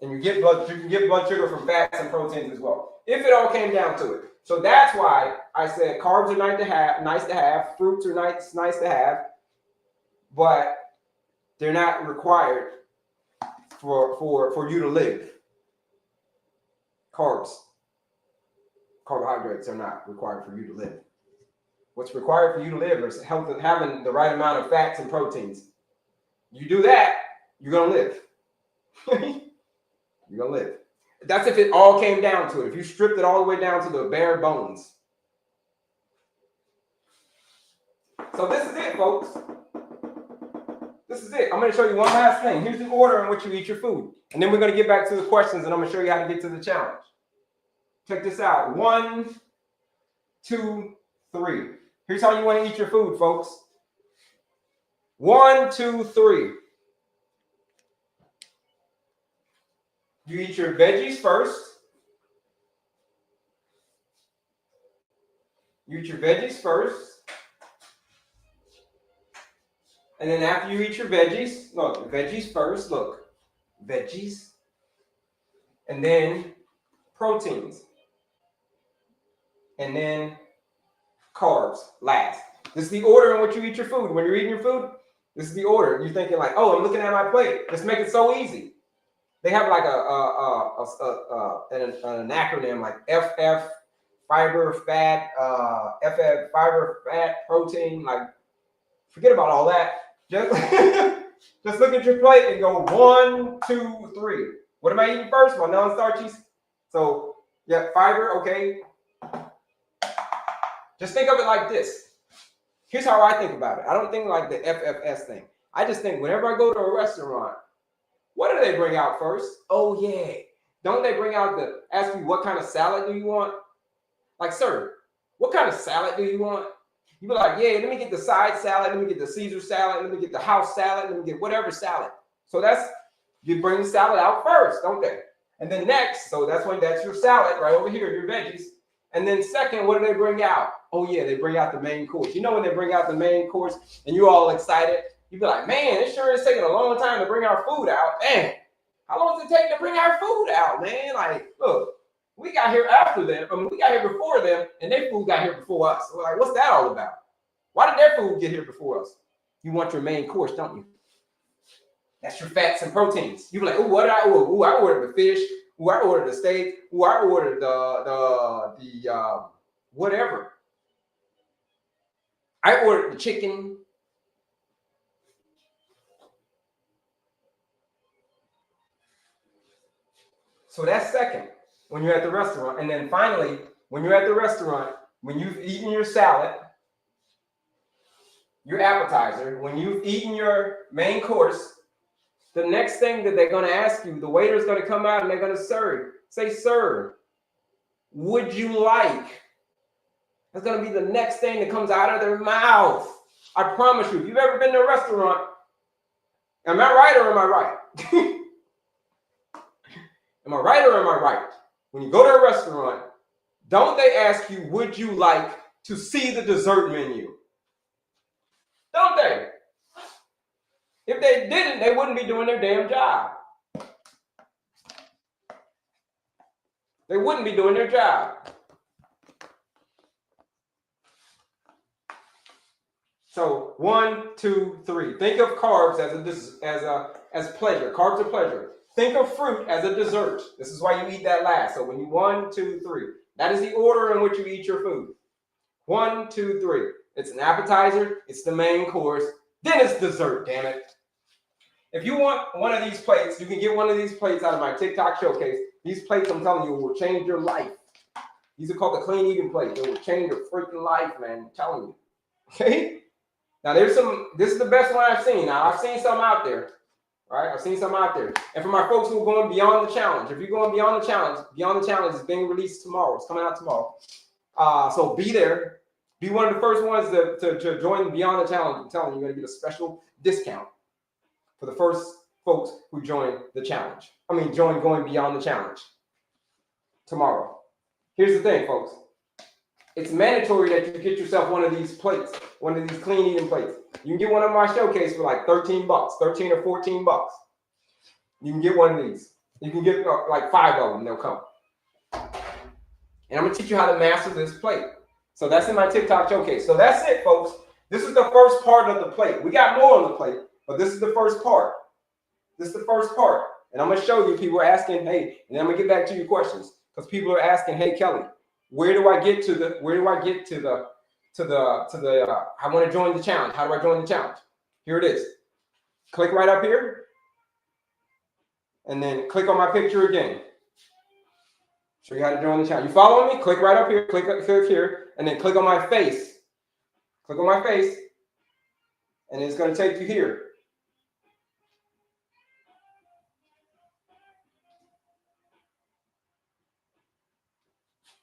And you can get blood sugar from fats and proteins as well, if it all came down to it. So that's why I said carbs are nice to have, fruits are nice to have, but they're not required for you to live. Carbohydrates are not required for you to live. What's required for you to live is having the right amount of fats and proteins. You do that, you're gonna live. You're gonna live. That's if it all came down to it. If you stripped it all the way down to the bare bones. So this is it, folks. This is it. I'm going to show you one last thing. Here's the order in which you eat your food. And then we're going to get back to the questions, and I'm going to show you how to get to the challenge. Check this out. 1, 2, 3. Here's how you want to eat your food, folks. 1, 2, 3. You eat your veggies first. You eat your veggies first. And then after you eat your veggies, look, veggies first, look, veggies. And then proteins. And then carbs last. This is the order in which you eat your food. When you're eating your food, this is the order. You're thinking like, oh, I'm looking at my plate. Let's make it so easy. They have like an acronym like FF, fiber, fat, FF, fiber, fat, protein. Like, forget about all that. Just look at your plate and go 1, 2, 3. What am I eating first? My non-starchies. So, yeah, fiber, okay. Just think of it like this. Here's how I think about it. I don't think like the FFS thing. I just think whenever I go to a restaurant, what do they bring out first? Oh, yeah. Don't they bring out ask you what kind of salad do you want? Like, sir, what kind of salad do you want? You be like, yeah, let me get the side salad. Let me get the Caesar salad. Let me get the house salad. Let me get whatever salad. So you bring the salad out first, don't they? And then next, so that's your salad right over here, your veggies. And then second, what do they bring out? Oh, yeah, they bring out the main course. You know when they bring out the main course and you're all excited? You be like, man, it sure is taking a long time to bring our food out. Man, how long does it take to bring our food out, man? Like, look, we got here after them. I mean, we got here before them, and their food got here before us. So we're like, what's that all about? Why did their food get here before us? You want your main course, don't you? That's your fats and proteins. You be like, oh, what did I order? Oh, I ordered the fish. Oh, I ordered the steak. Oh, I ordered the whatever. I ordered the chicken. So that's second, when you're at the restaurant. And then finally, when you're at the restaurant, when you've eaten your salad, your appetizer, when you've eaten your main course, the next thing that they're going to ask you, the waiter's going to come out and they're going to say, sir, would you like? That's going to be the next thing that comes out of their mouth. I promise you, if you've ever been to a restaurant, am I right or am I right? Am I right or am I right? When you go to a restaurant, don't they ask you, would you like to see the dessert menu? Don't they? If they didn't, they wouldn't be doing their damn job. They wouldn't be doing their job. So 1, 2, 3. Think of carbs as pleasure. Carbs are pleasure. Think of fruit as a dessert. This is why you eat that last. So when you 1, 2, 3. That is the order in which you eat your food. 1, 2, 3. It's an appetizer. It's the main course. Then it's dessert, damn it. If you want one of these plates, you can get one of these plates out of my TikTok showcase. These plates, I'm telling you, will change your life. These are called the clean eating plate. They will change your freaking life, man. I'm telling you. Okay? Now, this is the best one I've seen. Now, I've seen some out there. All right, I've seen some out there. And for my folks who are going beyond the challenge, if you're going beyond the challenge is being released tomorrow. It's coming out tomorrow. So be there. Be one of the first ones to join Beyond the Challenge. I'm telling you, you're going to get a special discount for the first folks who join the challenge. Join going beyond the challenge tomorrow. Here's the thing, folks. It's mandatory that you get yourself one of these plates, one of these clean eating plates. You can get one on my showcase for like $13, 13 or 14 bucks. You can get one of these. You can get like 5 of them, they'll come. And I'm going to teach you how to master this plate. So that's in my TikTok showcase. So that's it, folks. This is the first part of the plate. We got more on the plate, but this is the first part. This is the first part. And I'm going to show you, people are asking, hey, and then I'm going to get back to your questions. Because people are asking, hey, Kelley, where do I get to the I want to join the challenge. How do I join the challenge? Here it is. Click right up here. And then click on my picture again. Show you how to join the challenge. You following me? Click right up here. Click here. And then click on my face. Click on my face. And it's going to take you here.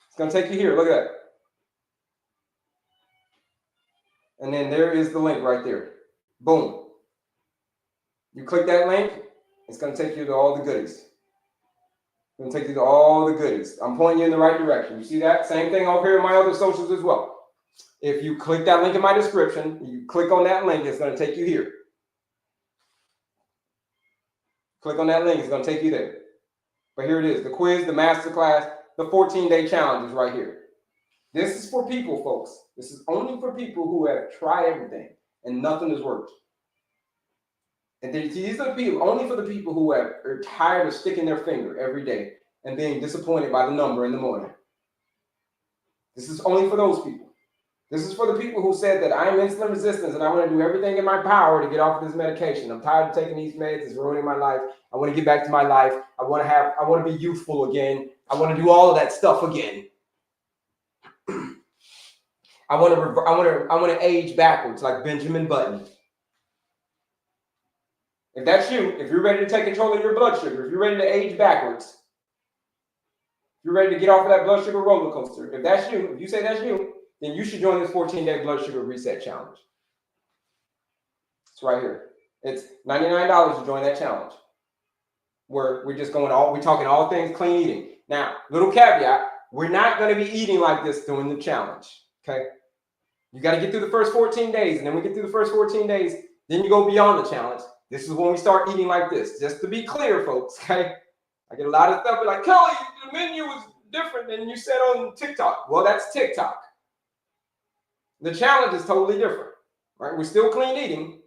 It's going to take you here. Look at that. And then there is the link right there. Boom. You click that link, it's going to take you to all the goodies. It's going to take you to all the goodies. I'm pointing you in the right direction. You see that? Same thing over here in my other socials as well. If you click that link in my description, you click on that link, it's going to take you here. Click on that link, it's going to take you there. But here it is, the quiz, the masterclass, the 14-day challenge is right here. This is for people, folks. This is only for people who have tried everything and nothing has worked. And these are the people, only for the people who are tired of sticking their finger every day and being disappointed by the number in the morning. This is only for those people. This is for the people who said that I am insulin resistant and I want to do everything in my power to get off of this medication. I'm tired of taking these meds. It's ruining my life. I want to get back to my life. I want to be youthful again. I want to do all of that stuff again. I want to age backwards like Benjamin Button. If that's you, if you're ready to take control of your blood sugar, if you're ready to age backwards, if you're ready to get off of that blood sugar roller coaster, if that's you, if you say that's you, then you should join this 14-day blood sugar reset challenge. It's right here. It's $99 to join that challenge. We're talking all things clean eating. Now, little caveat, we're not going to be eating like this during the challenge. Okay? You got to get through the first 14 days, and then we get through the first 14 days, then you go beyond the challenge. This is when we start eating like this. Just to be clear, folks, okay? I get a lot of stuff like, Kelley, the menu was different than you said on TikTok. Well, that's TikTok. The challenge is totally different, right? We're still clean eating,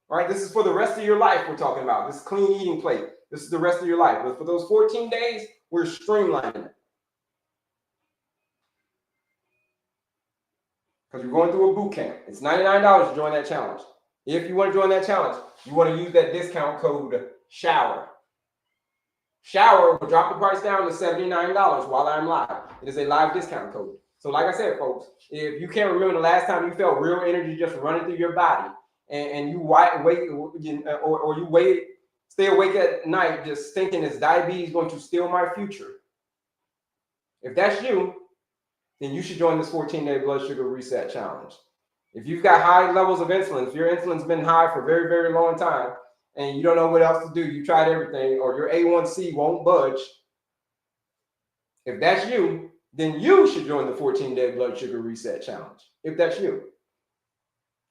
right? This is for the rest of your life we're talking about. This clean eating plate. This is the rest of your life. But for those 14 days, we're streamlining it. Because you're going through a boot camp. It's $99 to join that challenge. If you want to join that challenge, you want to use that discount code SHOWER. SHOWER will drop the price down to $79 while I'm live. It is a live discount code. So like I said, folks, if you can't remember the last time you felt real energy just running through your body and you stay awake at night just thinking, is diabetes going to steal my future? If that's you, then you should join this 14-day blood sugar reset challenge. If you've got high levels of insulin, if your insulin's been high for a very, very long time and you don't know what else to do, you tried everything, or your A1C won't budge, if that's you, then you should join the 14-day blood sugar reset challenge, if that's you.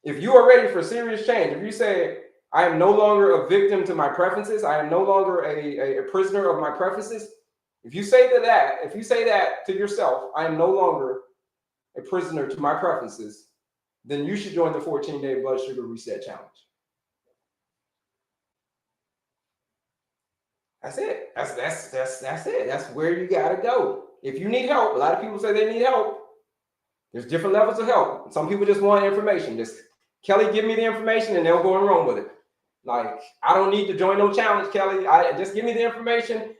If you are ready for serious change, if you say, I am no longer a victim to my preferences, I am no longer a prisoner of my preferences, if you say that to yourself, I am no longer a prisoner to my preferences, then you should join the 14-day blood sugar reset challenge. That's it. That's it. That's where you gotta go. If you need help, a lot of people say they need help. There's different levels of help. Some people just want information. Just, Kelley, give me the information and they'll go and run with it. Like, I don't need to join no challenge, Kelley. Just give me the information.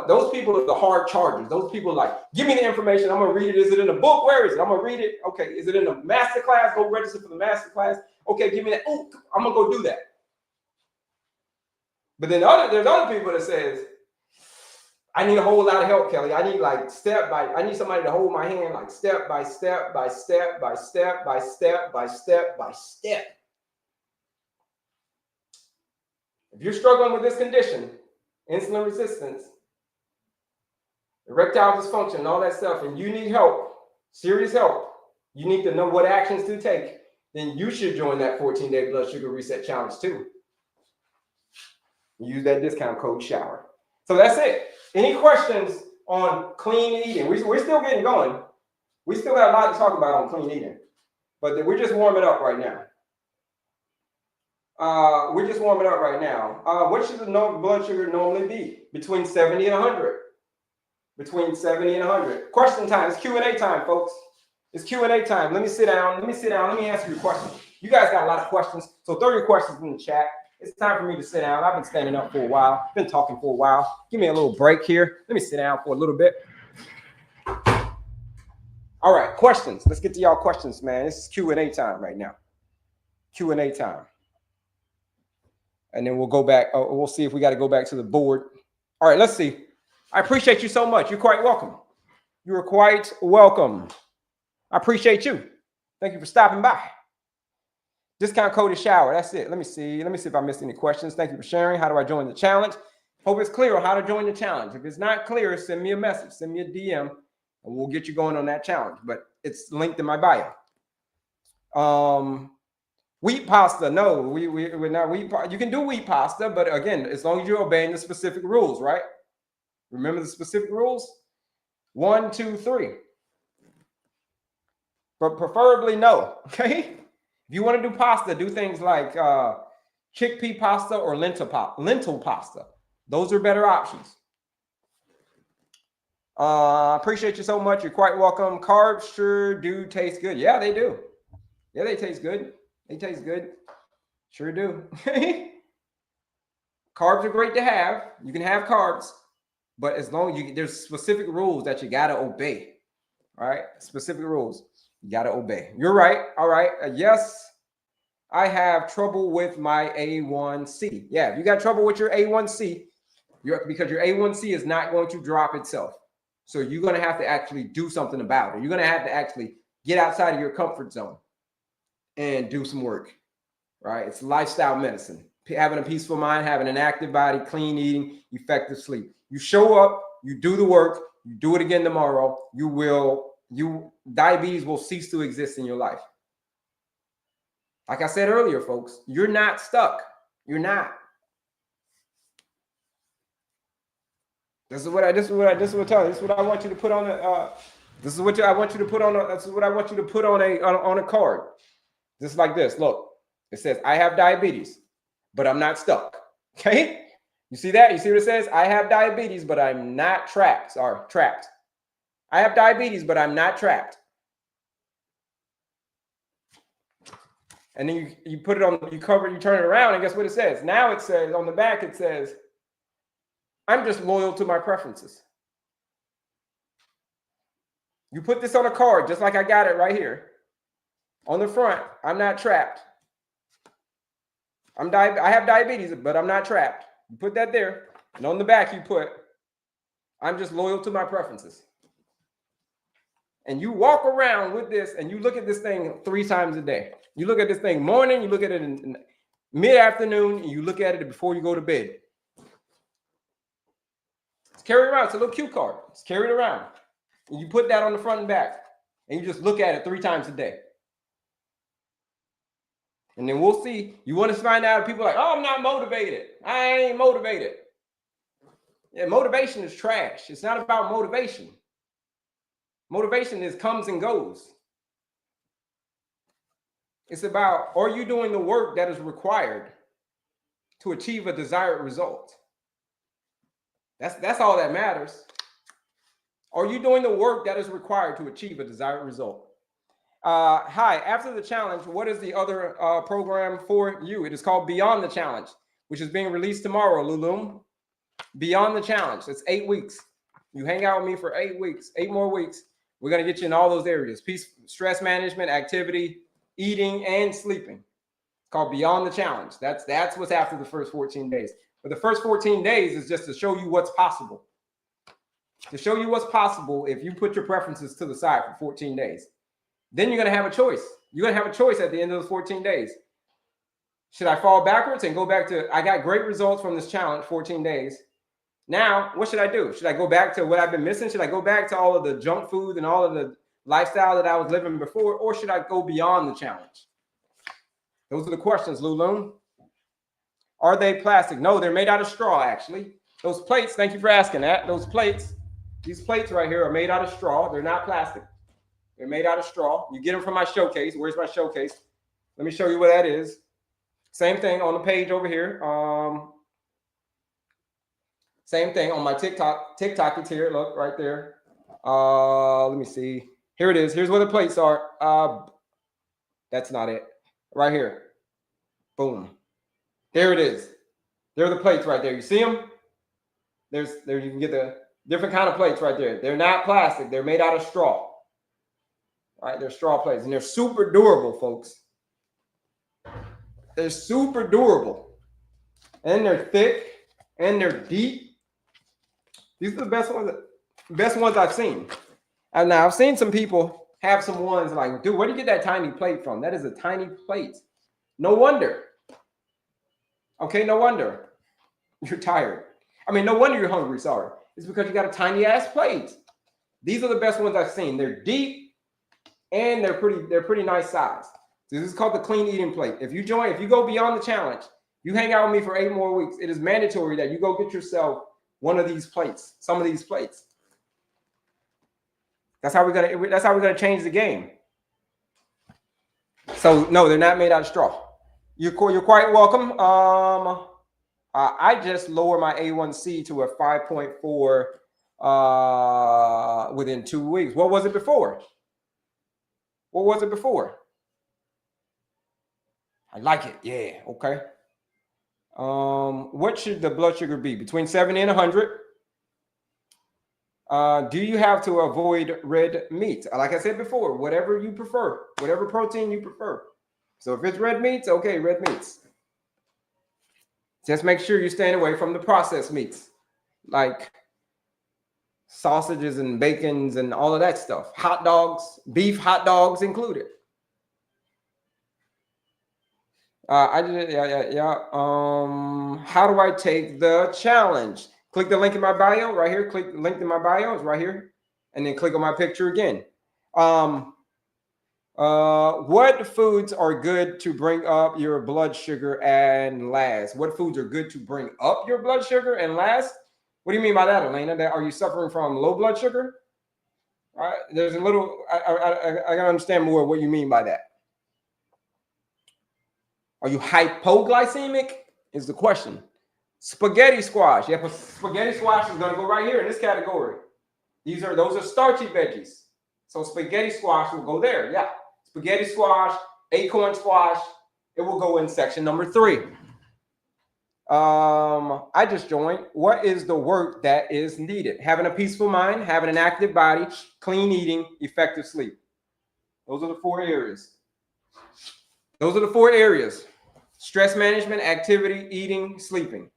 Those people are the hard chargers. Those people are like, give me the information. I'm gonna read it. Is it in a book? Where is it? I'm gonna read it. Okay. Is it in a master class? Go register for the master class. Okay, give me that. Oh, I'm gonna go do that. But then there's other people that says, I need a whole lot of help, Kelley. I need like I need somebody to hold my hand like step by step by step by step by step by step by step. If you're struggling with this condition, insulin resistance, erectile dysfunction, and all that stuff, and you need help, serious help, you need to know what actions to take, then you should join that 14-day blood sugar reset challenge too. Use that discount code SHOWER. So that's it. Any questions on clean eating? We're still getting going. We still got a lot to talk about on clean eating, but we're just warming up right now. What should the blood sugar normally be? Between 70 and 100. Between 70 and 100. Question time. It's Q&A time, folks. It's Q&A time. Let me sit down. Let me answer your questions. You guys got a lot of questions, so throw your questions in the chat. It's time for me to sit down. I've been standing up for a while. Been talking for a while. Give me a little break here. Let me sit down for a little bit. All right, questions. Let's get to y'all questions, man. This is Q&A time right now. Q&A time. And then we'll go back. We'll see if we got to go back to the board. All right, let's see. I appreciate you so much. You're quite welcome. You are quite welcome. I appreciate you. Thank you for stopping by. Discount code is SHOWER. That's it. Let me see if I missed any questions. Thank you for sharing. How do I join the challenge? Hope it's clear on how to join the challenge. If it's not clear, send me a message. Send me a DM, and we'll get you going on that challenge. But it's linked in my bio. Wheat pasta. No, we're not wheat pasta. You can do wheat pasta, but again, as long as you're obeying the specific rules, right? Remember the specific rules? 1, 2, 3. But preferably no, okay? If you want to do pasta, do things like chickpea pasta or lentil pasta. Those are better options. Appreciate you so much. You're quite welcome. Carbs sure do taste good. Yeah, they do. Yeah, they taste good. They taste good. Sure do. Carbs are great to have. You can have carbs, but as long as there's specific rules that you got to obey. All right? Specific rules. You got to obey. You're right. All right. Yes, I have trouble with my A1C. Yeah, if you got trouble with your A1C, because your A1C is not going to drop itself. So you're going to have to actually do something about it. You're going to have to actually get outside of your comfort zone and do some work, right? It's lifestyle medicine. Having a peaceful mind, having an active body, clean eating, effective sleep. You show up, you do the work, you do it again tomorrow, diabetes will cease to exist in your life. Like I said earlier, folks, you're not stuck. You're not. This is what I want you to put on a card. Just like this. Look, it says, I have diabetes, but I'm not stuck. Okay? You see that? You see what it says? I have diabetes, but I'm not trapped. Sorry, trapped. I have diabetes, but I'm not trapped. And then you put it on, you turn it around, and guess what it says? Now it says, on the back, it says, I'm just loyal to my preferences. You put this on a card, just like I got it right here. On the front, I'm not trapped. I have diabetes, but I'm not trapped. You put that there. And on the back, you put, I'm just loyal to my preferences. And you walk around with this, and you look at this thing 3 times a day. You look at this thing morning, you look at it in mid-afternoon, and you look at it before you go to bed. It's carried around. It's a little cue card. It's carried around. And you put that on the front and back, and you just look at it 3 times a day. And then we'll see. You want to find out if people are like, oh, I'm not motivated. I ain't motivated. Yeah, motivation is trash. It's not about motivation. Motivation comes and goes. It's about, are you doing the work that is required to achieve a desired result? That's all that matters. Are you doing the work that is required to achieve a desired result? Hi, after the challenge, what is the other program for you? It is called Beyond the Challenge, which is being released tomorrow, Lulum. Beyond the Challenge. It's 8 weeks. You hang out with me for 8 weeks, 8 more weeks. We're going to get you in all those areas. Peace, stress management, activity, eating, and sleeping. It's called Beyond the Challenge. That's what's after the first 14 days. But the first 14 days is just to show you what's possible. To show you what's possible if you put your preferences to the side for 14 days. Then you're going to have a choice. You're going to have a choice at the end of those 14 days. Should I fall backwards and go back to, I got great results from this challenge, 14 days. Now, what should I do? Should I go back to what I've been missing? Should I go back to all of the junk food and all of the lifestyle that I was living before? Or should I go beyond the challenge? Those are the questions, Lulu. Are they plastic? No, they're made out of straw, actually. Those plates, thank you for asking that. Those plates, these plates right here are made out of straw. They're not plastic. They're made out of straw. You get them from my showcase. Where's my showcase? Let me show you what that is. Same thing on the page over here. Same thing on my TikTok. TikTok, it's here. Look, right there. Let me see. Here it is. Here's where the plates are. That's not it. Right here. Boom. There it is. There are the plates right there. You see them? There you can get the different kind of plates right there. They're not plastic. They're made out of straw. All right, they're straw plates, and they're super durable, folks. They're super durable, and they're thick, and they're deep. These are the best ones I've seen. And now I've seen some people have some ones like, dude, where do you get that tiny plate from? That is a tiny plate. No wonder. Okay, no wonder you're tired. I mean, no wonder you're hungry. Sorry, it's because you got a tiny ass plate. These are the best ones I've seen. They're deep. And they're pretty nice size. So this is called the clean eating plate. If you go beyond the challenge, you hang out with me for 8 more weeks, it is mandatory that you go get yourself one of these plates, some of these plates. That's how we're gonna change the game. So no, they're not made out of straw. You're quite welcome. I just lowered my A1C to a 5.4 within 2 weeks. What was it before? What was it before? I like it. Yeah. Okay. What should the blood sugar be? Between 70 and 100. Do you have to avoid red meat? Like I said before, whatever you prefer, whatever protein you prefer. So if it's red meats, okay, red meats. Just make sure you're staying away from the processed meats, like sausages and bacons and all of that stuff. Hot dogs, beef hot dogs included. How do I take the challenge? Click the link in my bio right here. Click the link in my bio. It's right here. And then click on my picture again. What foods are good to bring up your blood sugar and last? What foods are good to bring up your blood sugar and last? What do you mean by that, Elena? Are you suffering from low blood sugar? All right, there's a little, I gotta understand more what you mean by that. Are you hypoglycemic? Is the question. Spaghetti squash. Yeah, spaghetti squash is gonna go right here in this category. Those are starchy veggies. So spaghetti squash will go there. Yeah. Spaghetti squash, acorn squash, it will go in section number 3. I just joined. What is the work that is needed? Having a peaceful mind, having an active body, clean eating, effective sleep. Those are the 4 areas. Those are the 4 areas. Stress management, activity, eating, sleeping.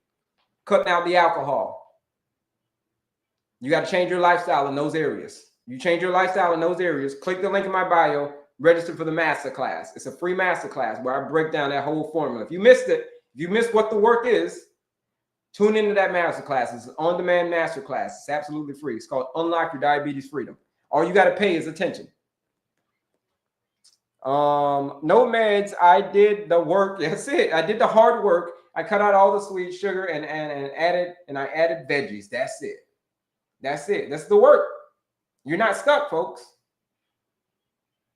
Cutting out the alcohol. You got to change your lifestyle in those areas. You change your lifestyle in those areas. Click the link in my bio. Register for the masterclass. It's a free masterclass where I break down that whole formula. If you missed it, if you missed what the work is, tune into that masterclass. It's an on-demand masterclass. It's absolutely free. It's called Unlock Your Diabetes Freedom. All you got to pay is attention. No meds. I did the work. That's it. I did the hard work. I cut out all the sweet sugar and I added veggies. That's it. That's it. That's the work. You're not stuck, folks.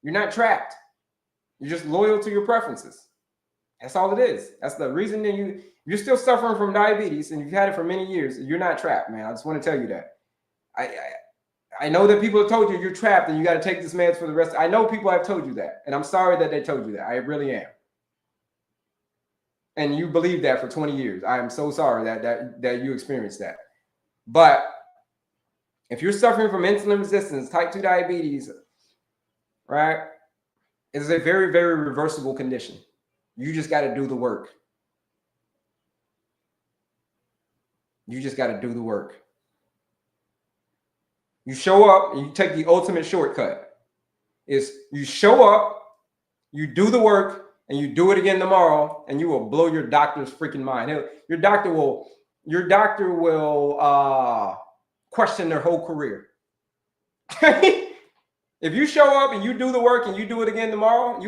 You're not trapped. You're just loyal to your preferences. That's all it is. That's the reason that you're still suffering from diabetes and you've had it for many years. You're not trapped, man. I just want to tell you that. I know that people have told you you're trapped and you got to take this meds for the rest. I know people have told you that, and I'm sorry that they told you that. I really am. And you believed that for 20 years. I am so sorry that you experienced that. But if you're suffering from insulin resistance, type 2 diabetes, right, it's a very, very reversible condition. You just got to do the work. You just got to do the work. You show up and you take the ultimate shortcut. Is you show up, you do the work, and you do it again tomorrow, and you will blow your doctor's freaking mind. Your doctor will question their whole career. If you show up and you do the work and you do it again tomorrow,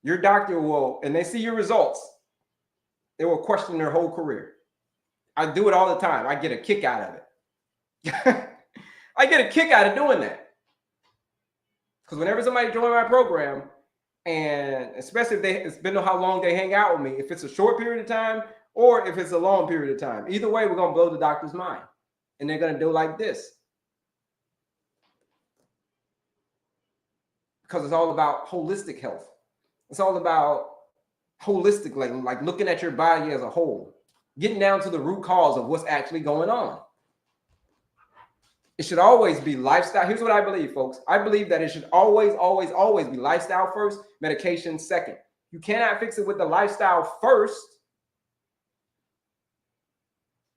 your doctor will, and they see your results, they will question their whole career. I do it all the time. I get a kick out of it. I get a kick out of doing that. Because whenever somebody joins my program, and especially if it's been how long they hang out with me, if it's a short period of time or if it's a long period of time, either way, we're going to blow the doctor's mind. And they're going to do like this. Because it's all about holistic health. It's all about holistic, like looking at your body as a whole, getting down to the root cause of what's actually going on. It should always be lifestyle. Here's what I believe, folks. I believe that it should always, always, always be lifestyle first, medication second. You cannot fix it with the lifestyle first.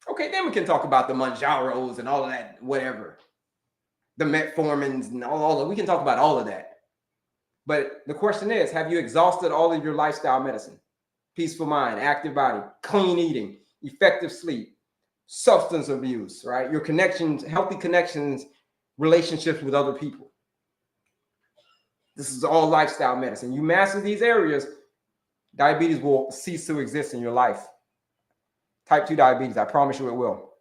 Okay, then we can talk about the Manjaros and all of that, whatever. The metformins and all of it. We can talk about all of that. But the question is, have you exhausted all of your lifestyle medicine? Peaceful mind, active body, clean eating, effective sleep, substance abuse, right? Your connections, healthy connections, relationships with other people. This is all lifestyle medicine. You master these areas, diabetes will cease to exist in your life. Type 2 diabetes, I promise you it will.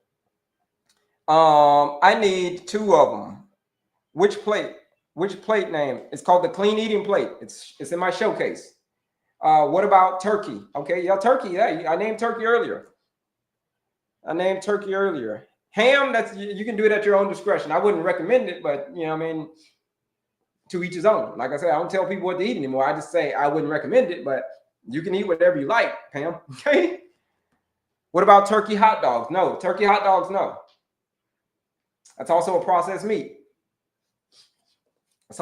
I need 2 of them. Which plate name? It's called the Clean Eating Plate. It's in my showcase. What about turkey? Okay, yeah, turkey. Yeah, I named turkey earlier. Ham, you can do it at your own discretion. I wouldn't recommend it, but to each his own. Like I said, I don't tell people what to eat anymore. I just say I wouldn't recommend it, but you can eat whatever you like, Pam. Okay. What about turkey hot dogs? No, turkey hot dogs, no. That's also a processed meat. It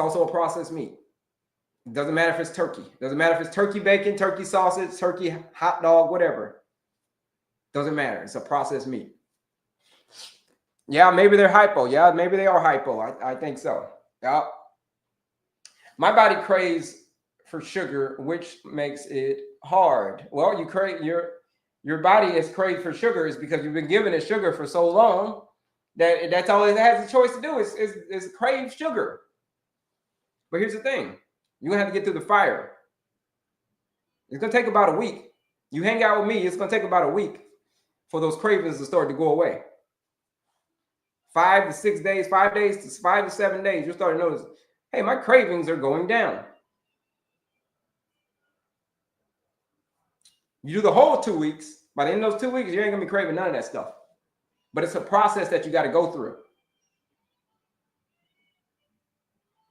doesn't matter if it's turkey. It doesn't matter if it's turkey bacon, turkey sausage, turkey hot dog, whatever. Doesn't matter. It's a processed meat. Yeah, maybe they're hypo. Yeah, maybe they are hypo. I think so. Yeah. My body craves for sugar, which makes it hard. Well, you crave your body is craved for sugar is because you've been giving it sugar for so long that's all it has a choice to do is crave sugar. But here's the thing. You're going to have to get through the fire. It's going to take about a week. You hang out with me, it's going to take about a week for those cravings to start to go away. 5 to 6 days, 5 days to 5 to 7 days, you'll start to notice, hey, my cravings are going down. You do the whole 2 weeks. By the end of those 2 weeks, you ain't going to be craving none of that stuff. But it's a process that you got to go through.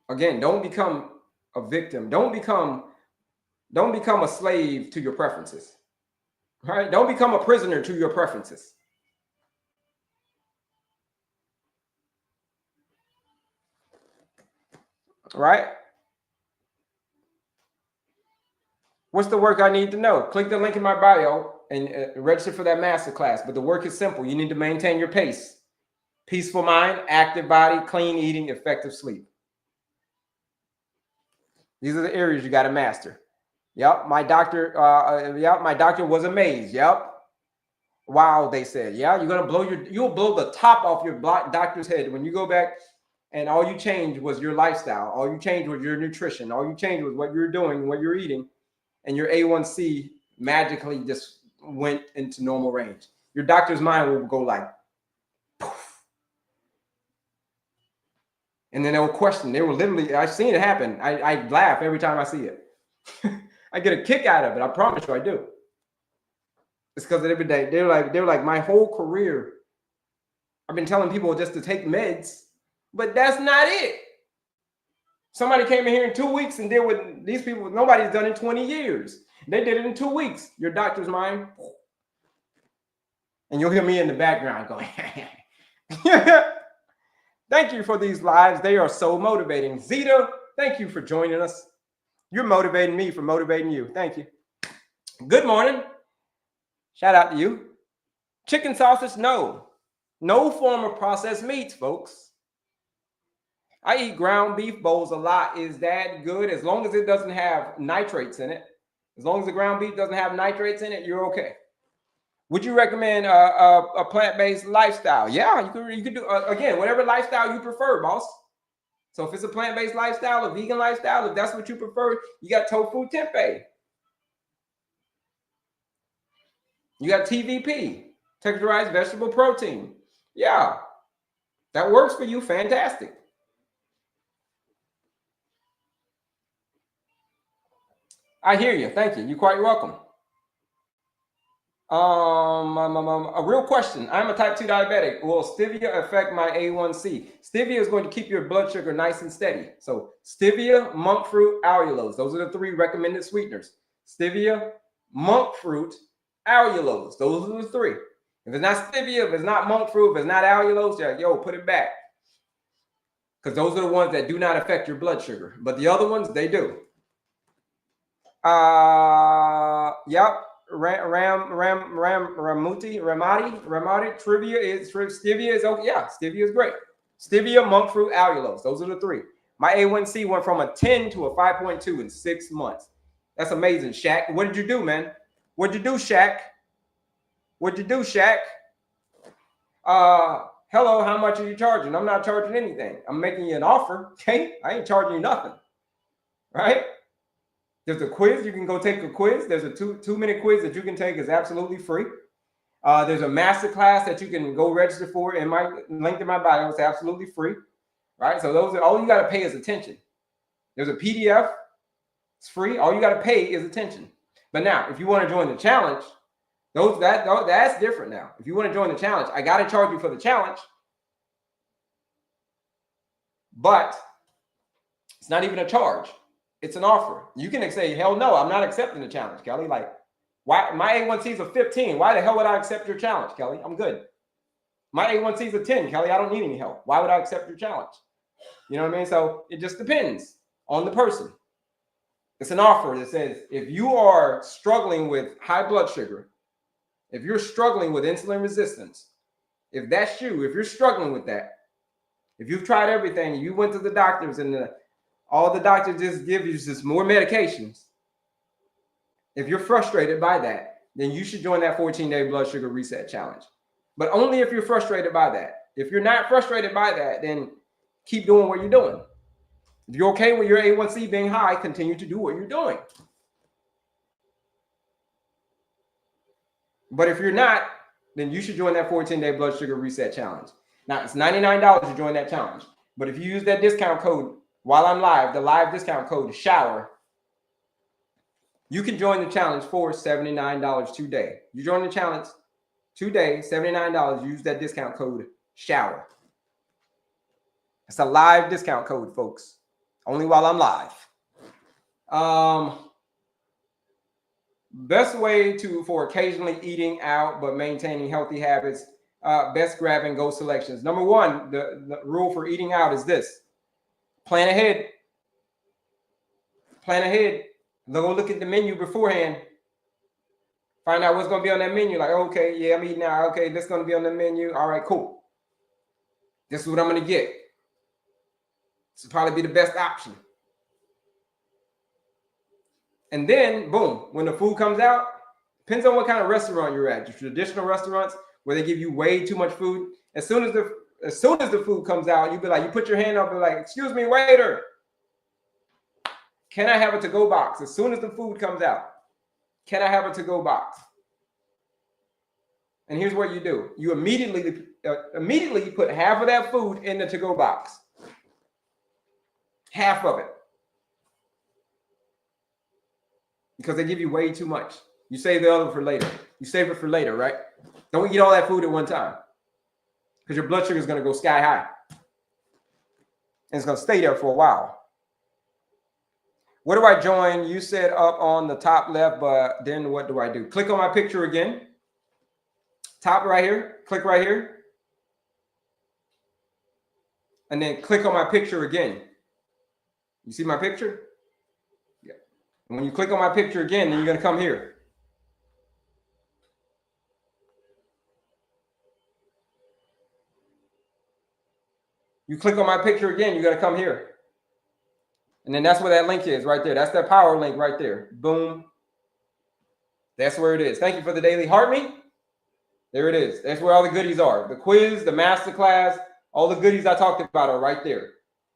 Again, don't become a victim. Don't become a slave to your preferences. Right? Don't become a prisoner to your preferences. Right? What's the work I need to know? Click the link in my bio and register for that masterclass. But the work is simple. You need to maintain your pace. Peaceful mind, active body, clean eating, effective sleep. These are the areas you got to master. Yep, my doctor was amazed. Yep. Wow, they said. Yeah, you'll blow the top off your doctor's head when you go back and all you changed was your lifestyle. All you changed was your nutrition. All you changed was what you're doing, what you're eating, and your A1C magically just went into normal range. Your doctor's mind will go like, poof. And then they will question. They will literally, I've seen it happen. I laugh every time I see it. I get a kick out of it. I promise you I do. It's because every day they're like my whole career. I've been telling people just to take meds, but that's not it. Somebody came in here in 2 weeks and did what these people, nobody's done in 20 years. They did it in 2 weeks. Your doctor's mind. And you'll hear me in the background going, thank you for these lives. They are so motivating. Zeta, thank you for joining us. You're motivating me for motivating you. Thank you. Good morning. Shout out to you. Chicken sausage, no. No form of processed meats, folks. I eat ground beef bowls a lot. Is that good? As long as it doesn't have nitrates in it. As long as the ground beef doesn't have nitrates in it, you're okay. Would you recommend a plant-based lifestyle? Yeah, you can do, again, whatever lifestyle you prefer, boss. So if it's a plant-based lifestyle, a vegan lifestyle, if that's what you prefer, you got tofu tempeh. You got TVP, texturized vegetable protein. Yeah, that works for you. Fantastic. I hear you. Thank you. You're quite welcome. A real question. I'm a type 2 diabetic. Will stevia affect my A1C? Stevia is going to keep your blood sugar nice and steady. So stevia, monk fruit, allulose. Those are the 3 recommended sweeteners. Stevia, monk fruit, allulose. Those are the 3. If it's not stevia, if it's not monk fruit, if it's not allulose, yo, put it back. Because those are the ones that do not affect your blood sugar. But the other ones, they do. Yep. Ramati. Trivia is stevia is okay. Yeah, stevia is great. Stevia, monk fruit, allulose. Those are the 3. My A1C went from a 10 to a 5.2 in 6 months. That's amazing, Shaq. What did you do, man? What'd you do, Shaq? What'd you do, Shaq? Hello, how much are you charging? I'm not charging anything. I'm making you an offer. Okay, I ain't charging you nothing. Right? There's a quiz. You can go take a quiz. There's a 2-minute quiz that you can take. Is absolutely free. There's a master class that you can go register for in my link in my bio. It's absolutely free. Right? So those are all you got to pay is attention. There's a PDF. It's free. All you got to pay is attention. But now, if you want to join the challenge, that's different now. If you want to join the challenge, I got to charge you for the challenge. But it's not even a charge. It's an offer. You can say, hell no, I'm not accepting the challenge, Kelley. Like, why? My A1C is a 15. Why the hell would I accept your challenge, Kelley? I'm good. My A1C is a 10, Kelley. I don't need any help. Why would I accept your challenge? You know what I mean? So it just depends on the person. It's an offer that says, if you are struggling with high blood sugar, if you're struggling with insulin resistance, if that's you, if you're struggling with that, if you've tried everything, you went to the doctors and all the doctors just give you just more medications. If you're frustrated by that, then you should join that 14-day blood sugar reset challenge. But only if you're frustrated by that. If you're not frustrated by that, then keep doing what you're doing. If you're okay with your A1C being high, continue to do what you're doing. But if you're not, then you should join that 14-day blood sugar reset challenge. Now, it's $99 to join that challenge. But if you use that discount code while I'm live, the live discount code SHOWER, you can join the challenge for $79 today. You join the challenge today, $79. Use that discount code SHOWER. It's a live discount code, folks. Only while I'm live. Best way for occasionally eating out but maintaining healthy habits. Best grab and go selections. Number 1, the rule for eating out is this: plan ahead. Plan ahead. Go look at the menu beforehand. Find out what's going to be on that menu. Like, okay, yeah, I'm eating out. Okay, this is going to be on the menu. All right, cool. This is what I'm going to get. This will probably be the best option. And then, boom, when the food comes out, depends on what kind of restaurant you're at. The traditional restaurants where they give you way too much food. As soon as the food comes out, you be like, you put your hand up and like, excuse me, waiter, can I have a to-go box? As soon as the food comes out, can I have a to-go box? And here's what you do: you immediately put half of that food in the to-go box. Half of it. Because they give you way too much. You save the other for later. You save it for later, right? Don't eat all that food at one time, because your blood sugar is going to go sky high. And it's going to stay there for a while. What do I join? You said up on the top left, but then what do I do? Click on my picture again. Top right here. Click right here. And then click on my picture again. You see my picture? Yeah. And when you click on my picture again, then you're going to come here. You click on my picture again, you're going to come here. And then that's where that link is right there. That's that power link right there. Boom. That's where it is. Thank you for the daily heart me. There it is. That's where all the goodies are. The quiz, the masterclass, all the goodies I talked about are right there.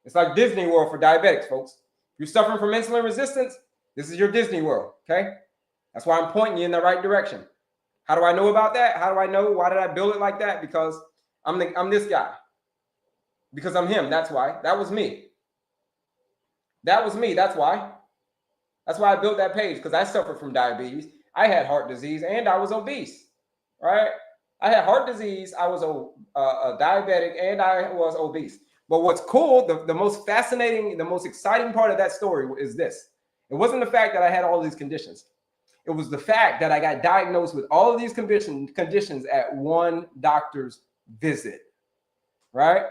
It's like Disney World for diabetics, folks. If you're suffering from insulin resistance, this is your Disney World, okay? That's why I'm pointing you in the right direction. How do I know about that? How do I know? Why did I build it like that? Because I'm this guy. Because I'm him. That's why. That was me. That was me. That's why. That's why I built that page, because I suffered from diabetes. I had heart disease and I was obese, right? I had heart disease. I was a diabetic and I was obese. But what's cool, the most fascinating, the most exciting part of that story is this. It wasn't the fact that I had all these conditions. It was the fact that I got diagnosed with all of these conditions at one doctor's visit, right?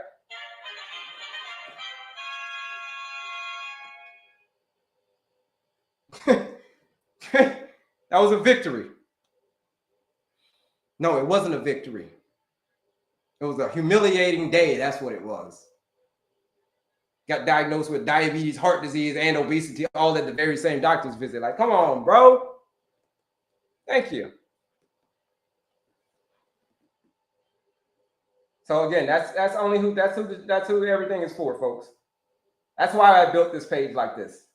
That was a victory. No, it wasn't a victory. It was a humiliating day. That's what it was. Got diagnosed with diabetes, heart disease, and obesity, all at the very same doctor's visit. Like, come on, bro. Thank you. So again, that's who everything is for, folks. That's why I built this page like this.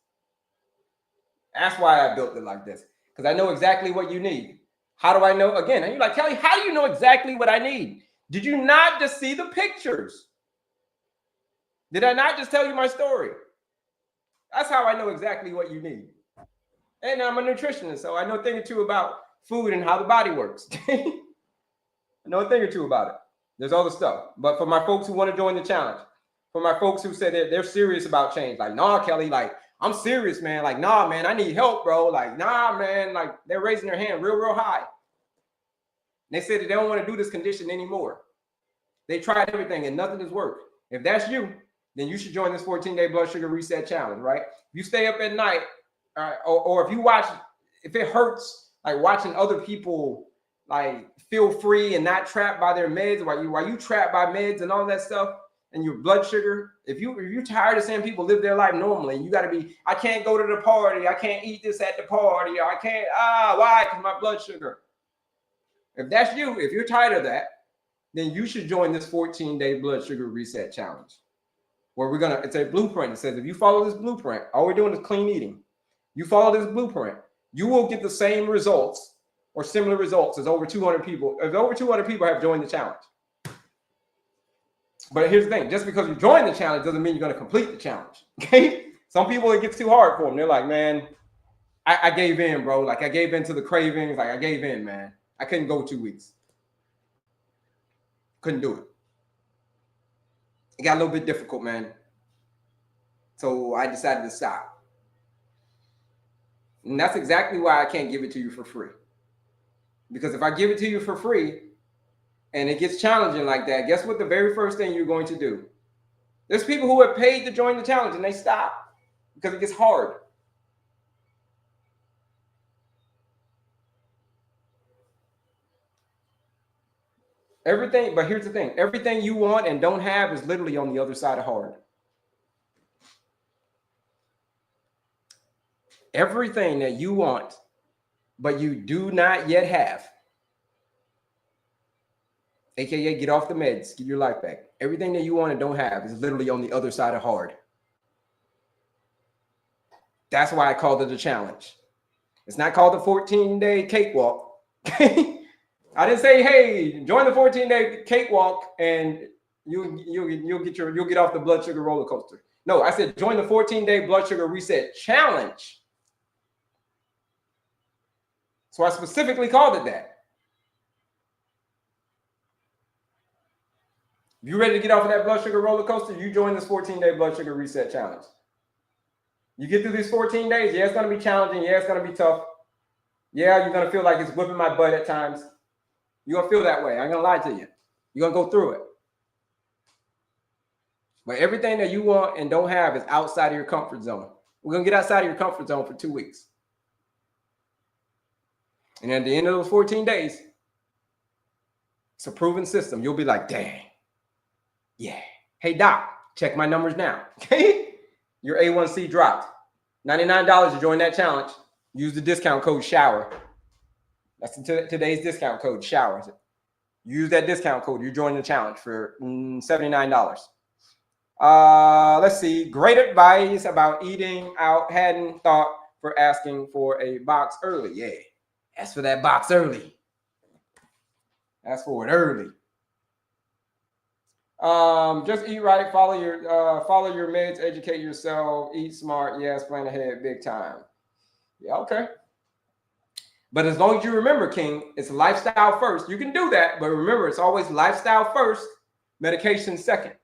That's why I built it like this, because I know exactly what you need. How do I know? Again, and you're like, Kelley, how do you know exactly what I need? Did you not just see the pictures? Did I not just tell you my story? That's how I know exactly what you need. And I'm a nutritionist, so I know a thing or two about food and how the body works. I know a thing or two about it. There's other stuff. But for my folks who want to join the challenge, for my folks who said that they're serious about change, like, nah, Kelley, like, I'm serious, man. Like, nah, man, I need help, bro. Like, nah, man. Like, they're raising their hand real high. They said that they don't want to do this condition anymore. They tried everything and nothing has worked. If that's you, then you should join this 14-day blood sugar reset challenge, right? If you stay up at night, or if you watch, if it hurts, like watching other people like feel free and not trapped by their meds, while you trapped by meds and all that stuff, and your blood sugar, if you're tired of seeing people live their life normally, you got to be, I can't go to the party, I can't eat this at the party, I can't, why? Because my blood sugar. If that's you, if you're tired of that, then you should join this 14-day blood sugar reset challenge, where it's a blueprint. It says if you follow this blueprint, all we're doing is clean eating. You follow this blueprint, you will get the same results or similar results as over 200 people. If over 200 people have joined the challenge. But here's the thing, just because you join the challenge doesn't mean you're going to complete the challenge, okay? Some people, it gets too hard for them. They're like, man, I gave in, bro. Like, I gave in to the cravings. Like, I gave in, man. I couldn't go 2 weeks. Couldn't do it. It got a little bit difficult, man. So I decided to stop. And that's exactly why I can't give it to you for free. Because if I give it to you for free and it gets challenging like that, guess what the very first thing you're going to do? There's people who have paid to join the challenge and they stop because it gets hard. Everything, but here's the thing, everything you want and don't have is literally on the other side of hard. Everything that you want, but you do not yet have, AKA get off the meds, get your life back. Everything that you want and don't have is literally on the other side of hard. That's why I called it a challenge. It's not called the 14-day cakewalk. I didn't say, hey, join the 14-day cakewalk and you'll get off the blood sugar roller coaster. No, I said join the 14-day blood sugar reset challenge. So I specifically called it that. If you're ready to get off of that blood sugar roller coaster, you join this 14-day blood sugar reset challenge. You get through these 14 days, yeah, it's going to be challenging. Yeah, it's going to be tough. Yeah, you're going to feel like it's whipping my butt at times. You're going to feel that way. I ain't going to lie to you. You're going to go through it. But everything that you want and don't have is outside of your comfort zone. We're going to get outside of your comfort zone for 2 weeks. And at the end of those 14 days, it's a proven system. You'll be like, dang. Yeah. Hey, doc, Check my numbers now. Okay, your A1C dropped. $99 to join that challenge. Use the discount code SHOWER. That's today's discount code, SHOWER. Use that discount code. You join the challenge for $79. Let's see. Great advice about eating out. Hadn't thought for asking for a box early. Yeah, ask for that box early. Ask for it early. Just eat right, follow your meds, educate yourself, eat smart. Yes, plan ahead, big time. Yeah, okay. But as long as you remember, King, it's lifestyle first. You can do that, but remember, it's always lifestyle first, medication second.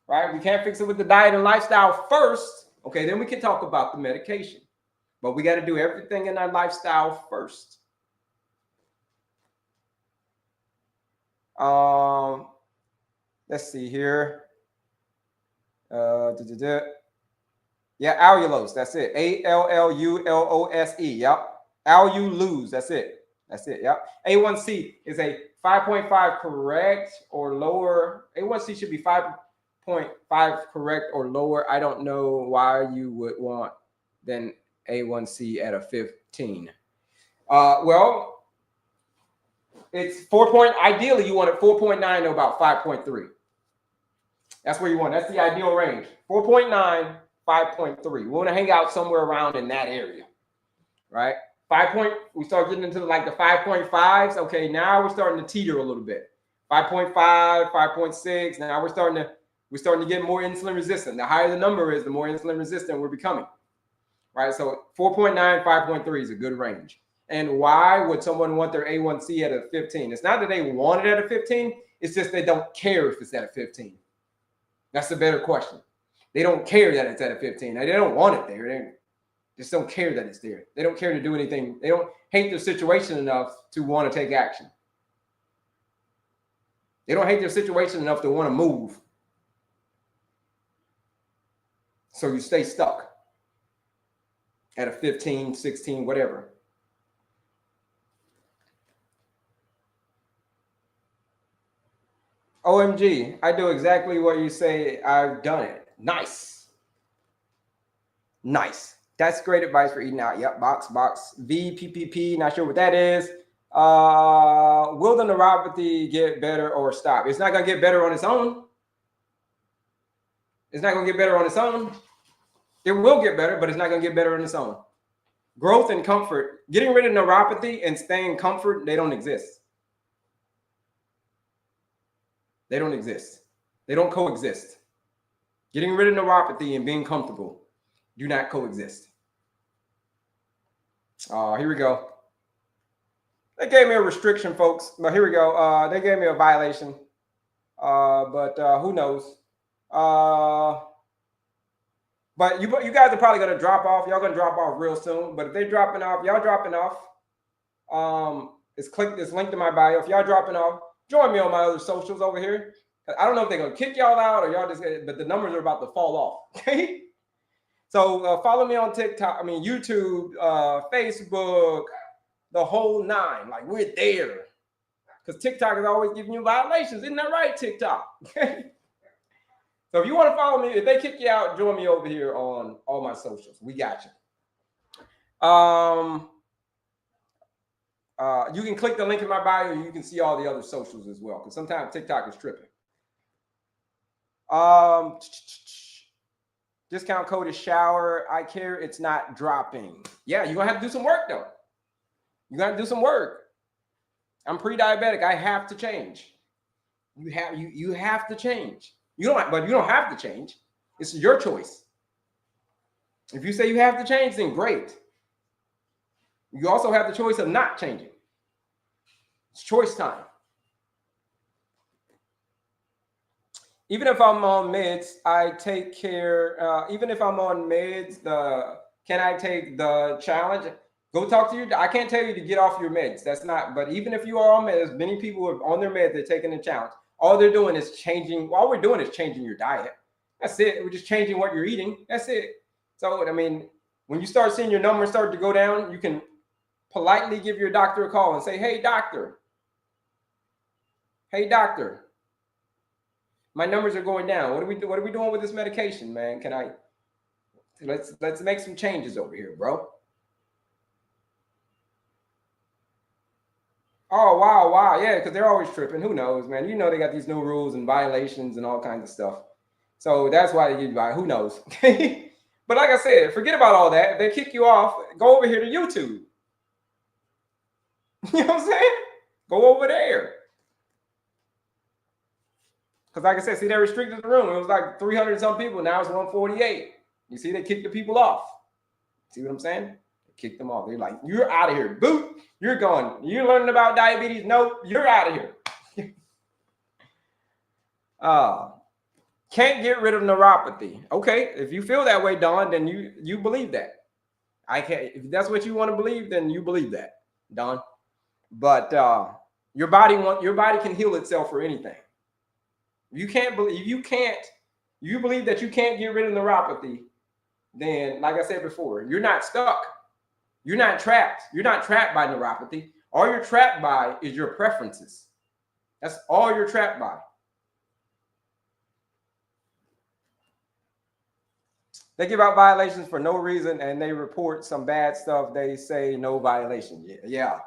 Right? We can't fix it with the diet and lifestyle first. Okay, then we can talk about the medication. But we got to do everything in our lifestyle first. Let's see here. Yeah, allulose. That's it. ALLULOSE. Yep. Allulose. That's it. That's it. Yep. A1C is a 5.5 correct or lower. A1C should be 5.5 correct or lower. I don't know why you would want then A1C at a 15. Well, it's 4. Ideally, you want it 4.9 to about 5.3. That's where you want. That's the ideal range. 4.9, 5.3. We want to hang out somewhere around in that area, right? We start getting into like the 5.5s. Okay, now we're starting to teeter a little bit. 5.5, 5.6. Now we're starting to get more insulin resistant. The higher the number is, the more insulin resistant we're becoming, right? So 4.9, 5.3 is a good range. And why would someone want their A1C at a 15? It's not that they want it at a 15. It's just they don't care if it's at a 15. That's a better question. They don't care that it's at a 15. They don't want it there. They just don't care that it's there. They don't care to do anything. They don't hate their situation enough to want to take action. They don't hate their situation enough to want to move. So you stay stuck at a 15, 16, whatever. OMG, I do exactly what you say. I've done it. Nice. Nice. That's great advice for eating out. Yep, box. VPPP, not sure what that is. Will the neuropathy get better or stop? It's not going to get better on its own. It's not going to get better on its own. It will get better, but it's not going to get better on its own. Growth and comfort. Getting rid of neuropathy and staying comfort, they don't exist. They don't exist. They don't coexist. Getting rid of neuropathy and being comfortable do not coexist. Here we go. They gave me a restriction, folks. But here we go. They gave me a violation. But who knows? But you guys are probably going to drop off. Y'all going to drop off real soon. But if they're dropping off, y'all dropping off. It's linked in my bio. If y'all dropping off, join me on my other socials over here. I don't know if they're going to kick y'all out or y'all just, but the numbers are about to fall off. Okay. So follow me on TikTok. YouTube, Facebook, the whole nine. Like, we're there. Because TikTok is always giving you violations. Isn't that right, TikTok? Okay. So if you want to follow me, if they kick you out, join me over here on all my socials. We got you. You can click the link in my bio and you can see all the other socials as well. Because sometimes TikTok is tripping. Discount code is SHOWER. I care it's not dropping. Yeah, you're going to have to do some work though. You're going to do some work. I'm pre-diabetic. I have to change. You have to change. You don't have to change. It's your choice. If you say you have to change, then great. You also have the choice of not changing. It's choice time. Even if I'm on meds, I take care. Even if I'm on meds, can I take the challenge? Go talk to your. I can't tell you to get off your meds. That's not. But even if you are on meds, many people are on their meds. They're taking the challenge. All they're doing is changing. All we're doing is changing your diet. That's it. We're just changing what you're eating. That's it. So when you start seeing your numbers start to go down, you can politely give your doctor a call and say, "Hey, doctor. Hey, doctor. My numbers are going down. What are we doing with this medication, man? Let's make some changes over here, bro. Oh, wow. Yeah, because they're always tripping. Who knows, man? You know they got these new rules and violations and all kinds of stuff. So that's why they give you by. Who knows? But like I said, forget about all that. If they kick you off, go over here to YouTube. You know what I'm saying? Go over there. Because like I said, see, they restricted the room. It was like 300 and some people. Now it's 148. You see, they kicked the people off. See what I'm saying? They kicked them off. They're like, you're out of here. Boot. You're going. You're learning about diabetes. Nope. You're out of here. Can't get rid of neuropathy. Okay. If you feel that way, Dawn, then you believe that. I can't. If that's what you want to believe, then you believe that, Dawn. But your body can heal itself for anything. You believe that you can't get rid of neuropathy, then like I said before, you're not stuck. You're not trapped. You're not trapped by neuropathy. All you're trapped by is your preferences. That's all you're trapped by. They give out violations for no reason and they report some bad stuff. They say no violation. Yeah,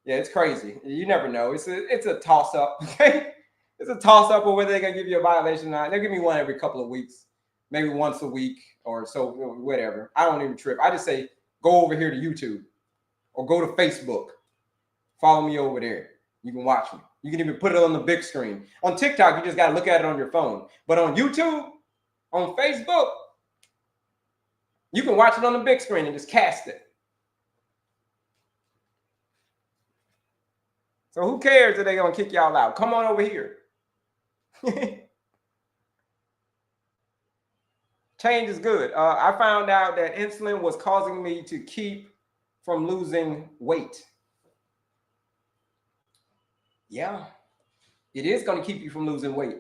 it's crazy. You never know. It's a toss up. Okay. It's a toss up of whether they're gonna give you a violation or not. They'll give me one every couple of weeks, maybe once a week or so, whatever. I don't even trip. I just say, go over here to YouTube or go to Facebook. Follow me over there. You can watch me. You can even put it on the big screen. On TikTok, you just got to look at it on your phone. But on YouTube, on Facebook, you can watch it on the big screen and just cast it. So who cares if they're going to kick y'all out? Come on over here. Change is good. I found out that insulin was causing me to keep from losing weight. Yeah, it is going to keep you from losing weight.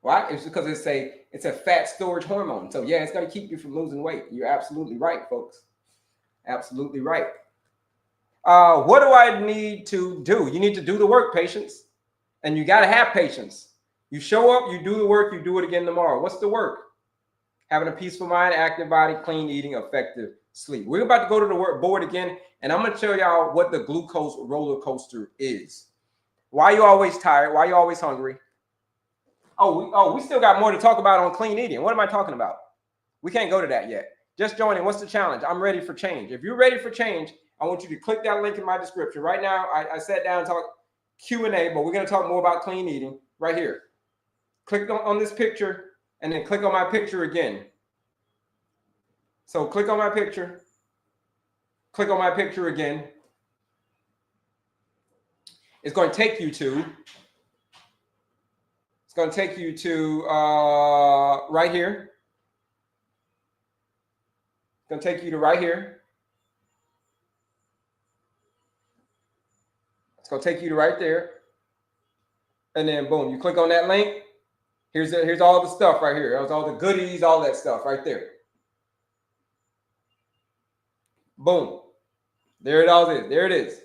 Right? It's because it's a fat storage hormone. So yeah, it's going to keep you from losing weight. You're absolutely right, folks. Absolutely right. What do I need to do? You need to do the work, patience. And you got to have patience. You show up, you do the work, you do it again tomorrow. What's the work? Having a peaceful mind, active body, clean eating, effective sleep. We're about to go to the work board again, and I'm going to tell y'all what the glucose roller coaster is. Why are you always tired? Why are you always hungry? We still got more to talk about on clean eating. What am I talking about? We can't go to that yet. Just joining. What's the challenge? I'm ready for change. If you're ready for change, I want you to click that link in my description. Right now, I sat down and talked Q&A, but we're going to talk more about clean eating right here. Click on this picture and then click on my picture again. So click on my picture. Click on my picture again. It's going to take you to right here. It's going to take you to right here. It's going to take you to right there. And then boom, you click on that link. Here's all the stuff right here. There's all the goodies, all that stuff right there. Boom. There it all is. There it is.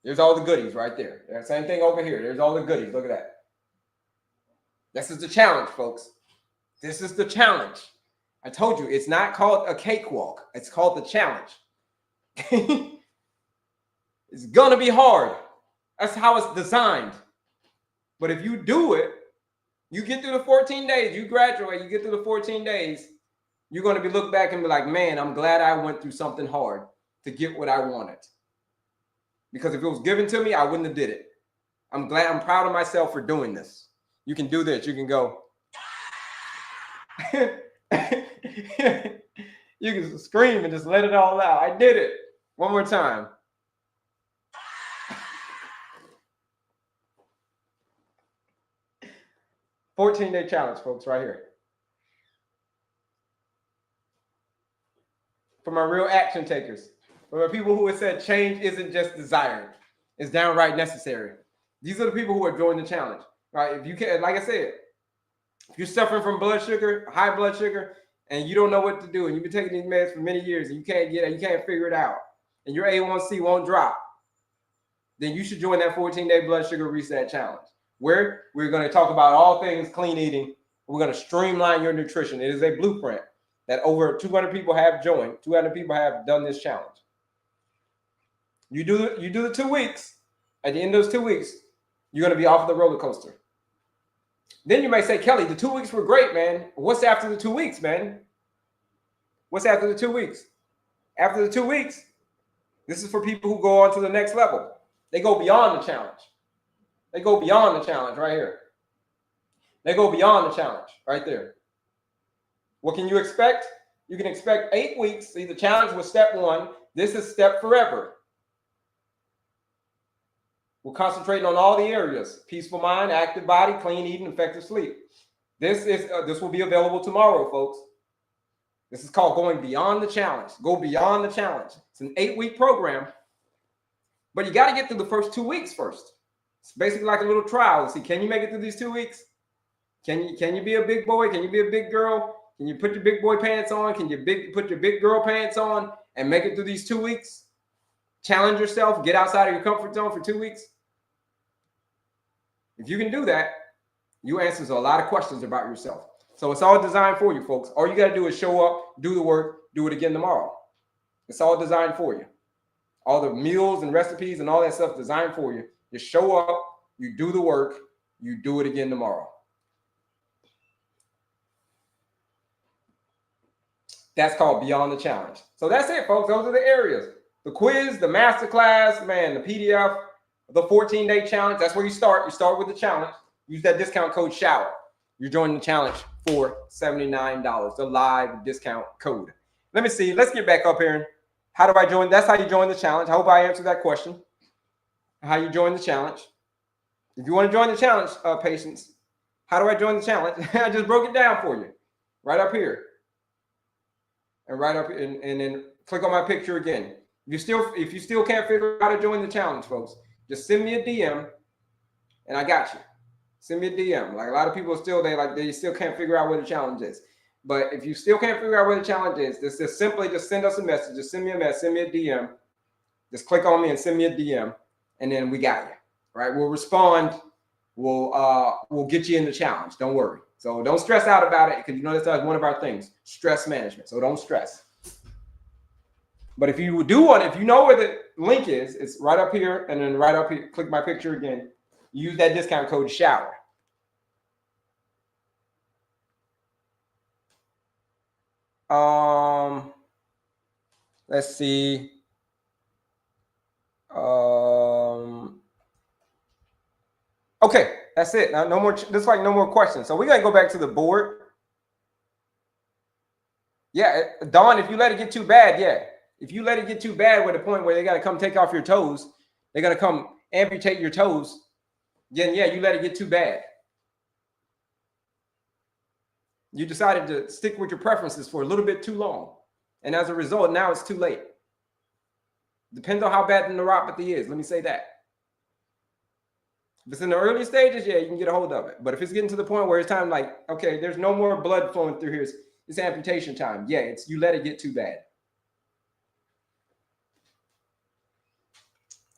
There's all the goodies right there. Same thing over here. There's all the goodies. Look at that. This is the challenge, folks. This is the challenge. I told you, it's not called a cakewalk. It's called the challenge. It's going to be hard. That's how it's designed. But if you do it, you get through the 14 days, you graduate, you get through the 14 days, you're going to be look back and be like, man, I'm glad I went through something hard to get what I wanted. Because if it was given to me, I wouldn't have did it. I'm proud of myself for doing this. You can do this. You can go. You can scream and just let it all out. I did it. One more time. 14-day challenge, folks, right here. For my real action takers. For the people who have said change isn't just desired. It's downright necessary. These are the people who are joining the challenge. Right? If you can, like I said, if you're suffering from blood sugar, high blood sugar, and you don't know what to do, and you've been taking these meds for many years, and you can't get it, you can't figure it out, and your A1C won't drop, then you should join that 14-day blood sugar reset challenge. where we're going to talk about all things clean eating. We're going to streamline your nutrition. It is a blueprint that over 200 people have joined. 200 people have done this challenge. You do the 2 weeks. At the end of those 2 weeks, you're going to be off the roller coaster. Then you may say, Kelley, the 2 weeks were great, man. What's after the 2 weeks, man? What's after the 2 weeks? After the 2 weeks, this is for people who go on to the next level. They go beyond the challenge. They go beyond the challenge right here. They go beyond the challenge right there. What can you expect? You can expect 8 weeks. See, the challenge was step 1. This is step forever. We're concentrating on all the areas: peaceful mind, active body, clean eating, effective sleep. This will be available tomorrow, folks. This is called going beyond the challenge. Go beyond the challenge. It's an 8-week program, but you got to get through the first 2 weeks first. It's basically like a little trial. See, can you make it through these 2 weeks? Can you be a big boy? Can you be a big girl? Can you put your big boy pants on? Can you put your big girl pants on and make it through these 2 weeks? Challenge yourself. Get outside of your comfort zone for 2 weeks. If you can do that, you answer a lot of questions about yourself. So it's all designed for you, folks. All you got to do is show up, do the work, do it again tomorrow. It's all designed for you. All the meals and recipes and all that stuff designed for you. You show up, you do the work, you do it again tomorrow. That's called Beyond the Challenge. So that's it, folks. Those are the areas. The quiz, the masterclass, man, the PDF, the 14-day challenge. That's where you start. You start with the challenge. Use that discount code SHOWER. You're joining the challenge for $79, the live discount code. Let me see. Let's get back up here. How do I join? That's how you join the challenge. I hope I answered that question. How you join the challenge. If you want to join the challenge, patients, how do I join the challenge? I just broke it down for you. Right up here. And right up and then click on my picture again. If you still can't figure out how to join the challenge, folks, just send me a DM and I got you. Send me a DM. Like a lot of people still, they still can't figure out where the challenge is. But if you still can't figure out where the challenge is, just simply send us a message. Just send me a message, send me a DM. Just click on me and send me a DM, and then we got you. Right? We'll respond. We'll get you in the challenge. Don't worry. So don't stress out about it, because you know that's one of our things, stress management. So don't stress. But if you know where the link is, it's right up here, and then right up here, click my picture again. Use that discount code SHOWER. Let's see. Okay, that's it. Now, no more. There's like no more questions. So we gotta go back to the board. Yeah, Dawn, if you let it get too bad, yeah. If you let it get too bad with the point where they gotta come take off your toes, they gotta come amputate your toes, then yeah, you let it get too bad. You decided to stick with your preferences for a little bit too long. And as a result, now it's too late. Depends on how bad the neuropathy is. Let me say that. If it's in the early stages, yeah, you can get a hold of it. But if it's getting to the point where it's time, like, okay, there's no more blood flowing through here, it's amputation time. Yeah, you let it get too bad.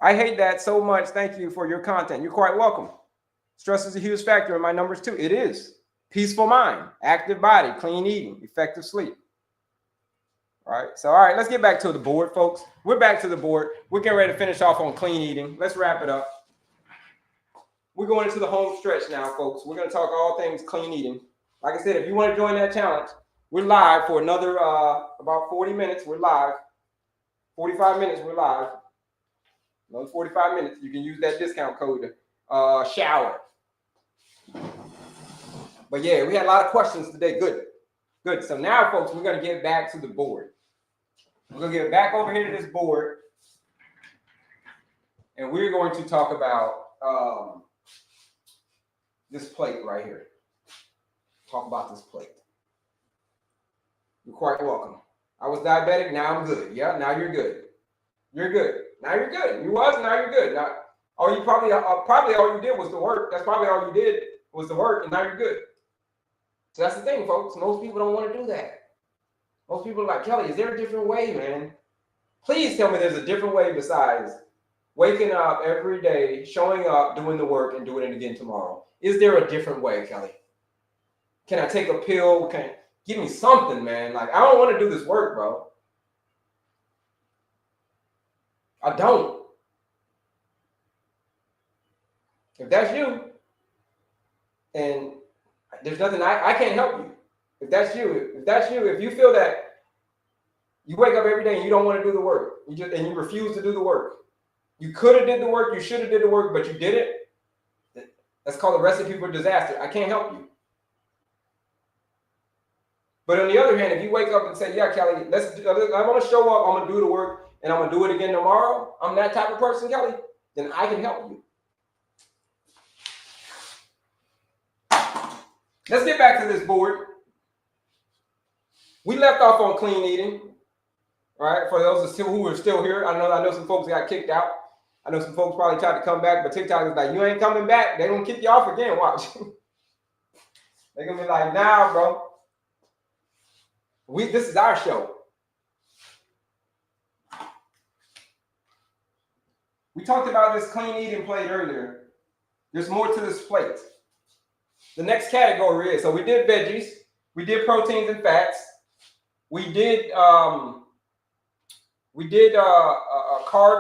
I hate that so much. Thank you for your content. You're quite welcome. Stress is a huge factor in my numbers too. It is. Peaceful mind, active body, clean eating, effective sleep. All right, let's get back to the board, folks. We're back to the board. We're getting ready to finish off on clean eating. Let's wrap it up. We're going into the home stretch now, folks. We're going to talk all things clean eating. Like I said, if you want to join that challenge, we're live for another about 40 minutes. We're live. 45 minutes, we're live. Another 45 minutes. You can use that discount code, SHOWER. But yeah, we had a lot of questions today. Good. So now, folks, we're going to get back to the board. We're going to get back over here to this board. And we're going to talk about this plate right here. Talk about this plate. You're quite welcome. I was diabetic. Now I'm good. Yeah, now you're good. You're good. Now you're good. You was, now you're good. Now, probably all you did was the work. That's probably all you did was the work, and now you're good. So that's the thing, folks. Most people don't want to do that. Most people are like, Kelley, is there a different way, man? Please tell me there's a different way besides waking up every day, showing up, doing the work, and doing it again tomorrow? Is there a different way, Kelley? Can I take a pill? Give me something, man. Like, I don't want to do this work, bro. I don't. If that's you, and there's nothing I can't help you. If that's you, if you feel that you wake up every day and you don't want to do the work, and you refuse to do the work. You could have did the work, you should have did the work, but you didn't. That's called a recipe for disaster. I can't help you. But on the other hand, if you wake up and say, yeah, Kelley, I want to show up, I'm going to do the work, and I'm going to do it again tomorrow, I'm that type of person, Kelley, then I can help you. Let's get back to this board. We left off on clean eating, right? For those who are still here, I know some folks got kicked out. I know some folks probably tried to come back, but TikTok is like, you ain't coming back. They're going to kick you off again. Watch. They're going to be like, nah, bro. This is our show. We talked about this clean eating plate earlier. There's more to this plate. The next category is, so we did veggies, we did proteins and fats, we did carbs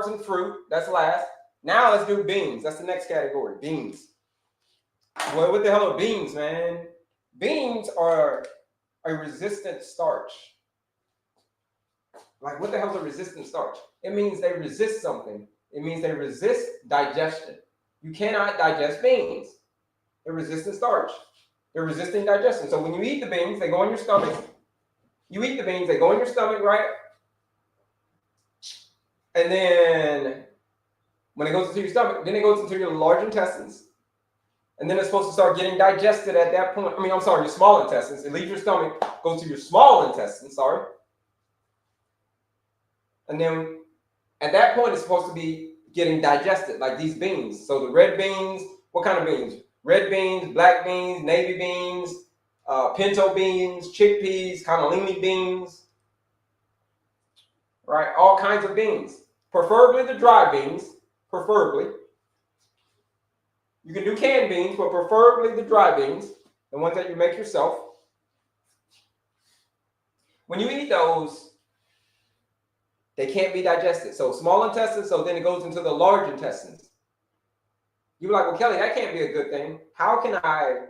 and fruit. That's last. Now let's do beans. That's the next category. Beans. Well, what the hell are beans, man? Beans are a resistant starch. Like, what the hell is a resistant starch? It means they resist something. It means they resist digestion. You cannot digest beans. They're resistant starch. They're resisting digestion. So when you eat the beans, they go in your stomach. You eat the beans, they go in your stomach, right? And then when it goes into your stomach, then it goes into your large intestines. And then it's supposed to start getting digested at that point. Your small intestines. It leaves your stomach, goes to your small intestines, And then at that point, it's supposed to be getting digested, like these beans. So the red beans, what kind of beans? Red beans, black beans, navy beans, pinto beans, chickpeas, cannellini beans, right? All kinds of beans. Preferably the dry beans, preferably. You can do canned beans, but preferably the dry beans, the ones that you make yourself. When you eat those, they can't be digested. So small intestines, so then it goes into the large intestines. You're like, well, Kelley, that can't be a good thing. How can I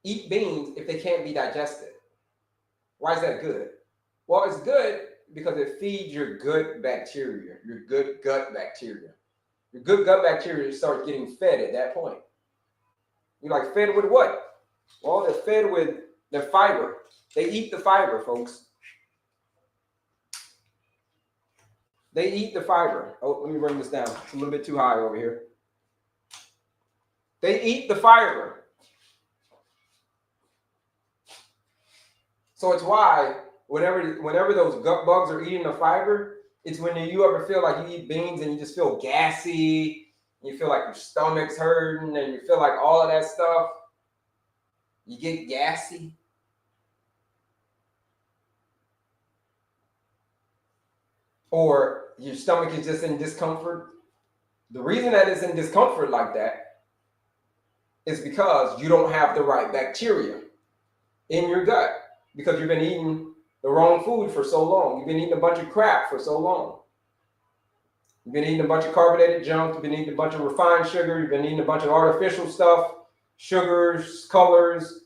eat beans if they can't be digested? Why is that good? Well, it's good because it feeds your good bacteria, your good gut bacteria. Your good gut bacteria starts getting fed at that point. You're like, fed with what? Well, they're fed with their fiber. They eat the fiber, folks. They eat the fiber. Oh, let me bring this down. It's a little bit too high over here. They eat the fiber. So it's why whenever those gut bugs are eating the fiber, it's when you ever feel like you eat beans and you just feel gassy, you feel like your stomach's hurting, and you feel like all of that stuff. You get gassy. Or your stomach is just in discomfort. The reason that it's in discomfort like that is because you don't have the right bacteria in your gut, because you've been eating the wrong food for so long. You've been eating a bunch of crap for so long. You've been eating a bunch of carbonated junk. You've been eating a bunch of refined sugar. You've been eating a bunch of artificial stuff, sugars, colors,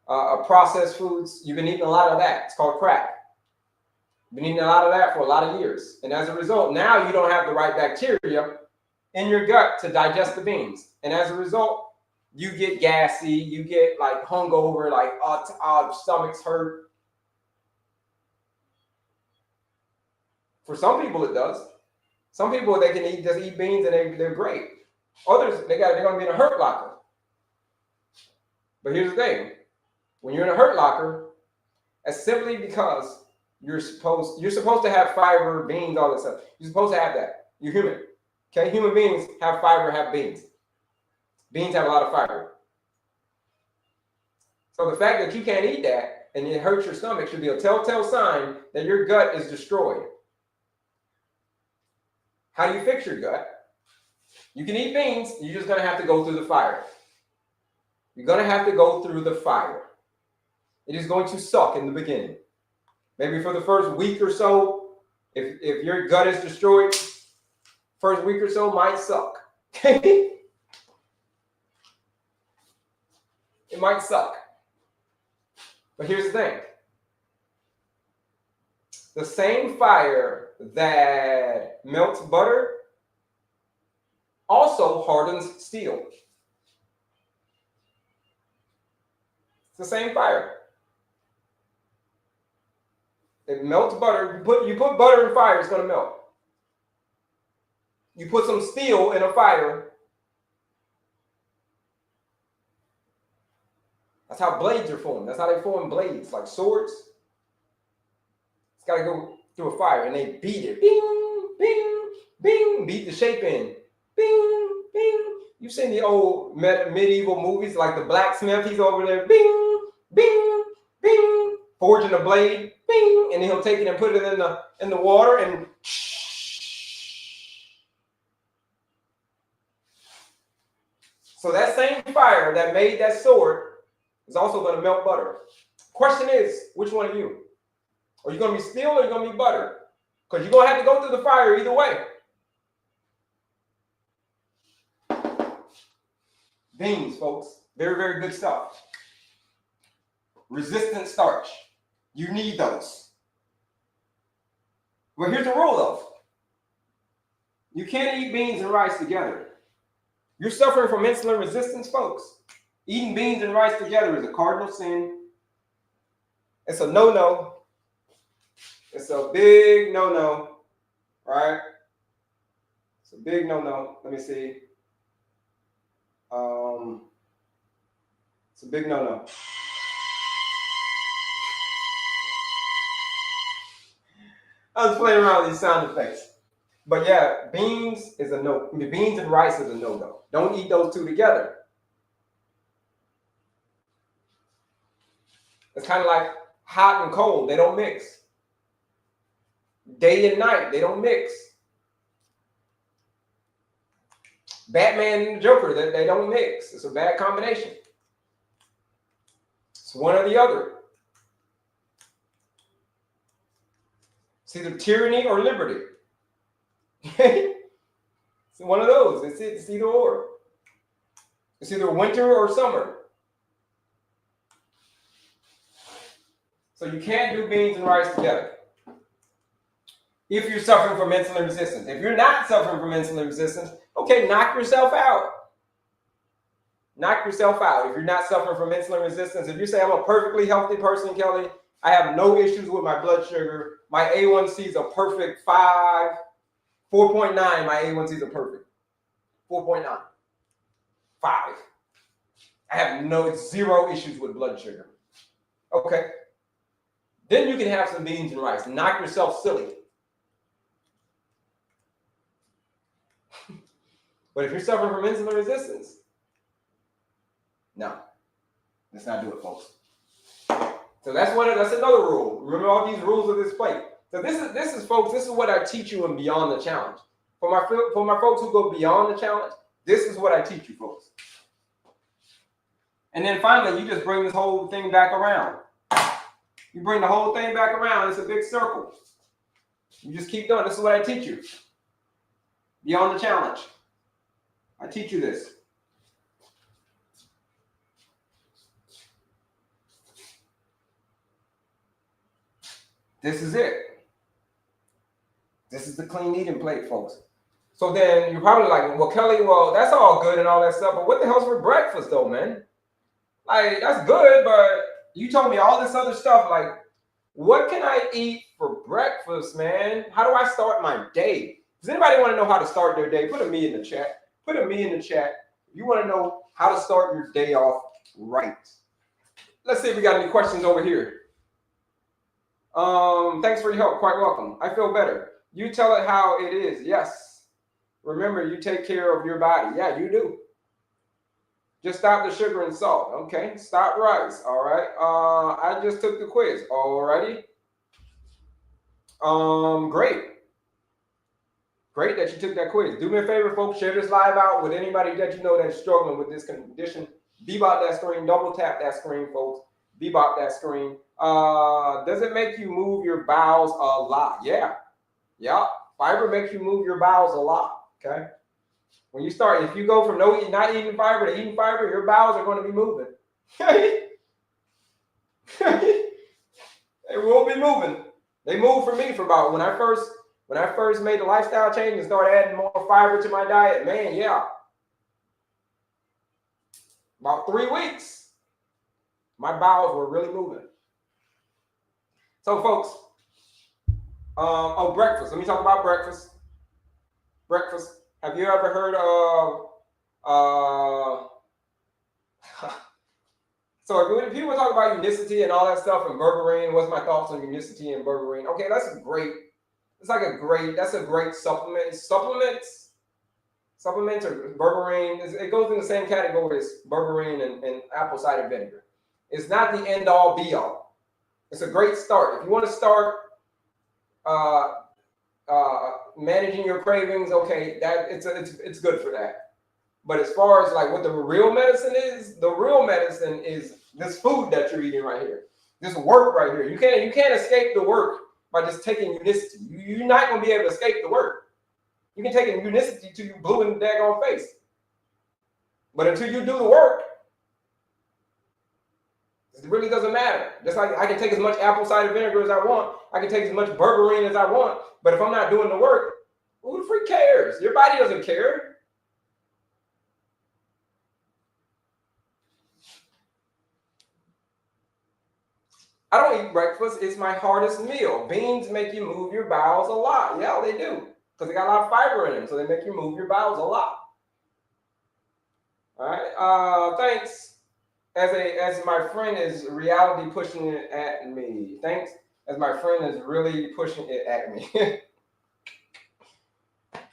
processed foods. You've been eating a lot of that. It's called crack. You've been eating a lot of that for a lot of years. And as a result, now you don't have the right bacteria in your gut to digest the beans. And as a result, you get gassy, you get like hungover, like stomachs hurt. For some people it does. Some people, they can just eat beans and they're great. Others, they're going to be in a hurt locker. But here's the thing. When you're in a hurt locker, it's simply because you're supposed to have fiber, beans, all that stuff. You're supposed to have that. You're human. Okay? Human beings have fiber, have beans. Beans have a lot of fiber. So the fact that you can't eat that and it hurts your stomach should be a telltale sign that your gut is destroyed. How do you fix your gut? You can eat beans. You're just going to have to go through the fire. You're going to have to go through the fire. It is going to suck in the beginning. Maybe for the first week or so, if your gut is destroyed, first week or so might suck. It might suck. But here's the thing. The same fire that melts butter also hardens steel. It's the same fire. It melts butter. You put butter in fire, it's going to melt. You put some steel in a fire. That's how blades are formed. That's how they form blades, like swords. It's got to go through a fire, and they beat it. Bing, bing, bing. Beat the shape in. Bing, bing. You've seen the old medieval movies, like the blacksmith. He's over there. Bing, bing, bing. Forging a blade. Bing, and he'll take it and put it in the water, and so that same fire that made that sword is also going to melt butter. Question is, which one are you? Are you going to be steel or are you going to be butter? Because you're going to have to go through the fire either way. Beans, folks. Very, very good stuff. Resistant starch. You need those. Well, here's the rule, though. You can't eat beans and rice together. You're suffering from insulin resistance, folks. Eating beans and rice together is a cardinal sin. It's a no-no. It's a big no-no, right? It's a big no-no. Let me see. It's a big no-no. I was playing around with these sound effects. But yeah, beans is a no. I mean, beans and rice is a no-no. Don't eat those two together. It's kind of like hot and cold. They don't mix. Day and night, they don't mix. Batman and the Joker, they don't mix. It's a bad combination. It's one or the other. It's either tyranny or liberty. It's one of those. It's either or. It's either winter or summer. So you can't do beans and rice together. If you're suffering from insulin resistance. If you're not suffering from insulin resistance, okay, knock yourself out. Knock yourself out. If you're not suffering from insulin resistance, if you say, I'm a perfectly healthy person, Kelley, I have no issues with my blood sugar, my A1C is a perfect 5, 4.9, my A1Cs are perfect. 4.9. 5. I have zero issues with blood sugar. Okay. Then you can have some beans and rice. Knock yourself silly. But if you're suffering from insulin resistance, no. Let's not do it, folks. So that's another rule. Remember all these rules of this plate. So this is folks, this is what I teach you in Beyond the Challenge. For my folks who go beyond the challenge, this is what I teach you, folks. And then finally, you just bring this whole thing back around. You bring the whole thing back around. It's a big circle. You just keep doing. This is what I teach you. Beyond the challenge. I teach you this. This is it. This is the clean eating plate, folks. So then you're probably like, well, Kelley, well, that's all good and all that stuff, but what the hell's for breakfast though, man? Like, that's good, but you told me all this other stuff. Like, what can I eat for breakfast, man? How do I start my day? Does anybody want to know how to start their day? Put a me in the chat. Put a me in the chat. If you want to know how to start your day off right. Let's see if we got any questions over here. Thanks for your help. Quite welcome. I feel better. You tell it how it is. Yes. Remember, you take care of your body. Yeah, you do. Just stop the sugar and salt. Okay. Stop rice. All right. I just took the quiz. Alrighty. Great. Great that you took that quiz. Do me a favor, folks. Share this live out with anybody that you know that's struggling with this condition. Bebop that screen. Double tap that screen, folks. Bebop that screen. Does it make you move your bowels a lot? Yeah. Yeah. Fiber makes you move your bowels a lot. Okay. When you start, if you go from not eating fiber to eating fiber, your bowels are going to be moving. They will be moving. They moved for me for about when I first made the lifestyle change and started adding more fiber to my diet. Man, yeah, about 3 weeks, my bowels were really moving. So, folks, breakfast. Let me talk about breakfast. Breakfast. Have you ever heard of So when people talk about unicity and all that stuff and berberine, what's my thoughts on unicity and berberine? Okay, that's a great supplement. Supplements or berberine, it goes in the same category as berberine and apple cider vinegar. It's not the end all be all. It's a great start. If you want to start managing your cravings, okay, that it's good for that. But as far as like what the real medicine is this food that you're eating right here. This work right here. You can't escape the work by just taking unicity. You're not going to be able to escape the work. You can take unicity till you blue in the daggone face. But until you do the work, it really doesn't matter. Just like I can take as much apple cider vinegar as I want. I can take as much berberine as I want. But if I'm not doing the work, who the freak cares? Your body doesn't care. I don't eat breakfast. It's my hardest meal. Beans make you move your bowels a lot. Yeah, they do. Because they got a lot of fiber in them. So they make you move your bowels a lot. All right. Thanks. As my friend is reality pushing it at me. Thanks. As my friend is really pushing it at me.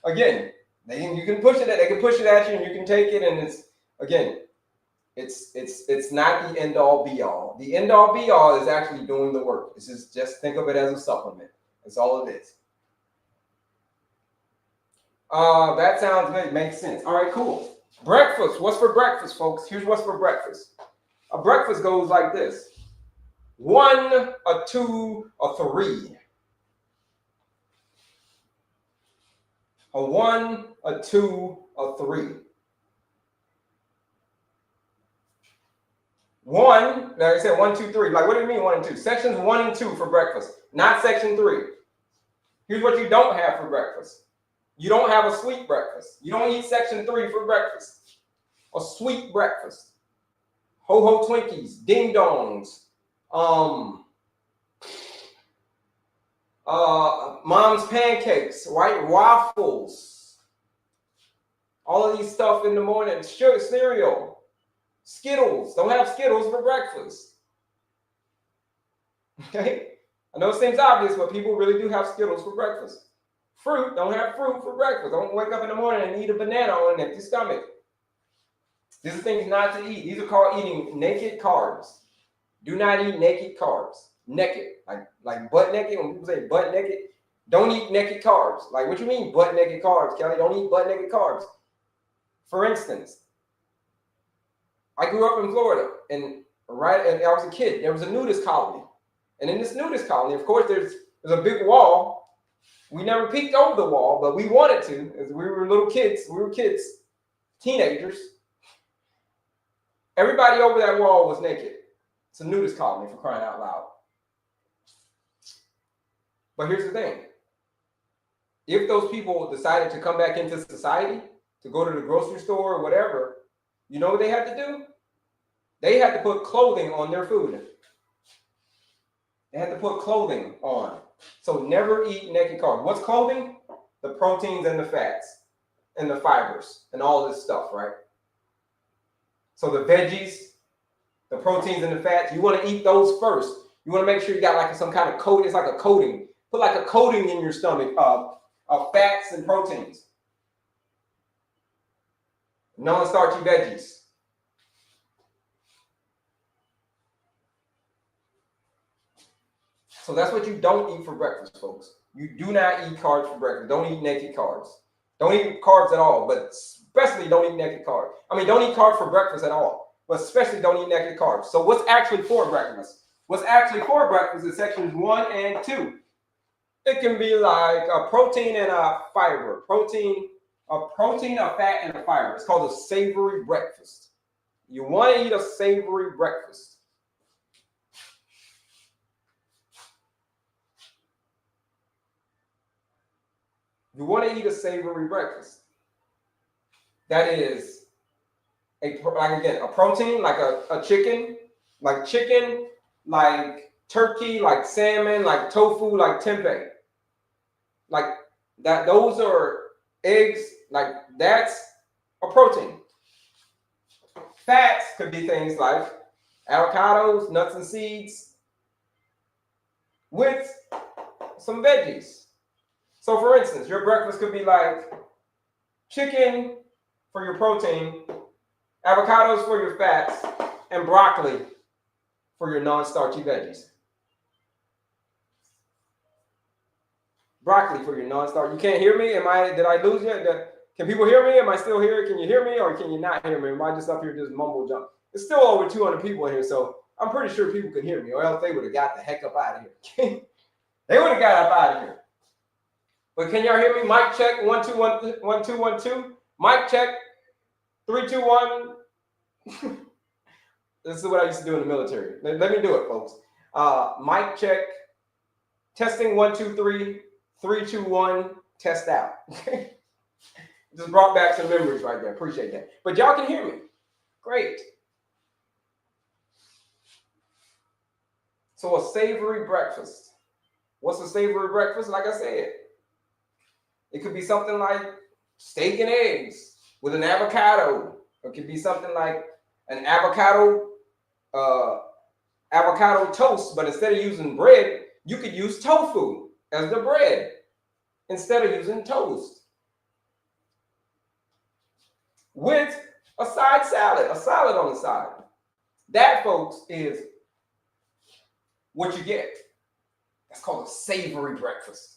Again, you can push it. They can push it at you, and you can take it. And it's not the end all be all. The end all be all is actually doing the work. This is just think of it as a supplement. That's all it is. That sounds good. Makes sense. All right, cool. Breakfast. What's for breakfast, folks? Here's what's for breakfast. A breakfast goes like this: 1, a 2, a 3. A 1, a 2, a 3. 1, like I said, 1, 2, 3. Like, what do you mean 1 and 2? Sections 1 and 2 for breakfast, not section 3. Here's what you don't have for breakfast. You don't have a sweet breakfast. You don't eat section 3 for breakfast. A sweet breakfast. Ho-ho Twinkies, ding dongs, mom's pancakes, white waffles, all of these stuff in the morning, sugar, cereal, Skittles. Don't have Skittles for breakfast. Okay? I know it seems obvious, but people really do have Skittles for breakfast. Fruit, don't have fruit for breakfast. Don't wake up in the morning and eat a banana on an empty stomach. These are things not to eat. These are called eating naked carbs. Do not eat naked carbs. Naked, like butt naked. When people say butt naked, don't eat naked carbs. Like, what you mean butt naked carbs, Kelley? Don't eat butt naked carbs. For instance, I grew up in Florida, and I was a kid. There was a nudist colony, and in this nudist colony, of course, there's a big wall. We never peeked over the wall, but we wanted to, as we were little kids. We were kids, teenagers. Everybody over that wall was naked. It's a nudist colony, for crying out loud. But here's the thing. If those people decided to come back into society, to go to the grocery store or whatever, you know what they had to do? They had to put clothing on their food. They had to put clothing on. So never eat naked carbs. What's clothing? The proteins and the fats and the fibers and all this stuff, right? So the veggies, the proteins and the fats, you want to eat those first. You want to make sure you got like some kind of coating. It's like a coating. Put like a coating in your stomach of fats and proteins. Non-starchy veggies. So that's what you don't eat for breakfast, folks. You do not eat carbs for breakfast. Don't eat naked carbs. Don't eat carbs at all, but especially don't eat naked carbs. I mean, don't eat carbs for breakfast at all, but especially don't eat naked carbs. So what's actually for breakfast? What's actually for breakfast is sections 1 and 2. It can be like a protein and a fiber. A protein, a fat, and a fiber. It's called a savory breakfast. You want to eat a savory breakfast. You want to eat a savory breakfast. That is a protein, like a chicken, like turkey, like salmon, like tofu, like tempeh. Like that, those are eggs, like that's a protein. Fats could be things like avocados, nuts and seeds, with some veggies. So for instance, your breakfast could be like chicken for your protein, avocados for your fats, and broccoli for your non-starchy veggies. Broccoli for your non-starchy. You can't hear me? Did I lose you? Can people hear me? Am I still here? Can you hear me or can you not hear me? Am I just up here just mumble jump? It's still over 200 people in here, so I'm pretty sure people can hear me, or else they would have got the heck up out of here. They would have got up out of here. But can y'all hear me? Mic check, 1 2 1 1 2 1 2. Mic check, 3 2 1. This is what I used to do in the military. Let me do it, folks. Mic check, testing 1 2 3 3 2 1. Test out. Just brought back some memories right there. Appreciate that. But y'all can hear me. Great. So a savory breakfast. What's a savory breakfast? Like I said, it could be something like steak and eggs with an avocado. It could be something like an avocado toast, but instead of using bread, you could use tofu as the bread instead of using toast. With a side salad, a salad on the side. That, folks, is what you get. That's called a savory breakfast.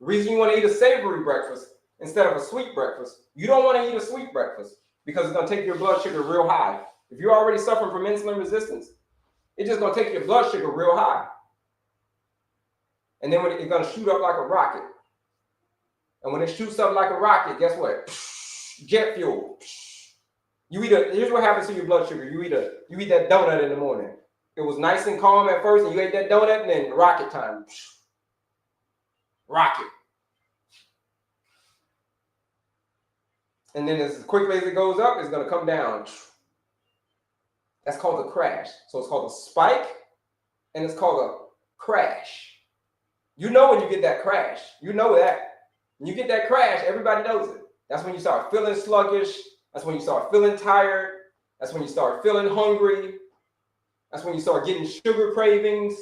The reason you want to eat a savory breakfast instead of a sweet breakfast, you don't want to eat a sweet breakfast because it's going to take your blood sugar real high. If you're already suffering from insulin resistance, it's just going to take your blood sugar real high. And then it's going to shoot up like a rocket. And when it shoots up like a rocket, guess what? Jet fuel. Here's what happens to your blood sugar. You eat that donut in the morning. It was nice and calm at first, and you ate that donut, and then rocket time. Rocket. And then as quickly as it goes up, it's going to come down. That's called a crash. So it's called a spike, and it's called a crash. You know when you get that crash. You know that. When you get that crash, everybody knows it. That's when you start feeling sluggish. That's when you start feeling tired. That's when you start feeling hungry. That's when you start getting sugar cravings.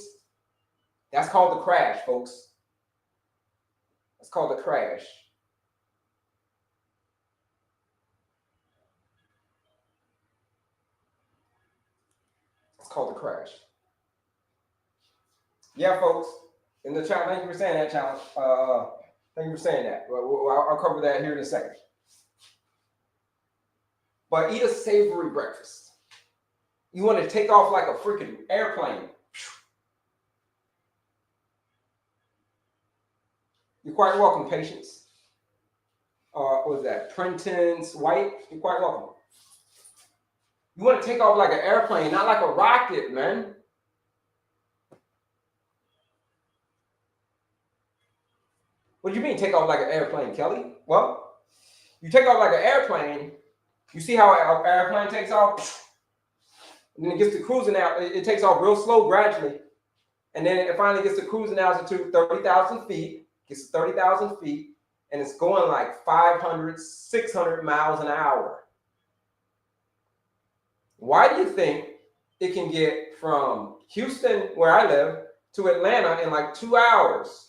That's called the crash, folks. That's called the crash. It's called the crash. Yeah, folks. In the chat, thank you for saying that, challenge. Thank you for saying that. I'll cover that here in a second. But eat a savory breakfast. You want to take off like a freaking airplane. You're quite welcome, Patience. What was that? Prentice White. You're quite welcome. You want to take off like an airplane, not like a rocket, man. What do you mean take off like an airplane, Kelly? Well, you take off like an airplane. You see how an airplane takes off? And then it gets to cruising out. It takes off real slow, gradually. And then it finally gets to cruising altitude, 30,000 feet. Gets to 30,000 feet. And it's going like 500, 600 miles an hour. Why do you think it can get from Houston, where I live, to Atlanta in like 2 hours?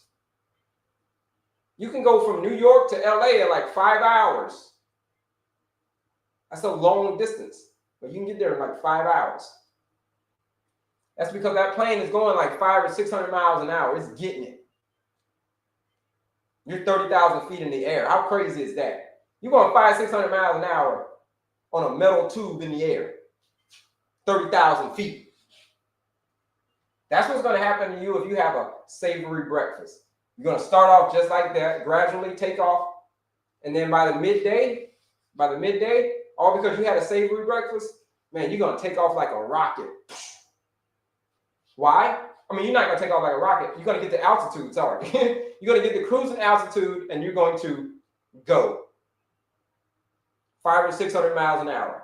You can go from New York to LA in like 5 hours. That's a long distance, but you can get there in like 5 hours. That's because that plane is going like 500 or 600 miles an hour. It's getting it. You're 30,000 feet in the air. How crazy is that? You're going 500-600 miles an hour on a metal tube in the air. 30,000 feet. That's what's going to happen to you if you have a savory breakfast. You're going to start off just like that, gradually take off, and then by the midday, all because you had a savory breakfast, man, you're going to take off like a rocket. Why? I mean, you're not going to take off like a rocket. You're going to get the altitude, sorry. You're going to get the cruising altitude, and you're going to go 500 or 600 miles an hour.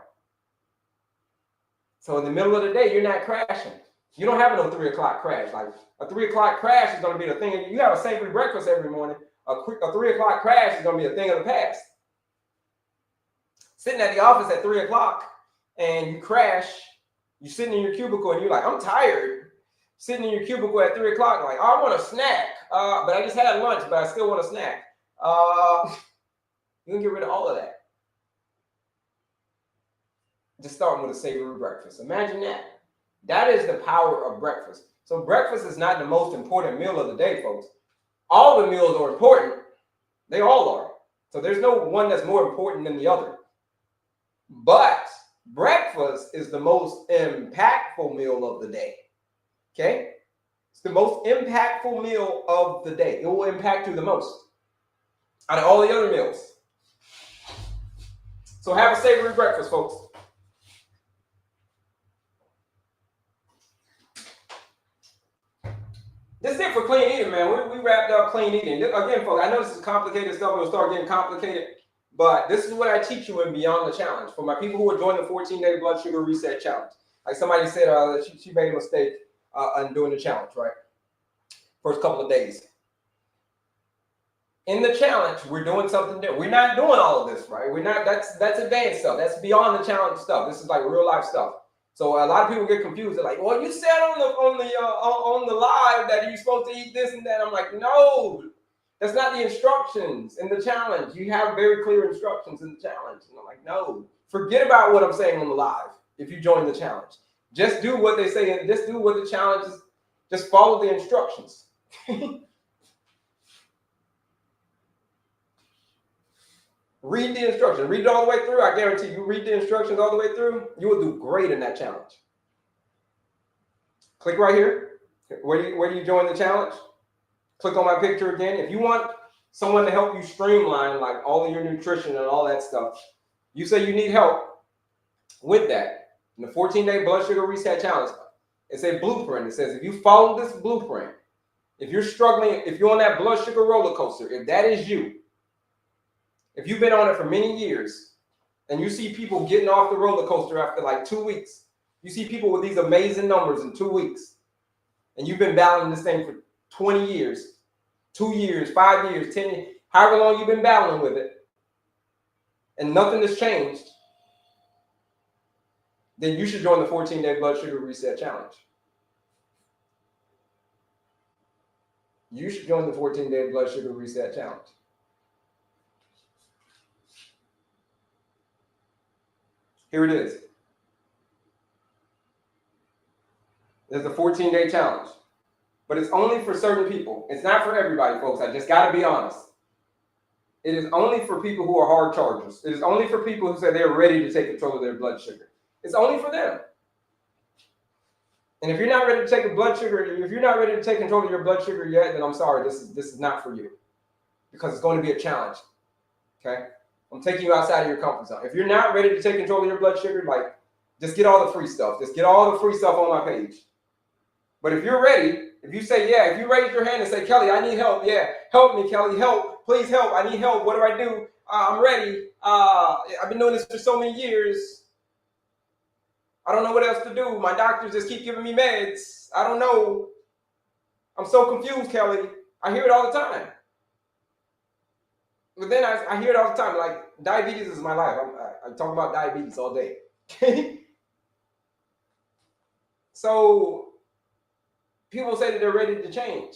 So in the middle of the day, you're not crashing. You don't have no 3 o'clock crash. Like a 3 o'clock crash is going to be the thing. You have a savory breakfast every morning. A 3 o'clock crash is going to be a thing of the past. Sitting at the office at 3 o'clock and you crash, you're sitting in your cubicle and you're like, I'm tired. Sitting in your cubicle at 3 o'clock, like, oh, I want a snack, but I just had lunch, but I still want a snack. You can get rid of all of that. Just starting with a savory breakfast. Imagine that. That is the power of breakfast. So breakfast is not the most important meal of the day, folks. All the meals are important. They all are. So there's no one that's more important than the other. But breakfast is the most impactful meal of the day. Okay? It's the most impactful meal of the day. It will impact you the most out of all the other meals. So have a savory breakfast, folks. This is it for clean eating, man. We wrapped up clean eating. Again, folks, I know this is complicated stuff. It'll start getting complicated. But this is what I teach you in Beyond the Challenge. For my people who are joining the 14-day blood sugar reset challenge. Like somebody said, she made a mistake in doing the challenge, right? First couple of days. In the challenge, we're doing something different. We're not doing all of this, right? We're not. That's advanced stuff. That's beyond the challenge stuff. This is like real life stuff. So a lot of people get confused. They're like, "Well, you said on the live that you're supposed to eat this and that." I'm like, "No, that's not the instructions in the challenge. You have very clear instructions in the challenge." And I'm like, "No, forget about what I'm saying on the live. If you join the challenge, just do what they say and just do what the challenge is. Just follow the instructions." Read the instructions. Read it all the way through. I guarantee you read the instructions all the way through, you will do great in that challenge. Click right here. Where do you join the challenge? Click on my picture again. If you want someone to help you streamline like all of your nutrition and all that stuff, you say you need help with that. In the 14-day blood sugar reset challenge, it's a blueprint. It says if you follow this blueprint, if you're struggling, if you're on that blood sugar roller coaster, if that is you, if you've been on it for many years and you see people getting off the roller coaster after like 2 weeks, you see people with these amazing numbers in 2 weeks, and you've been battling this thing for 20 years, 2 years, 5 years, 10 years, however long you've been battling with it, and nothing has changed, then you should join the 14-day blood sugar reset challenge. You should join the 14-day blood sugar reset challenge. Here it is. There's a 14-day challenge, but it's only for certain people. It's not for everybody, folks. I just got to be honest. It is only for people who are hard chargers. It is only for people who say they're ready to take control of their blood sugar. It's only for them. And if you're not ready to take a blood sugar, if you're not ready to take control of your blood sugar yet, then I'm sorry, this is not for you, because it's going to be a challenge. Okay? I'm taking you outside of your comfort zone. If you're not ready to take control of your blood sugar, like, just get all the free stuff. Just get all the free stuff on my page. But if you're ready, if you say, yeah, if you raise your hand and say, Kelley, I need help. Yeah, help me, Kelley, help. Please help. I need help. What do I do? I'm ready. I've been doing this for so many years. I don't know what else to do. My doctors just keep giving me meds. I don't know. I'm so confused, Kelley. I hear it all the time. But then I hear it all the time. Like, diabetes is my life. I talk about diabetes all day. So people say that they're ready to change.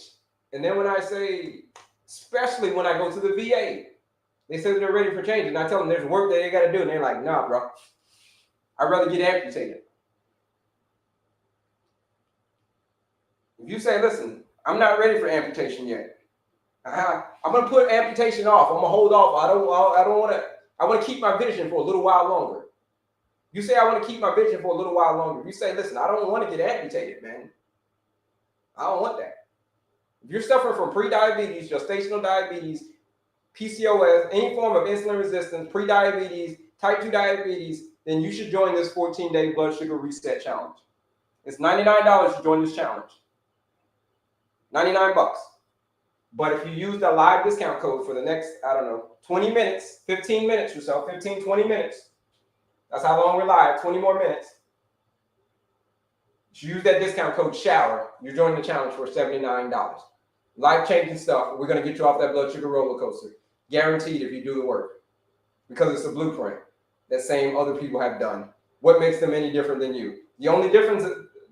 And then when I say, especially when I go to the VA, they say that they're ready for change. And I tell them there's work that they got to do. And they're like, nah, bro. I'd rather get amputated. If you say, listen, I'm not ready for amputation yet. I'm gonna put amputation off. I'm gonna hold off. I don't want to. I want to keep my vision for a little while longer. You say I want to keep my vision for a little while longer. You say, listen, I don't want to get amputated, man. I don't want that. If you're suffering from pre-diabetes, gestational diabetes, PCOS, any form of insulin resistance, pre-diabetes, type 2 diabetes, then you should join this 14-day blood sugar reset challenge. It's $99 to join this challenge. 99 bucks. But if you use the live discount code for the next, 20 minutes, 15 minutes or so, 15, 20 minutes, that's how long we're live, 20 more minutes. Use that discount code SHOWER. You're joining the challenge for $79. Life-changing stuff. We're going to get you off that blood sugar roller coaster. Guaranteed if you do the work. Because it's a blueprint that same other people have done. What makes them any different than you? The only difference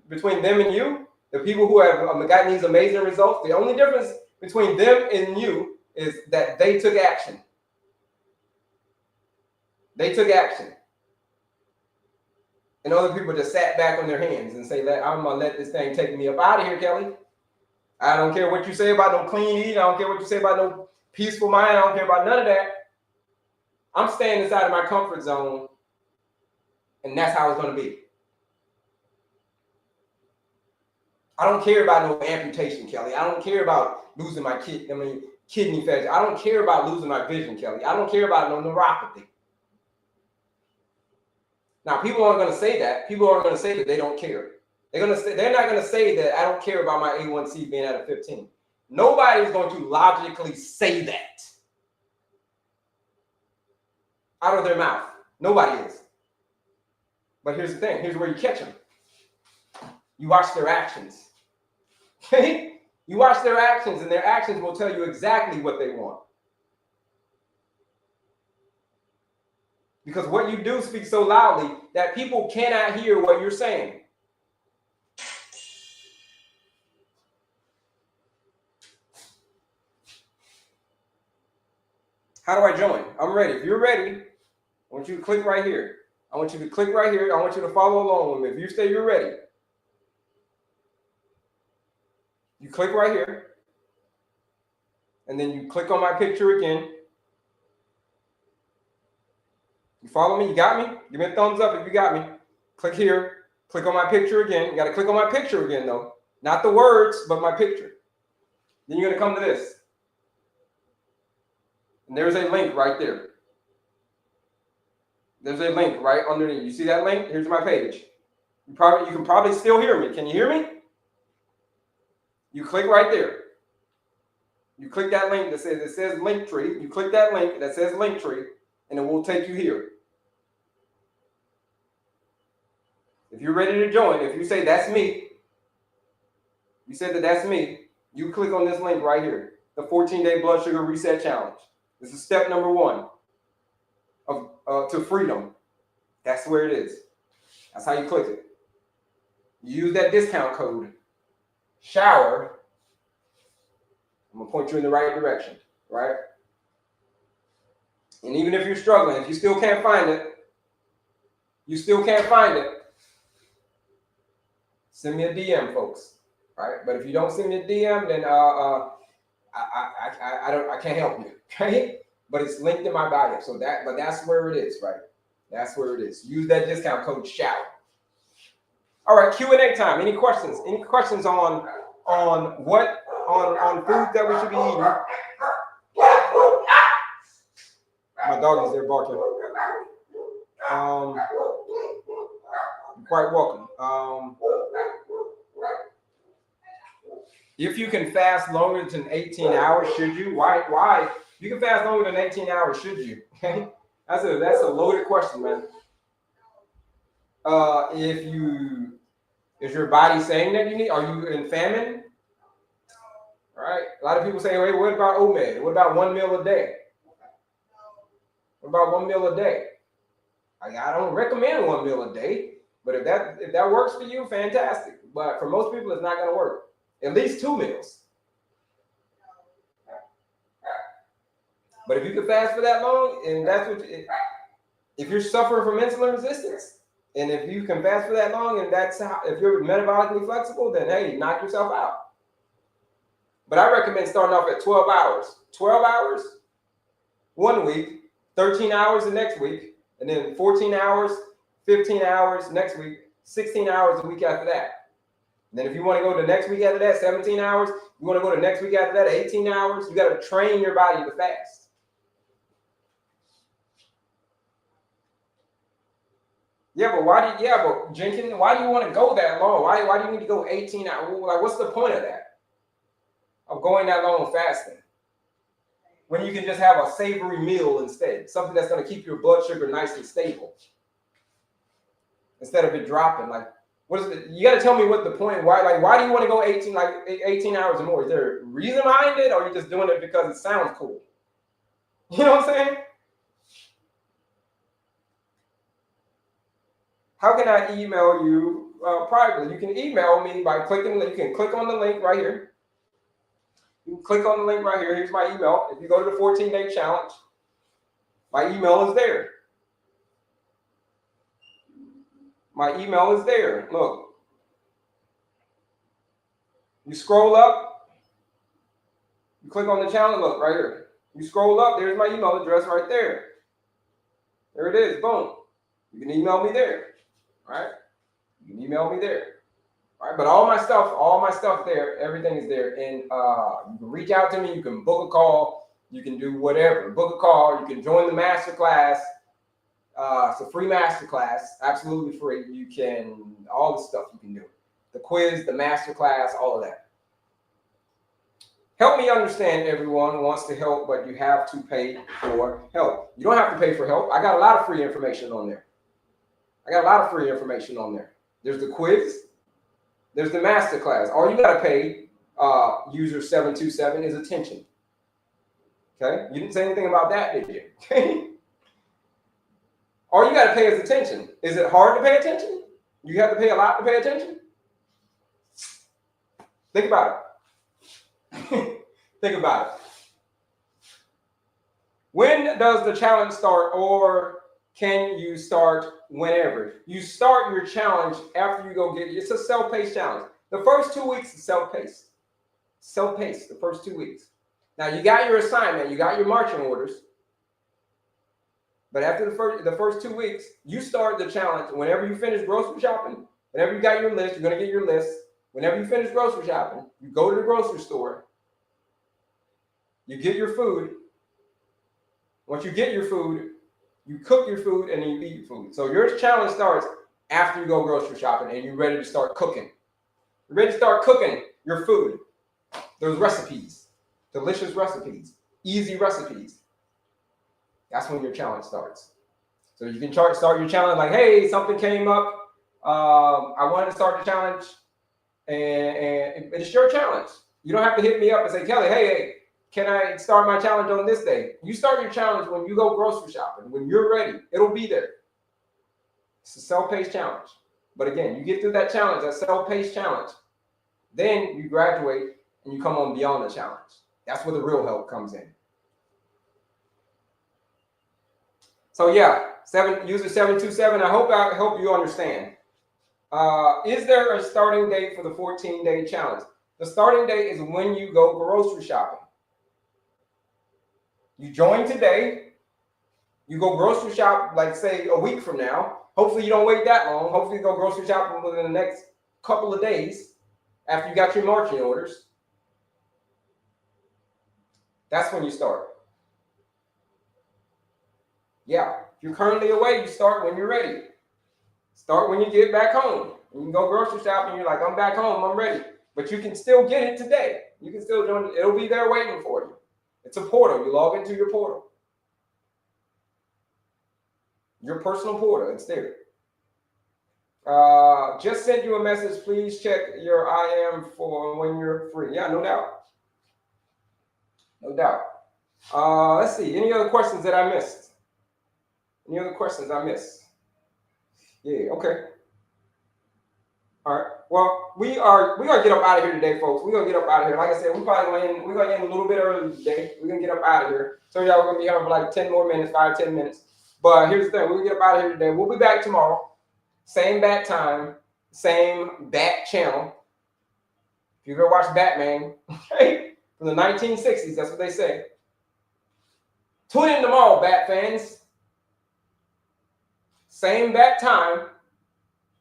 between them and you, the people who have gotten these amazing results, the only difference between them and you is that they took action. They took action. And other people just sat back on their hands and say, I'm going to let this thing take me up out of here, Kelley. I don't care what you say about no clean eating. I don't care what you say about no peaceful mind. I don't care about none of that. I'm staying inside of my comfort zone, and that's how it's going to be. I don't care about no amputation, Kelley. I don't care about losing my kidney failure. I don't care about losing my vision, Kelley. I don't care about no neuropathy. Now, people aren't going to say that. People aren't going to say that they don't care. They're not going to say that I don't care about my A1C being at a 15. Nobody's going to logically say that out of their mouth. Nobody is. But here's the thing. Here's where you catch them. You watch their actions. Okay? You watch their actions, and their actions will tell you exactly what they want. Because what you do speaks so loudly that people cannot hear what you're saying. How do I join? I'm ready. If you're ready, I want you to click right here. I want you to click right here. I want you to follow along with me. If you say you're ready, you click right here. And then you click on my picture again. You follow me? You got me? Give me a thumbs up if you got me. Click here. Click on my picture again. You got to click on my picture again, though. Not the words, but my picture. Then you're going to come to this. And there's a link right there. There's a link right underneath. You see that link? Here's my page. You can probably still hear me. Can you hear me? You click right there. You click that link that says Linktree. You click that link that says Linktree, and it will take you here. If you're ready to join, if you say that's me, you said that's me, you click on this link right here, the 14-day blood sugar reset challenge. This is step number 1 to freedom. That's where it is. That's how you click it. You use that discount code, SHOWER. I'm going to point you in the right direction, right? And even if you're struggling, if you still can't find it, send me a DM, folks, right? But if you don't send me a DM, then I can't help you, okay? But it's linked in my bio, but that's where it is, right? That's where it is. Use that discount code SHOWER. All right, Q&A time. Any questions? Any questions on food that we should be eating? My dog is there barking. You're quite welcome. If you can fast longer than 18 hours, should you? Why? You can fast longer than 18 hours, should you? Okay, that's a loaded question, man. Is your body saying that you need? Are you in famine? All right. A lot of people say, "Wait, what about OMED? What about 1 meal a day? What about 1 meal a day?" I don't recommend 1 meal a day, but if that works for you, fantastic. But for most people, it's not going to work. At least 2 meals. But if you can fast for that long, and if you're suffering from insulin resistance, and if you can fast for that long, and if you're metabolically flexible, then hey, knock yourself out. But I recommend starting off at 12 hours. 12 hours 1 week, 13 hours the next week, and then 14 hours, 15 hours next week, 16 hours the week after that. And then if you want to go to the next week after that, 17 hours, you want to go to the next week after that, 18 hours, you got to train your body to fast. Yeah, but Jenkins, why do you want to go that long? Why do you need to go 18 hours? Like, what's the point of that? Of going that long fasting? When you can just have a savory meal instead, something that's going to keep your blood sugar nice and stable instead of it dropping. Like, what is it? You got to tell me what the point. Why do you want to go 18 hours or more? Is there a reason behind it, or are you just doing it because it sounds cool? You know what I'm saying? How can I email you privately? You can email me by clicking. You can click on the link right here. You can click on the link right here. Here's my email. If you go to the 14-day challenge, my email is there. My email is there. Look. You scroll up. You click on the challenge. Look right here. You scroll up. There's my email address right there. There it is. Boom. You can email me there. All right. You can email me there. All right, but all my stuff there, everything is there. And you can reach out to me, you can book a call, you can do whatever. Book a call, you can join the masterclass. It's a free masterclass, absolutely free. You can, all the stuff you can do. The quiz, the masterclass, all of that. Help me understand, everyone wants to help, but you have to pay for help. You don't have to pay for help. I got a lot of free information on there. There's the quiz. There's the masterclass. All you got to pay, user 727, is attention. Okay? You didn't say anything about that, did you? Okay? All you got to pay is attention. Is it hard to pay attention? You have to pay a lot to pay attention? Think about it. Think about it. When does the challenge start, or can you start whenever? You start your challenge after you go get it. It's a self-paced challenge. The first 2 weeks is self-paced. Self-paced, the first 2 weeks. Now, you got your assignment. You got your marching orders. But after the first 2 weeks, you start the challenge. Whenever you finish grocery shopping, whenever you got your list, you're going to get your list. Whenever you finish grocery shopping, you go to the grocery store. You get your food. Once you get your food, you cook your food and then you eat your food. So your challenge starts after you go grocery shopping and you're ready to start cooking. You're ready to start cooking your food. Those recipes, delicious recipes, easy recipes. That's when your challenge starts. So you can start your challenge like, hey, something came up. I wanted to start the challenge, and it's your challenge. You don't have to hit me up and say, Kelley, hey, can I start my challenge on this day? You start your challenge when you go grocery shopping. When you're ready, it'll be there. It's a self-paced challenge. But again, you get through that challenge, that self-paced challenge. Then you graduate and you come on beyond the challenge. That's where the real help comes in. So yeah, user 727, I hope you understand. Is there a starting date for the 14-day challenge? The starting date is when you go grocery shopping. You join today, you go grocery shop, like say a week from now. Hopefully you don't wait that long. Hopefully you go grocery shopping within the next couple of days after you got your marching orders. That's when you start. Yeah, if you're currently away, you start when you're ready. Start when you get back home. You can go grocery shopping, you're like, I'm back home, I'm ready. But you can still get it today. You can still join it. It'll be there waiting for you. It's a portal. You log into your portal. Your personal portal. It's there. Just sent you a message. Please check your IM for when you're free. Yeah, no doubt. No doubt. Let's see. Any other questions that I missed? Any other questions I missed? Yeah, okay. All right. Well, we're gonna get up out of here today, folks. We're gonna get up out of here. Like I said, we're gonna end a little bit early today. We're gonna get up out of here. So y'all, we're gonna be here for like 10 more minutes, 5-10 minutes. But here's the thing, we're gonna get up out of here today. We'll be back tomorrow. Same bat time, same bat channel. If you've ever watched Batman, okay? from the 1960s. That's what they say. Tune in tomorrow, Bat fans. Same bat time,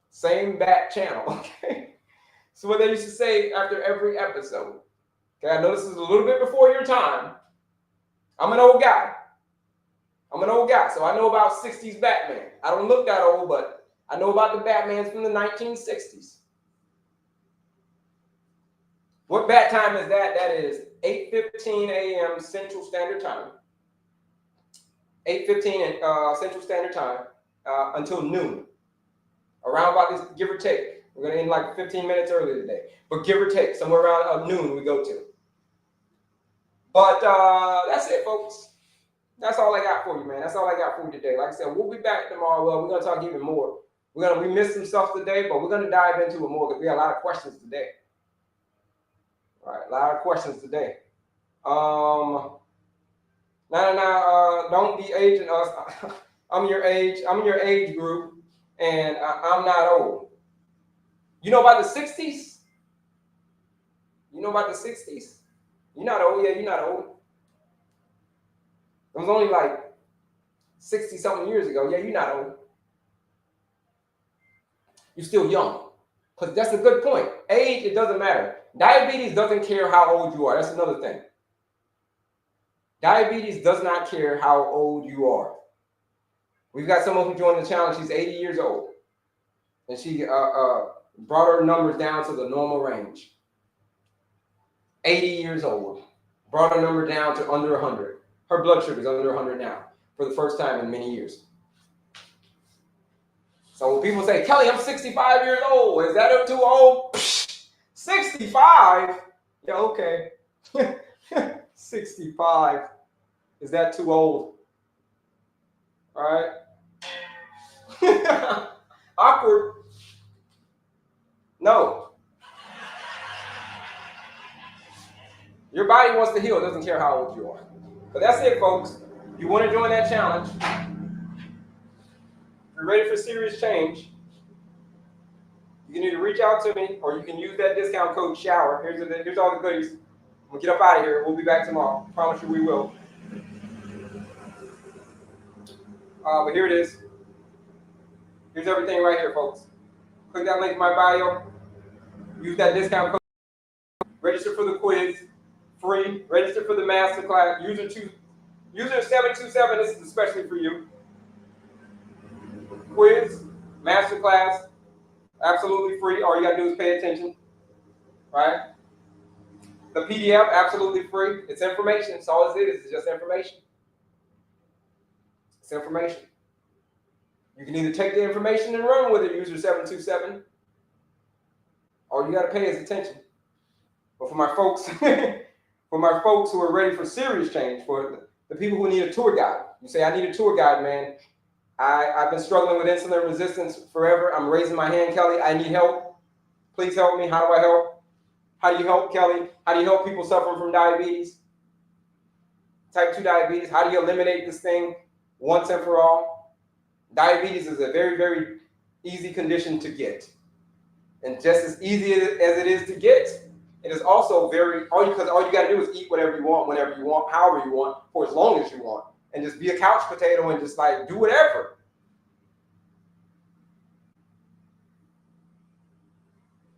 same bat channel. Okay. So what they used to say after every episode. Okay, I know this is a little bit before your time. I'm an old guy. So I know about 60s Batman. I don't look that old, but I know about the Batmans from the 1960s. What bat time is that? That is 8:15 a.m. Central Standard Time. 8:15 Central Standard Time until noon. Around about this, give or take. We're going to end like 15 minutes early today. But give or take, somewhere around noon we go to. But that's it, folks. That's all I got for you, man. That's all I got for you today. Like I said, we'll be back tomorrow. Well, we're going to talk even more. We missed some stuff today, but we're going to dive into it more because we got a lot of questions today. All right, a lot of questions today. Now, don't be aging us. I'm your age group, and I'm not old. You know about the 60s? You know about the 60s? You're not old. Yeah, you're not old. It was only like 60-something years ago. Yeah, you're not old. You're still young. Because that's a good point. Age, it doesn't matter. Diabetes doesn't care how old you are. That's another thing. Diabetes does not care how old you are. We've got someone who joined the challenge. She's 80 years old. And she brought her numbers down to the normal range. 80 years old. Brought her number down to under 100. Her blood sugar is under 100 now for the first time in many years. So when people say, Kelley, I'm 65 years old. Is that too old? 65? Yeah, okay. 65. Is that too old? All right. Awkward. No. Your body wants to heal. It doesn't care how old you are. But that's it, folks. You want to join that challenge? If you're ready for serious change, you can either reach out to me or you can use that discount code SHOWER. Here's all the goodies. We'll get up out of here. We'll be back tomorrow. I promise you we will. But here it is. Here's everything right here, folks. Click that link in my bio. Use that discount code. Register for the quiz. Free. Register for the masterclass. User 727. This is especially for you. Quiz, masterclass, absolutely free. All you gotta do is pay attention. Right? The PDF, absolutely free. It's information. It's all it is. It's just information. It's information. You can either take the information and run with it, user 727. All you gotta pay is attention. But for my folks, who are ready for serious change, for the people who need a tour guide, you say, I need a tour guide, man. I've been struggling with insulin resistance forever. I'm raising my hand, Kelley. I need help. Please help me. How do I help? How do you help, Kelley? How do you help people suffering from diabetes? Type 2 diabetes. How do you eliminate this thing once and for all? Diabetes is a very, very easy condition to get. And just as easy as it is to get, it is also because all you got to do is eat whatever you want, whenever you want, however you want, for as long as you want. And just be a couch potato and just like do whatever.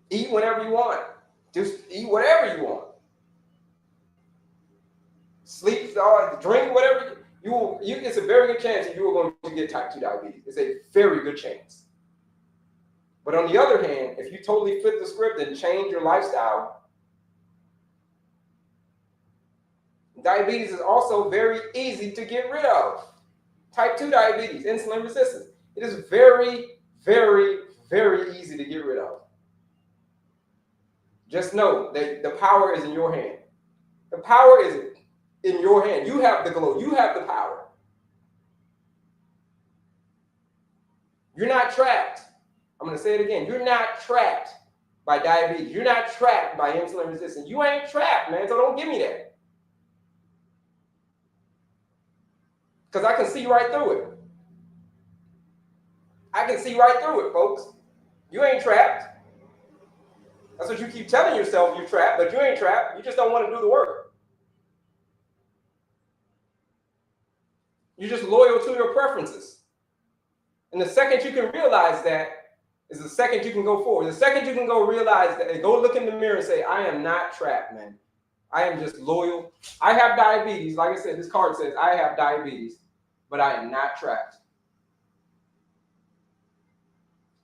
Eat whenever you want. Just eat whatever you want. Sleep, drink whatever you it's a very good chance that you are going to get type 2 diabetes. It's a very good chance. But on the other hand, if you totally flip the script and change your lifestyle, diabetes is also very easy to get rid of. Type 2 diabetes, insulin resistance. It is very, very, very easy to get rid of. Just know that the power is in your hand. The power is in your hand. You have the glow. You have the power. You're not trapped. I'm going to say it again. You're not trapped by diabetes. You're not trapped by insulin resistance. You ain't trapped, man. So don't give me that. Because I can see right through it. I can see right through it, folks. You ain't trapped. That's what you keep telling yourself, you're trapped, but you ain't trapped. You just don't want to do the work. You're just loyal to your preferences. And the second you can realize that is the second you can go forward. The second you can go realize that, go look in the mirror and say, I am not trapped, man. I am just loyal. I have diabetes. Like I said, this card says I have diabetes, but I am not trapped.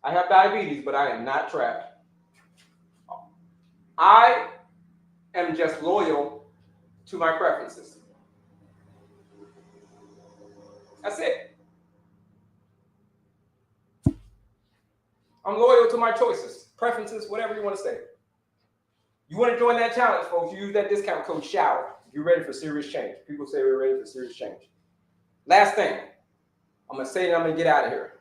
I have diabetes, but I am not trapped. I am just loyal to my preferences. That's it. I'm loyal to my choices, preferences, whatever you want to say. You want to join that challenge, folks, you use that discount code SHOWER. You're ready for serious change. People say we're ready for serious change. Last thing, I'm going to say it and I'm going to get out of here.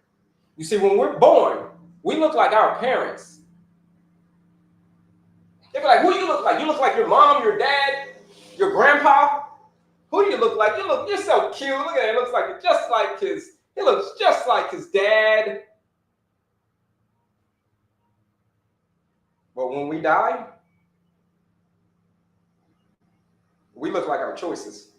You see, when we're born, we look like our parents. They be like, who do you look like? You look like your mom, your dad, your grandpa. Who do you look like? You're so cute. Look at it. It looks like just like he looks just like his dad. But when we die, we look like our choices.